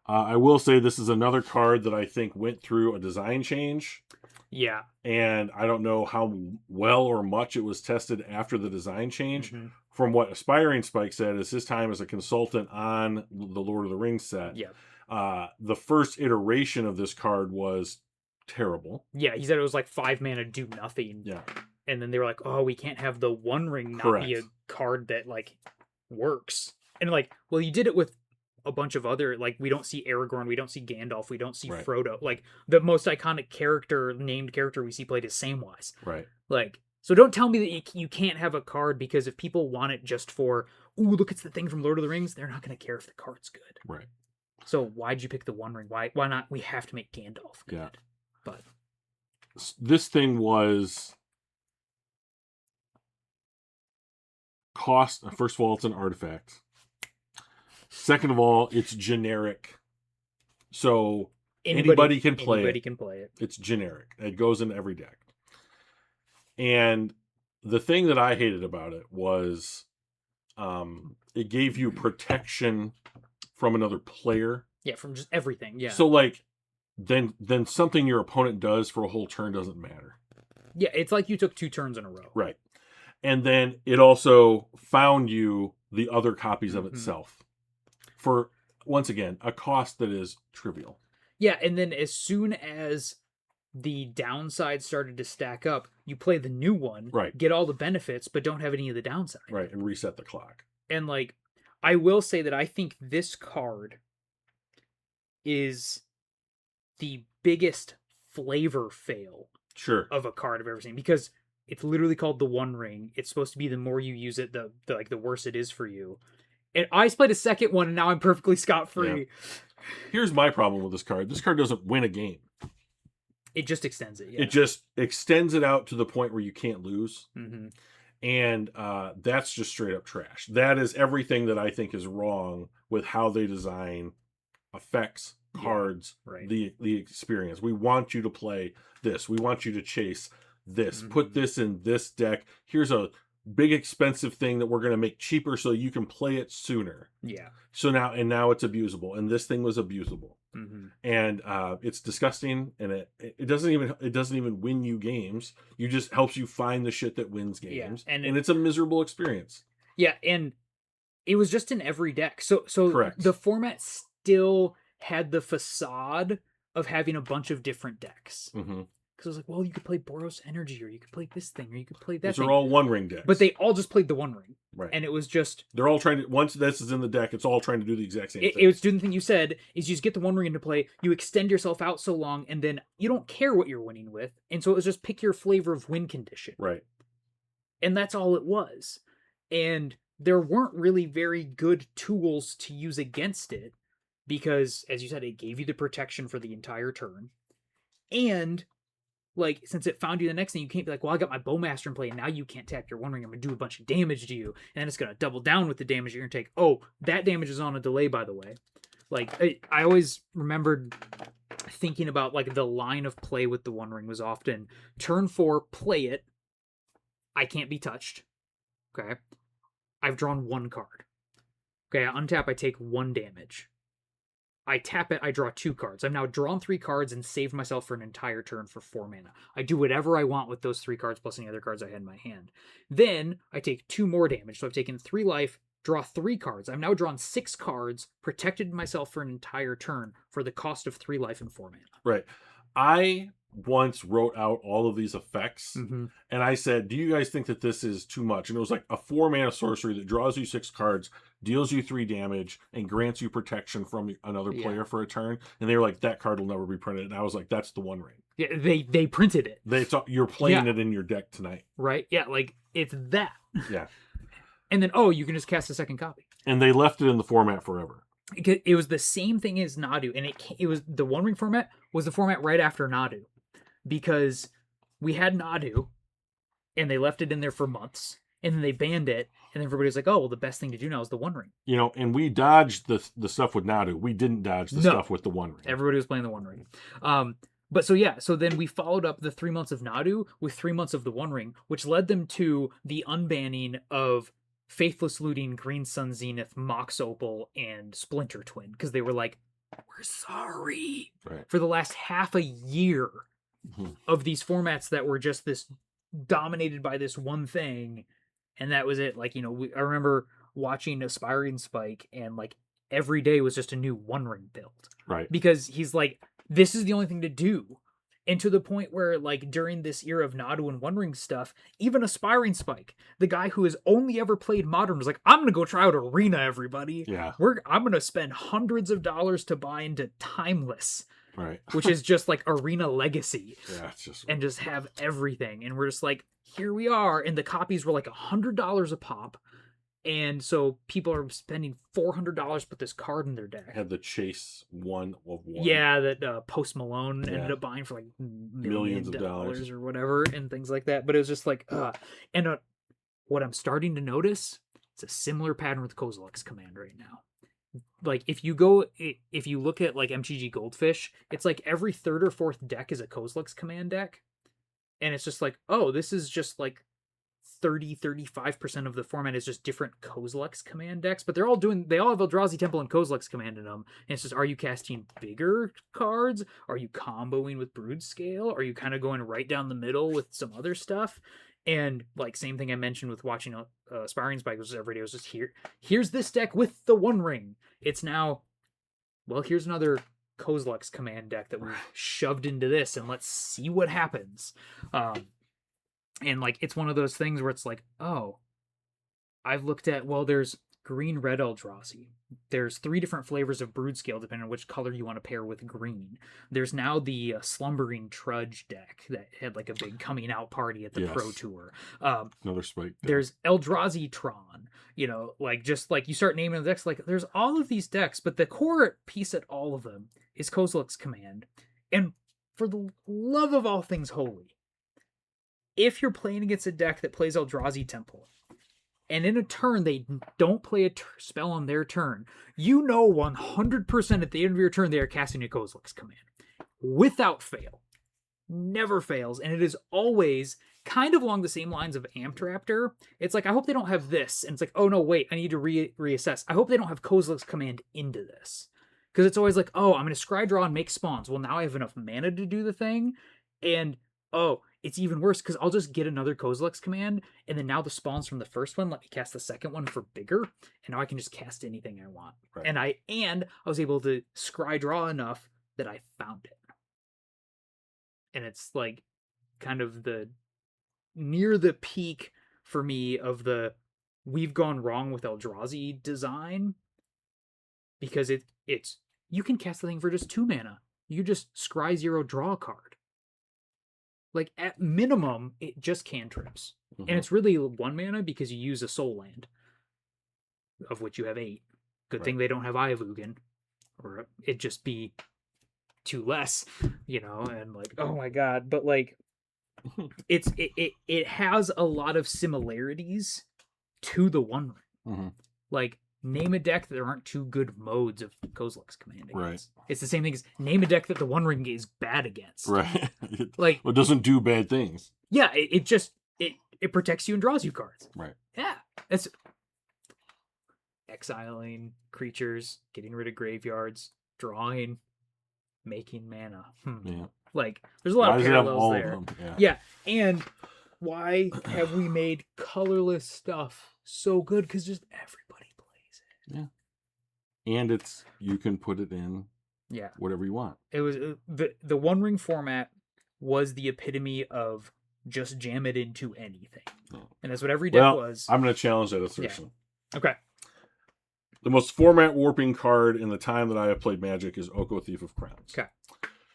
I will say this is another card that I think went through a design change. Yeah. And I don't know how well or much it was tested after the design change. From what Aspiring Spike said, is his time as a consultant on the Lord of the Rings set. Yeah. The first iteration of this card was terrible. Yeah, he said it was like 5 mana, do nothing. Yeah. And then they were like, oh, we can't have the One Ring not be a card that like works. And like, well, you did it with a bunch of other, like, we don't see Aragorn, we don't see Gandalf, we don't see Frodo. Like, the most iconic named character we see played is Samwise. Right. Like, so don't tell me that you can't have a card because if people want it just for ooh, look, it's the thing from Lord of the Rings. They're not going to care if the card's good. Right. So why'd you pick the One Ring? Why not? We have to make Gandalf good. Yeah. But this thing was cost. First of all, it's an artifact. Second of all, it's generic. So anybody can play it. It's generic. It goes in every deck. And the thing that I hated about it was it gave you protection from another player. Yeah, from just everything. Yeah. So like then something your opponent does for a whole turn doesn't matter. Yeah, it's like you took 2 turns in a row. Right. And then it also found you the other copies of itself for, once again, a cost that is trivial. Yeah, and then as soon as the downside started to stack up, you play the new one, right, get all the benefits, but don't have any of the downside. Right, and reset the clock. And like, I will say that I think this card is the biggest flavor fail of a card I've ever seen, because it's literally called the One Ring. It's supposed to be the more you use it, the worse it is for you. And I played a second one, and now I'm perfectly scot-free. Yeah. Here's my problem with this card. This card doesn't win a game. It just extends it. Yeah. It just extends it out to the point where you can't lose. And that's just straight up trash. That is everything that I think is wrong with how they design effects, cards, the experience. We want you to play this. We want you to chase this. Put this in this deck. Here's a big expensive thing that we're going to make cheaper so you can play it sooner. Yeah. So now it's abusable, and this thing was abusable. And it's disgusting, and it doesn't even win you games. You just helps you find the shit that wins games. Yeah. And it's a miserable experience. Yeah, and it was just in every deck. So correct. The format still had the facade of having a bunch of different decks. Because I was like, well, you could play Boros Energy, or you could play this thing, or you could play that thing. These are all One Ring decks. But they all just played the One Ring. Right. And it was just... They're all trying to... Once this is in the deck, it's all trying to do the exact same thing. It was doing the thing you said, is you just get the One Ring into play, you extend yourself out so long, and then you don't care what you're winning with. And so it was just pick your flavor of win condition. Right. And that's all it was. And there weren't really very good tools to use against it, because, as you said, it gave you the protection for the entire turn. And... like, since it found you the next thing, you can't be like, well, I got my Bowmaster in play, and now you can't tap your One Ring. I'm going to do a bunch of damage to you, and then it's going to double down with the damage you're going to take. Oh, that damage is on a delay, by the way. Like, I always remembered thinking about, like, the line of play with the One Ring was often, turn 4, play it. I can't be touched. Okay? I've drawn 1 card. Okay, I untap, I take 1 damage. I tap it, I draw 2 cards. I've now drawn 3 cards and saved myself for an entire turn for 4 mana. I do whatever I want with those 3 cards plus any other cards I had in my hand. Then I take 2 more damage. So I've taken 3 life, draw 3 cards. I've now drawn 6 cards, protected myself for an entire turn for the cost of 3 life and 4 mana. Right. I once wrote out all of these effects, and I said, do you guys think that this is too much? And it was like a 4 mana sorcery that draws you 6 cards, deals you 3 damage, and grants you protection from another player for a turn. And they were like, that card will never be printed. And I was like, that's the One Ring. Yeah, they printed it. You're playing it in your deck tonight. Right? Yeah, like, it's that. Yeah. And then, you can just cast a second copy. And they left it in the format forever. It was the same thing as Nadu, and it was the One Ring format was the format right after Nadu, because we had Nadu, and they left it in there for months, and then they banned it, and everybody's like, oh, well, the best thing to do now is the One Ring. You know, and we dodged the stuff with Nadu. We didn't dodge the stuff with the One Ring. Everybody was playing the One Ring. But so then we followed up the 3 months of Nadu with 3 months of the One Ring, which led them to the unbanning of Faithless Looting, Green Sun Zenith, Mox Opal, and Splinter Twin, because they were like, we're sorry. Right. For the last half a year of these formats that were just this dominated by this one thing, and that was it. Like, you know, I remember watching Aspiring Spike, and like every day was just a new One Ring build. Right. Because he's like, this is the only thing to do. And to the point where, like, during this era of Nadu and One Ring stuff, even Aspiring Spike, the guy who has only ever played Modern, was like, I'm going to go try out Arena, everybody. Yeah. I'm going to spend hundreds of dollars to buy into Timeless. Right. Which is just like Arena Legacy. Yeah, it's just... And just have everything. And we're just like, here we are. And the copies were like $100 a pop. And so people are spending $400 to put this card in their deck. Had the chase one of one. Yeah, that Post Malone ended up buying for like millions of dollars or whatever, and things like that. But it was just like, and what I'm starting to notice, it's a similar pattern with Kozilek's Command right now. Like if you look at like MTG Goldfish, it's like every third or fourth deck is a Kozilek's Command deck, and it's just like, oh, this is just like 30-35% of the format is just different Kozilek's Command decks, but they all have Eldrazi Temple and Kozilek's Command in them. And it's just, are you casting bigger cards? Are you comboing with Brood Scale? Are you kind of going right down the middle with some other stuff? And like same thing I mentioned with watching Aspiring Spike, was every day was just here's this deck with the One Ring. It's now, well, here's another Kozilek's Command deck that we've shoved into this, and let's see what happens. And like it's one of those things where it's like, oh, I've looked at, well, there's green red Eldrazi. There's 3 different flavors of Brood Scale depending on which color you want to pair with green. There's now the Slumbering Trudge deck that had like a big coming out party at the Pro Tour. Another spike deck. There's Eldrazi Tron. You know, like just like you start naming the decks, like there's all of these decks, but the core piece at all of them is Kozilek's Command. And for the love of all things holy, if you're playing against a deck that plays Eldrazi Temple, and in a turn they don't play a spell on their turn, you know 100% at the end of your turn they are casting a Kozilek's Command. Without fail. Never fails. And it is always kind of along the same lines of Amped Raptor. It's like, I hope they don't have this. And it's like, oh no, wait, I need to reassess. I hope they don't have Kozilek's Command into this. Because it's always like, oh, I'm going to scry draw and make spawns. Well, now I have enough mana to do the thing. And, oh, it's even worse because I'll just get another Kozilek's Command, and then now the spawns from the first one let me cast the second one for bigger, and now I can just cast anything I want. Right. And I was able to scry draw enough that I found it. And it's like kind of near the peak for me of we've gone wrong with Eldrazi design, because it's you can cast the thing for just 2 mana. You just scry 0, draw a card. Like, at minimum, it just cantrips. Mm-hmm. And it's really 1 mana because you use a soul land, of which you have 8. Good thing they don't have Eye of Ugin, or it'd just be 2 less, and like, oh my god. But like, it has a lot of similarities to the One Ring. Mm-hmm. Like, name a deck that there aren't 2 good modes of Kozilek's Command against. Right. It's the same thing as name a deck that the One Ring is bad against. Right. Like, it doesn't do bad things. Yeah, it just protects you and draws you cards. Right. Yeah. It's exiling creatures, getting rid of graveyards, drawing, making mana. Yeah. Like, there's a lot of parallels there. Of yeah. And why have we made colorless stuff so good? Because just everybody plays it. Yeah. And you can put it in whatever you want. It was the One Ring format was the epitome of just jam it into anything. Yeah. And that's what every deck was. I'm going to challenge that assertion. Yeah. Okay. The most format warping card in the time that I have played Magic is Oko, Thief of Crowns. Okay.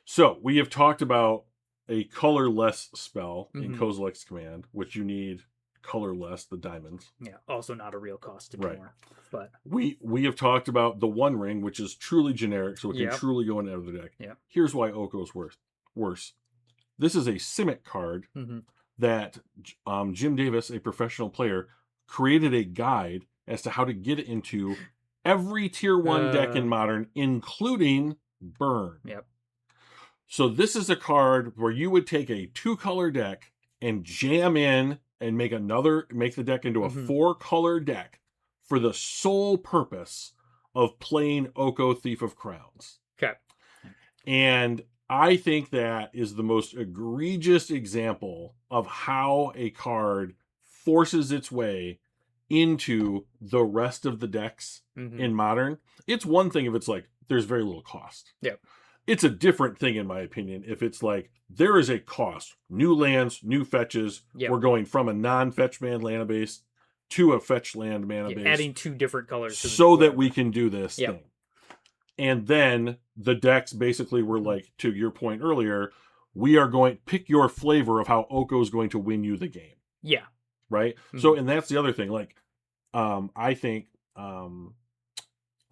So we have talked about a colorless spell in Kozilek's Command, which you need colorless, the diamonds. Yeah, also not a real cost anymore. Right. But we have talked about the One Ring, which is truly generic, so it can truly go into the deck. Yeah. Here's why Oko's worse. This is a Simic card that Jim Davis, a professional player, created a guide as to how to get it into every tier 1 deck in Modern, including Burn. Yep. So this is a card where you would take a 2-color deck and jam in and make the deck into a 4-color deck for the sole purpose of playing Oko, Thief of Crowns. Okay. And I think that is the most egregious example of how a card forces its way into the rest of the decks in Modern. It's one thing if it's like, there's very little cost. Yep. It's a different thing, in my opinion, if it's like, there is a cost. New lands, new fetches. Yep. We're going from a non-fetch land mana base to a fetch land mana base. Adding 2 different colors. So that we can do this thing. And then the decks basically were like, to your point earlier, we are going, pick your flavor of how Oko is going to win you the game. Yeah. Right? So, and that's the other thing. Like, I think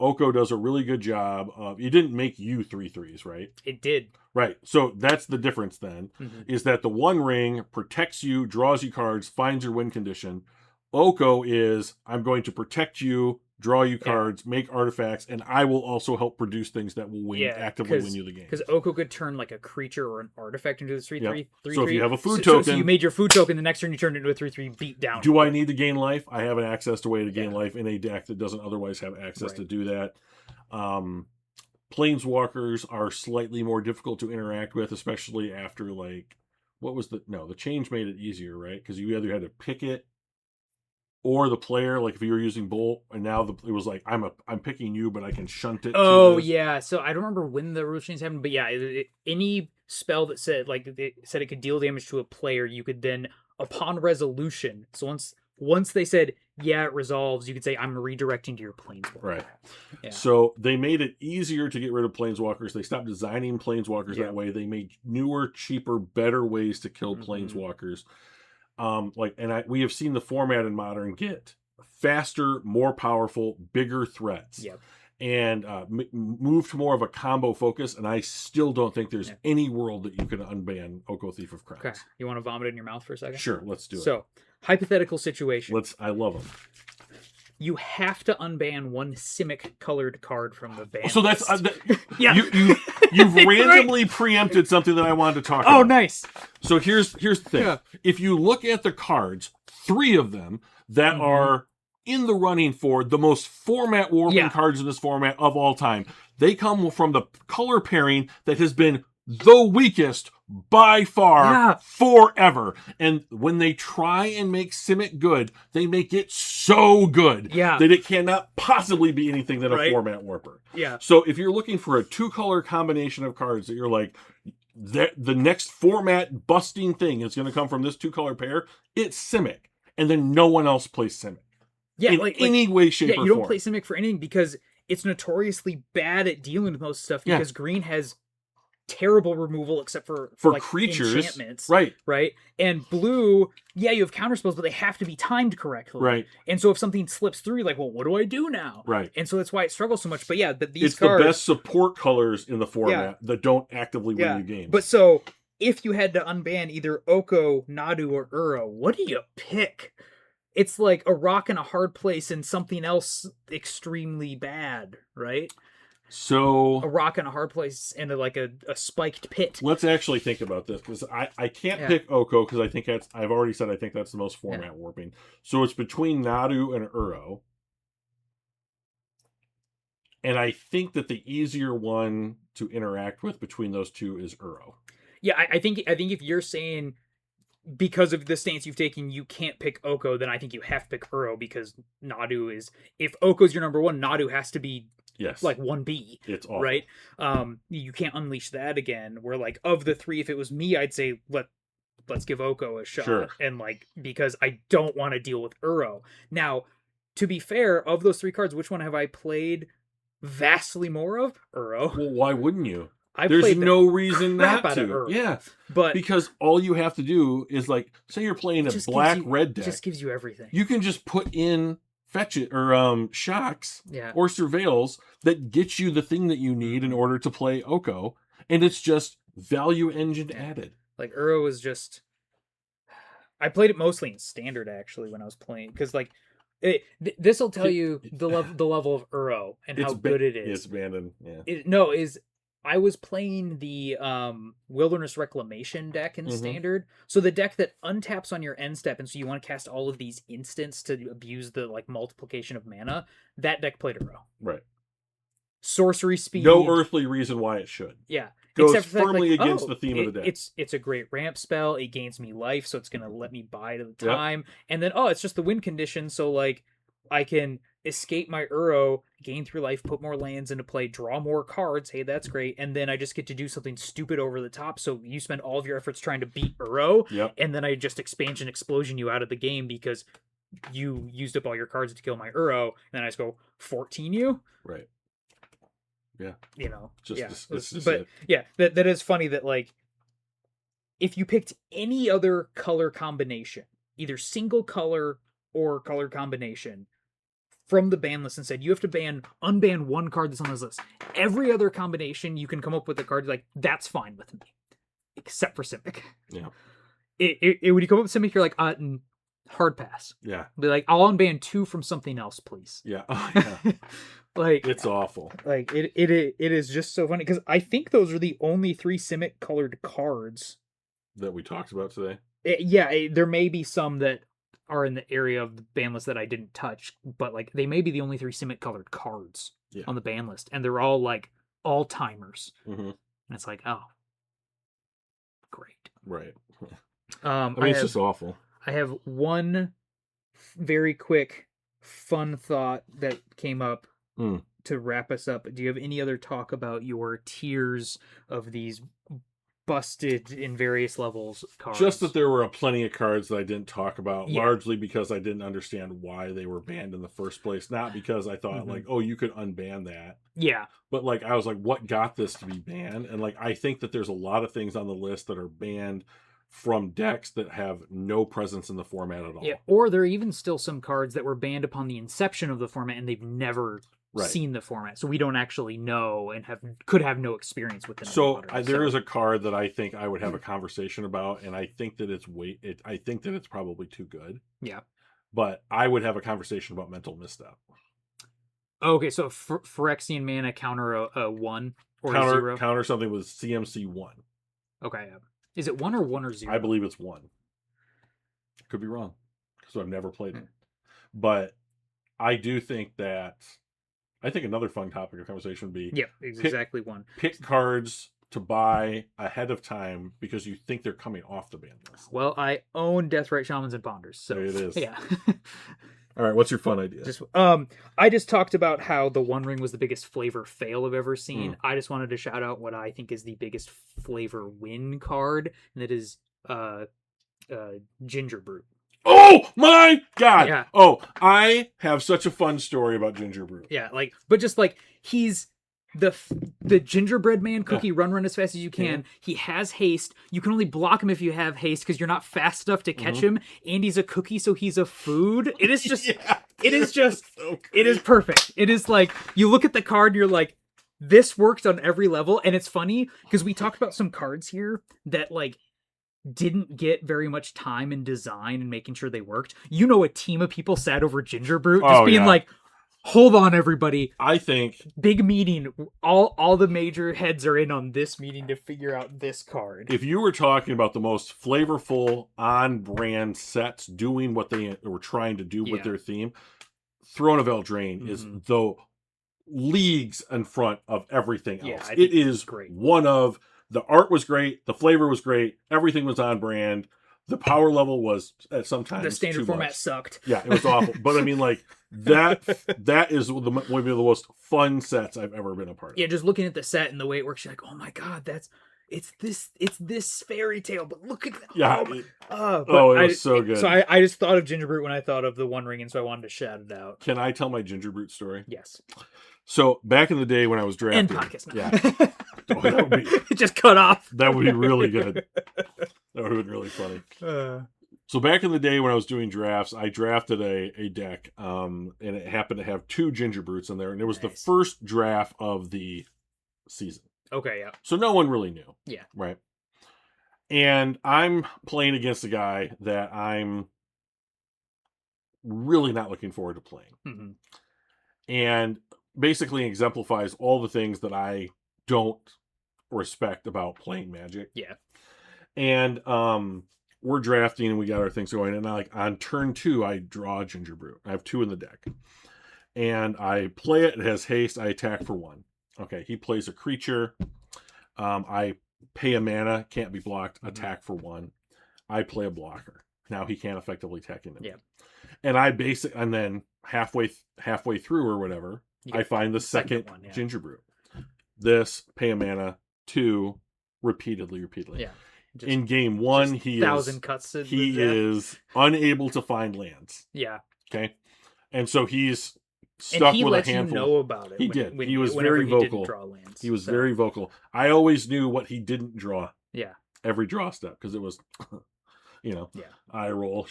Oko does a really good job of. It didn't make you 3/3s, right? It did. Right. So that's the difference then, is that the One Ring protects you, draws you cards, finds your win condition. Oko is, I'm going to protect you, draw you cards, make artifacts, and I will also help produce things that will actively win you the game. Because Oko could turn like a creature or an artifact into a 3/3. So if you have a food token, so you made your food token, the next turn you turned it into a 3/3 beat down. Do I need to gain life? I have an access to way to gain life in a deck that doesn't otherwise have access to do that. Planeswalkers are slightly more difficult to interact with, especially after like the change made it easier, right? Because you either had to pick it or the player, like if you were using Bolt, and now it was like I'm picking you, but I can shunt it. Oh yeah, so I don't remember when the rule change happened, but yeah, any spell that said it could deal damage to a player, you could then, upon resolution, so once they said it resolves, you could say I'm redirecting to your planeswalker. Right. Yeah. So they made it easier to get rid of planeswalkers. They stopped designing planeswalkers that way. They made newer, cheaper, better ways to kill planeswalkers. We have seen the format in Modern get faster, more powerful, bigger threats. Yep. And move to more of a combo focus, and I still don't think there's any world that you can unban Oko Thief of Crowns. Okay. You want to vomit it in your mouth for a second? Sure, let's do it. So, hypothetical situation. I love them. You have to unban one Simic colored card from the ban. So that's yeah. You've randomly preempted something that I wanted to talk about. Oh, nice. So here's the thing. Yeah. If you look at the cards, 3 of them that are in the running for the most format warping cards in this format of all time, they come from the color pairing that has been the weakest by far forever. And when they try and make Simic good, they make it so good that it cannot possibly be anything than a format warper. Yeah. So if you're looking for a 2-color combination of cards that you're like, the next format busting thing is going to come from this 2-color pair, it's Simic. And then no one else plays Simic. Yeah, in any way, shape, or form. You don't play Simic for anything because it's notoriously bad at dealing with most stuff because green has terrible removal except for like creatures, enchantments, right? And blue, you have counter spells, but they have to be timed correctly, right? And so if something slips through, you're like, well, what do I do now, right? And so that's why it struggles so much. But these cards, the best support colors in the format that don't actively win you games. But so if you had to unban either Oko, Nadu, or Uro, what do you pick? It's like a rock in a hard place and something else extremely bad, right? So a rock in a hard place and a spiked pit. Let's actually think about this, because I can't pick Oko because I think I've already said I think that's the most format warping. So it's between Nadu and Uro. And I think that the easier one to interact with between those two is Uro. Yeah, I think if you're saying because of the stance you've taken, you can't pick Oko, then I think you have to pick Uro, because Nadu is... If Oko's your number one, Nadu has to be like 1B. It's awful. Right? You can't unleash that again. Where, like, of the 3, if it was me, I'd say, let's give Oko a shot. Sure. And, like, because I don't want to deal with Uro. Now, to be fair, of those 3 cards, which one have I played vastly more of? Uro. Well, why wouldn't you? There's no reason not to. Yeah. But because all you have to do is, like, say you're playing a black-red deck. It just gives you everything. You can just put in Fetch It or Shocks or Surveils that get you the thing that you need in order to play Oko. And it's just value engine added. Like, Uro is just... I played it mostly in Standard, actually, when I was playing. Because, like, this will tell you the level of Uro and how good it is. It's abandoned, I was playing the Wilderness Reclamation deck in Standard. So the deck that untaps on your end step, and so you want to cast all of these instants to abuse the multiplication of mana, that deck played Uro. Right. Sorcery speed. No earthly reason why it should. Yeah. Goes except firmly against the theme of the deck. It's a great ramp spell. It gains me life, so it's going to let me buy to the time. And then, it's just the win condition, so, like, I can escape my Uro, gain 3 life, put more lands into play, draw more cards. Hey, that's great. And then I just get to do something stupid over the top. So you spend all of your efforts trying to beat Uro, and then I just expansion explosion you out of the game because you used up all your cards to kill my Uro. And then I just go 14 you. Right. Yeah. You know. That is funny that, like, if you picked any other color combination, either single color or color combination, from the ban list and said, you have to unban one card that's on this list. Every other combination you can come up with a card, like, that's fine with me. Except for Simic. Yeah. When you come up with Simic, you're like, hard pass. Yeah. Be like, I'll unban 2 from something else, please. Yeah. Oh, yeah. Like, it's awful. Like, it is just so funny, because I think those are the only 3 Simic colored cards that we talked about today. There may be some that are in the area of the ban list that I didn't touch, but like they may be the only 3 Simic colored cards on the ban list, and they're all like all timers. And it's like, oh, great, right? I mean, it's just awful. I have one very quick fun thought that came up to wrap us up. Do you have any other talk about your tiers of these busted in various levels cards? Just that there were plenty of cards that I didn't talk about, largely because I didn't understand why they were banned in the first place. Not because I thought like, oh, you could unban that. Yeah. But like, I was like, what got this to be banned? And like, I think that there's a lot of things on the list that are banned from decks that have no presence in the format at all. Yeah. Or there are even still some cards that were banned upon the inception of the format, and they've never seen the format, so we don't actually know and could have no experience with it. So there is a card that I think I would have a conversation about, and I think that I think that it's probably too good. Yeah, but I would have a conversation about Mental Misstep. Okay, so Phyrexian mana counter a 1 or a 0. Counter something with CMC 1. Okay, is it 1 or 1 or 0? I believe it's 1. Could be wrong, so I've never played it, but I do think that. I think another fun topic of conversation would be exactly 1. Pick cards to buy ahead of time because you think they're coming off the ban list. Well, I own Deathrite Shamans and Ponders, so there it is. Yeah. All right, what's your fun idea? I just talked about how the One Ring was the biggest flavor fail I've ever seen. I just wanted to shout out what I think is the biggest flavor win card, and that is Ginger Brute. Oh my god! Yeah. Oh, I have such a fun story about Ginger Brute. Yeah, but just he's the gingerbread man cookie. Run as fast as you can. Yeah. He has haste. You can only block him if you have haste because you're not fast enough to catch him. And he's a cookie, so he's a food. It is just. It is just. So it is perfect. It is like you look at the card, and you're like, this works on every level, and it's funny because we talked about some cards here that didn't get very much time in design and making sure they worked. A team of people sat over Ginger Brute just being like, hold on, everybody. I think big meeting. All the major heads are in on this meeting to figure out this card. If you were talking about the most flavorful on-brand sets doing what they were trying to do with their theme, Throne of Eldraine is the leagues in front of everything else. It is great. One of. The art was great. The flavor was great. Everything was on brand. The power level was at sometimes the standard format sucked. Yeah, it was awful. But I mean, that is one of the most fun sets I've ever been a part of. Yeah, just looking at the set and the way it works, you're like, oh my god, it's this fairy tale. But look at that. Yeah. It was so good. So I just thought of Ginger Brute when I thought of the One Ring, and so I wanted to shout it out. Can I tell my Ginger Brute story? Yes. So back in the day when I was drafting, that would be it just cut off. That would be really good. That would have been really funny. So back in the day when I was doing drafts, I drafted a deck, and it happened to have 2 Ginger Brutes in there, and it was the first draft of the season. Okay, yeah. So no one really knew. Yeah. Right. And I'm playing against a guy that I'm really not looking forward to playing. And basically exemplifies all the things that I don't respect about playing Magic. Yeah. And we're drafting and we got our things going, and on turn 2 I draw a Ginger Brute. I have 2 in the deck. And I play it, it has haste, I attack for 1. Okay, he plays a creature. I pay a mana, can't be blocked, attack for 1. I play a blocker. Now he can't effectively attack into me. Yeah. And then halfway through or whatever, I find the second one, Ginger Brute. This, pay a mana, 2, repeatedly. Yeah. In game 1, he is unable to find lands. Yeah. Okay. And so he's stuck with a handful. And he let you know about it. He did. He was very vocal. He was very vocal. I always knew what he didn't draw. Yeah. Every draw step, because it was eye roll,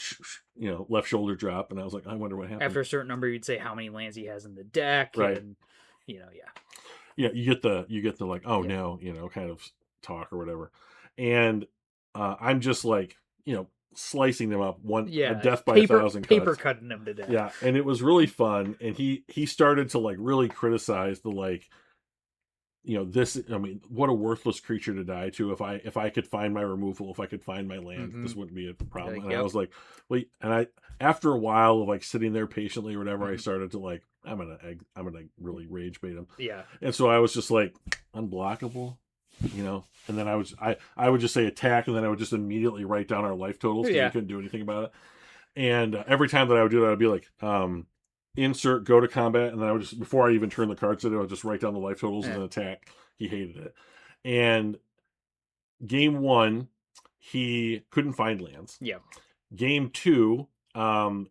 left shoulder drop, and I was like, I wonder what happened. After a certain number, you'd say how many lands he has in the deck, right? And yeah. Yeah, you get the like, oh no, kind of talk or whatever, and I'm just like, slicing them up a death by 1,000 paper cuts. cutting them to death. Yeah, and it was really fun, and he started to like really criticize the like, this, I mean, what a worthless creature to die to. If I could find my removal, if I could find my land, this wouldn't be a problem. And I was like, wait, and after a while of like sitting there patiently or whatever, I started to like, I'm gonna really rage bait him. Yeah. And so I was just like, unblockable, and then I would just say attack, and then I would just immediately write down our life totals because we couldn't do anything about it. And every time that I would do that, I'd be like, insert, go to combat, and then I would just, before I even turn the cards in, I would just write down the life totals and then attack. He hated it. And game 1, he couldn't find lands. Yeah. Game 2,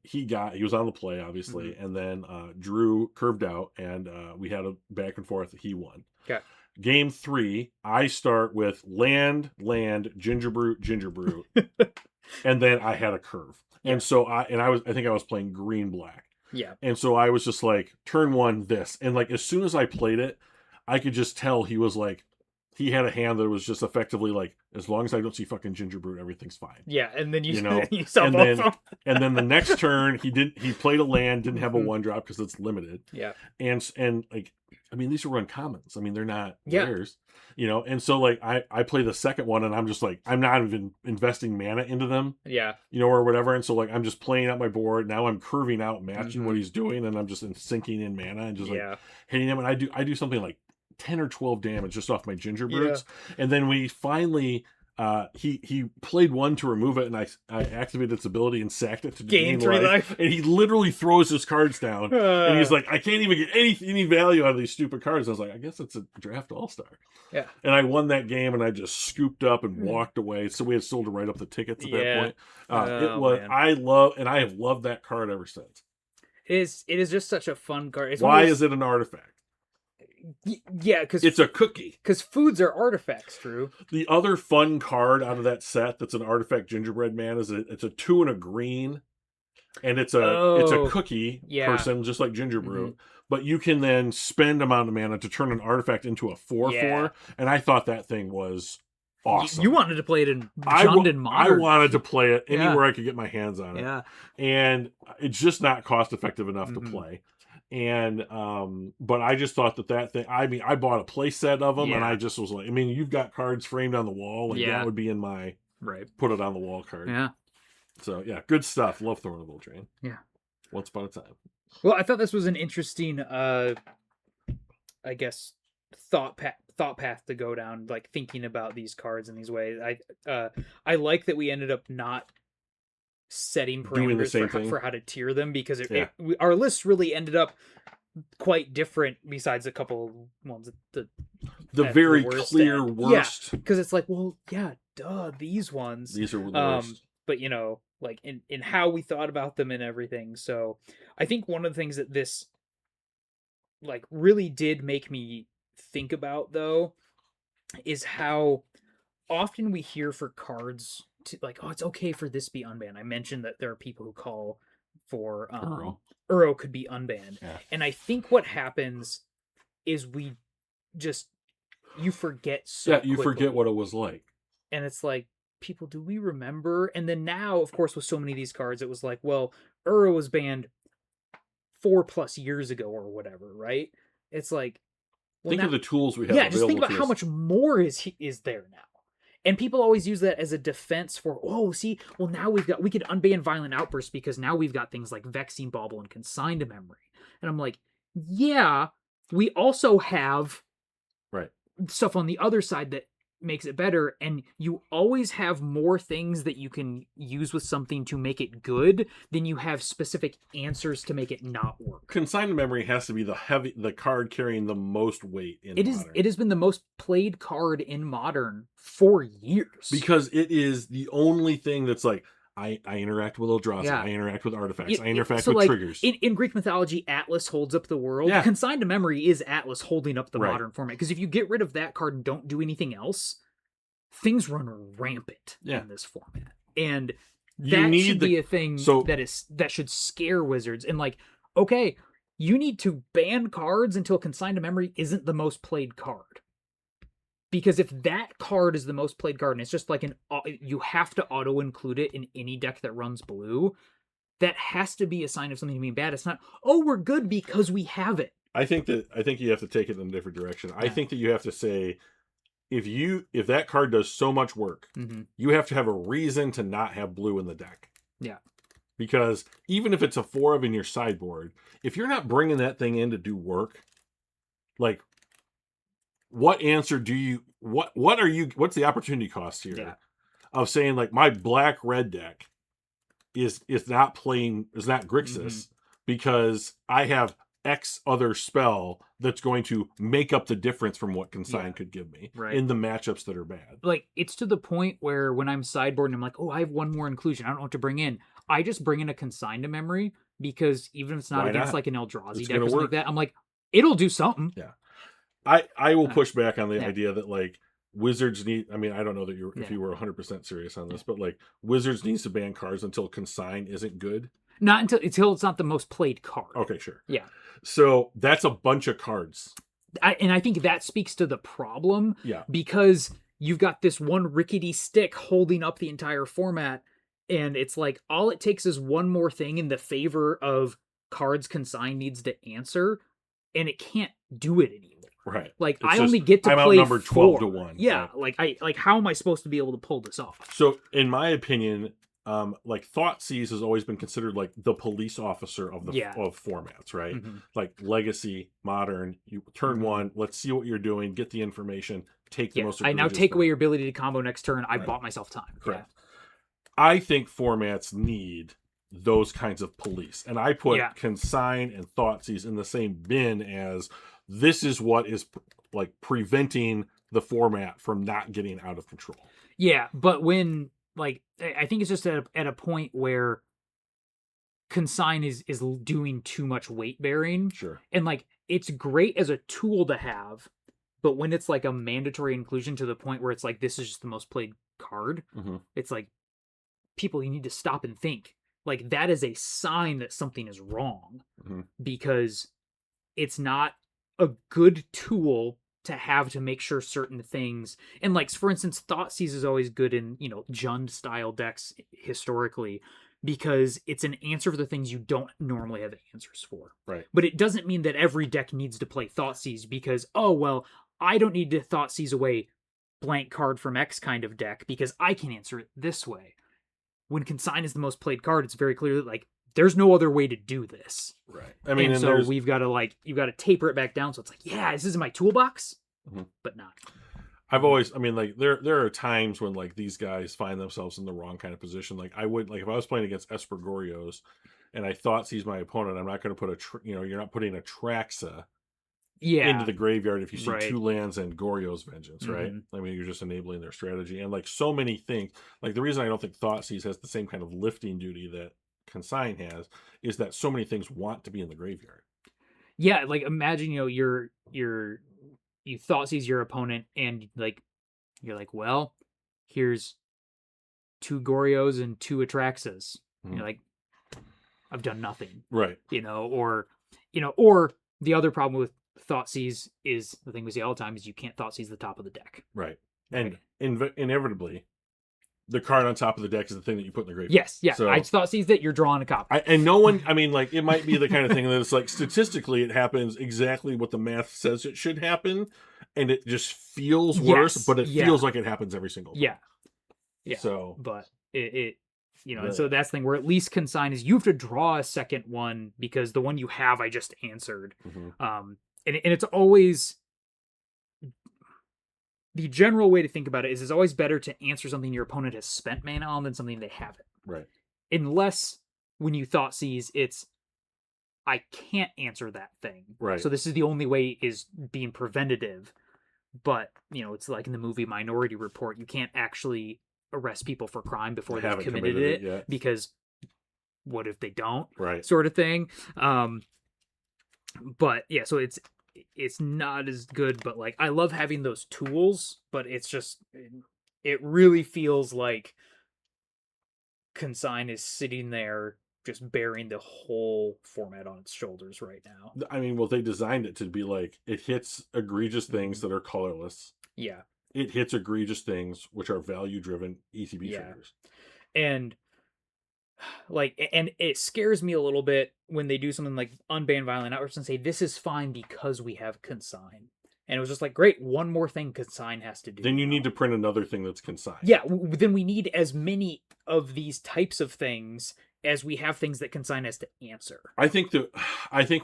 he was on the play, obviously, and then Drew curved out, and we had a back and forth. He won. Okay. Game 3, I start with land, ginger brute, and then I had a curve. And so I think I was playing green black. Yeah. And so I was just like, turn 1, this. And like, as soon as I played it, I could just tell he was like, he had a hand that was just effectively like, as long as I don't see fucking ginger brute, everything's fine. Yeah. And then you and then the next turn he played a land, didn't have a 1-drop because it's limited. Yeah. And like, I mean, these are uncommons. I mean, they're not rares, and so like I play the second one, and I'm just like, I'm not even investing mana into them. Yeah. Or whatever. And so like, I'm just playing out my board. Now I'm curving out, matching what he's doing, and I'm just sinking in mana and just like hitting him. And I do something like 10 or 12 damage just off my ginger brutes. And then we finally he played 1 to remove it, and I activated its ability and sacked it to gain 3 life. And he literally throws his cards down, and he's like, I can't even get any value out of these stupid cards. I was like, I guess it's a draft all-star. Yeah. And I won that game, and I just scooped up and walked away. So we had still to write up the tickets at that point. Man. I have loved that card ever since. It is just such a fun card. Why is it an artifact? Yeah, because it's a cookie. Because foods are artifacts, Drew. The other fun card out of that set that's an artifact gingerbread man is it's a 2 and a green, and it's a cookie person just like ginger brew. But you can then spend amount of mana to turn an artifact into a 4/4, and I thought that thing was awesome. You wanted to play it in Modern. I wanted to play it anywhere I could get my hands on it. Yeah, and it's just not cost effective enough to play. And but I just thought that thing, I mean, I bought a play set of them, and I just was like, I mean, you've got cards framed on the wall, like that would be in my put it on the wall card. Yeah. So yeah, good stuff. Love Thornable Train. Yeah. Once upon a time. Well, I thought this was an interesting I guess thought path to go down, like thinking about these cards in these ways. I like that we ended up not setting parameters for how to tier them, because our list really ended up quite different, besides a couple ones the very clear worst. Because it's like, well, these ones are the worst. But like in how we thought about them and everything. So I think one of the things that this like really did make me think about, though, is how often we hear for cards to like, oh, it's okay for this to be unbanned. I mentioned that there are people who call for Uro could be unbanned. Yeah. And I think what happens is you forget quickly. Forget what it was like. And it's like, people, do we remember? And then now, of course, with so many of these cards, it was like, well, Uro was banned 4+ years ago or whatever, right? It's like, well, think of the tools we have. Yeah, just think about how much more is there now. And people always use that as a defense for, now we could unban Violent Outburst because now we've got things like Vexing Bauble and Consigned Memory. And I'm like, yeah, we also have stuff on the other side that makes it better, and you always have more things that you can use with something to make it good than you have specific answers to make it not work. Consigned Memory has to be the card carrying the most weight in Modern. It has been the most played card in Modern for years, because it is the only thing that's like, I interact with Eldrazi, I interact with artifacts, I interact with triggers. In Greek mythology, Atlas holds up the world. Yeah. Consigned to Memory is Atlas holding up the Modern format. Because if you get rid of that card and don't do anything else, things run rampant in this format. And You that need should be a thing so that should scare Wizards. And like, okay, you need to ban cards until consigned to memory isn't the most played card. Because if that card is the most played card, and it's just like you have to auto include it in any deck that runs blue, that has to be a sign of something being bad. It's not, oh, we're good because we have it. I think you have to take it in a different direction. I think that you have to say, if that card does so much work, you have to have a reason to not have blue in the deck. Yeah. Because even if it's a 4 of in your sideboard, if you're not bringing that thing in to do work, like, what answer do you, what's the opportunity cost here of saying, like, my black red deck is not Grixis because I have X other spell that's going to make up the difference from what Consign could give me in the matchups that are bad. Like, it's to the point where when I'm sideboarding, I'm like, oh, I have one more inclusion. I don't know what to bring in. I just bring in a Consign to memory because even if it's not against like an Eldrazi deck or something like that, I'm like, it'll do something. Yeah. I will push back on the idea that, like, Wizards need, I mean, I don't know that if you were 100% serious on this, but, like, Wizards needs to ban cards until Consign isn't good. Not until it's not the most played card. Okay, sure. Yeah. So that's a bunch of cards. And I think that speaks to the problem. Yeah. Because you've got this one rickety stick holding up the entire format, and it's like all it takes is one more thing in the favor of cards Consign needs to answer, and it can't do it anymore. Right. Like, I only get to I'm play outnumbered 12 to 1. Yeah. Like how am I supposed to be able to pull this off? So in my opinion, like, Thoughtseize has always been considered like the police officer of of formats, right? Like Legacy, Modern, you turn one, let's see what you're doing, get the information, take the most. I now take away your ability to combo next turn. I bought myself time. Correct. I think formats need those kinds of police, and I put Consign and Thoughtseize in the same bin as this is what is like preventing the format from not getting out of control. Yeah, but when, like, I think it's just at a point where Consign is doing too much weight bearing. Sure. And, like, it's great as a tool to have, but when it's like a mandatory inclusion to the point where it's like, this is just the most played card, it's like, people, you need to stop and think. Like, that is a sign that something is wrong because it's not a good tool to have to make sure certain things, and, like, for instance, Thoughtseize is always good in, Jund style decks historically because it's an answer for the things you don't normally have answers for. Right. But it doesn't mean that every deck needs to play Thoughtseize because, oh, well, I don't need to Thoughtseize away blank card from X kind of deck because I can answer it this way. When Consign is the most played card, it's very clear that, like, there's no other way to do this. Right. I mean, and so we've got to, like, you've got to taper it back down. So it's like, yeah, this is in my toolbox, but not. I've always, I mean, like, there are times when, like, these guys find themselves in the wrong kind of position. Like, I would, like, if I was playing against Esper Gorios and I thought he's my opponent, I'm not going to put you're not putting a Traxa into the graveyard if you see 2 lands and Goryo's Vengeance, right? I mean, you're just enabling their strategy. And, like, so many things, like, the reason I don't think Thoughtseize has the same kind of lifting duty that Consign has is that so many things want to be in the graveyard. Yeah, like, imagine, you Thoughtseize your opponent and, like, you're like, well, here's 2 Gorios and 2 Atraxas. You're like, I've done nothing. Right. Or the other problem with Thoughtseize is, the thing we see all the time is you can't Thoughtseize the top of the deck. Right. And inevitably, the card on top of the deck is the thing that you put in the graveyard. Yes, yeah. So, I Thoughtseize that you're drawing a copy. And no one, I mean, like, it might be the kind of thing that it's like, statistically, it happens exactly what the math says it should happen, and it just feels worse, but it feels like it happens every single time. Yeah. So, but it and so that's the thing where at least Consign is you have to draw a second one because the one you have I just answered. And it's always, the general way to think about it is it's always better to answer something your opponent has spent mana on than something they haven't. Right. Unless when you Thoughtseize, it's, I can't answer that thing. Right. So this is the only way is being preventative. But, it's like in the movie Minority Report, you can't actually arrest people for crime before they've committed it yet. Because what if they don't? Right. Sort of thing. But yeah, so it's not as good, but, like, I love having those tools, but it's just, it really feels like Consign is sitting there just bearing the whole format on its shoulders right now. I mean, well, they designed it to be like, it hits egregious things Mm-hmm. that are colorless. Yeah. It hits egregious things, which are value-driven ETB triggers. And and it scares me a little bit when they do something like unban violent outbursts and say this is fine because we have consign. And it was just like, great, one more thing consign has to do. Then you need to print another thing that's consign. Yeah, then we need as many of these types of things as we have things that consign has to answer. I think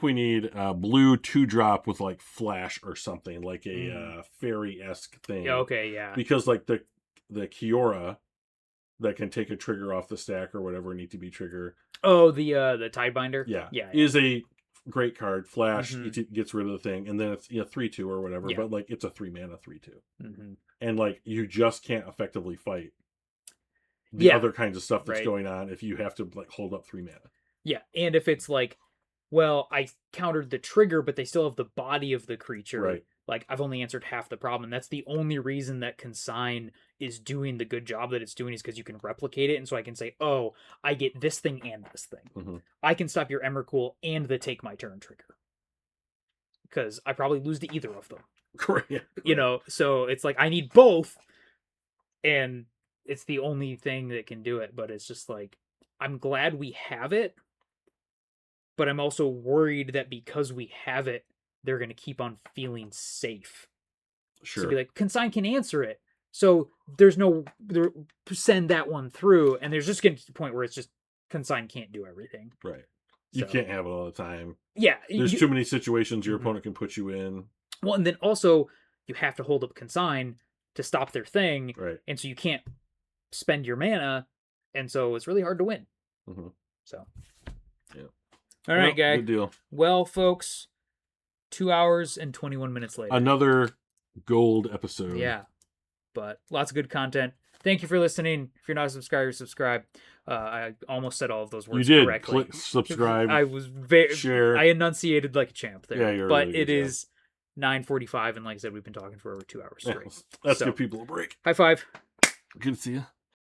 we need a blue 2-drop with like flash or something, like a fairy-esque thing. Okay, yeah. Because like the Kiora that can take a trigger off the stack or whatever, need to be trigger. Oh, the Tidebinder? Yeah. Yeah. Is a great card. Flash, it gets rid of the thing, and then it's 3/2 or whatever, but like it's a 3-mana 3/2. And like you just can't effectively fight the other kinds of stuff that's going on if you have to like hold up 3 mana. Yeah, and if it's like, well, I countered the trigger, but they still have the body of the creature. Right. Like, I've only answered half the problem. And that's the only reason that Consign is doing the good job that it's doing, is because you can replicate it. And so I can say, oh, I get this thing and this thing. I can stop your Emrakul and the take my turn trigger. Because I probably lose to either of them. Correct. You know, so it's like, I need both. And it's the only thing that can do it. But it's just like, I'm glad we have it. But I'm also worried that because we have it, they're going to keep on feeling safe. Sure. So be like, Consign can answer it. So there's no, send that one through. And there's just getting to the point where it's just, Consign can't do everything. Right. You can't have it all the time. Yeah. There's too many situations your opponent can put you in. Well, and then also, you have to hold up Consign to stop their thing. Right. And so you can't spend your mana. And so it's really hard to win. So. Yeah. All right, guy. Good deal. Well, folks, 2 hours and 21 minutes later. Another gold episode. Yeah. But lots of good content. Thank you for listening. If you're not a subscriber, subscribe. I almost said all of those words correctly. Click subscribe. I was share. I enunciated like a champ there. Yeah, but really it is 9:45, and like I said, we've been talking for over 2 hours straight. Let's give people a break. High five. Good to see you.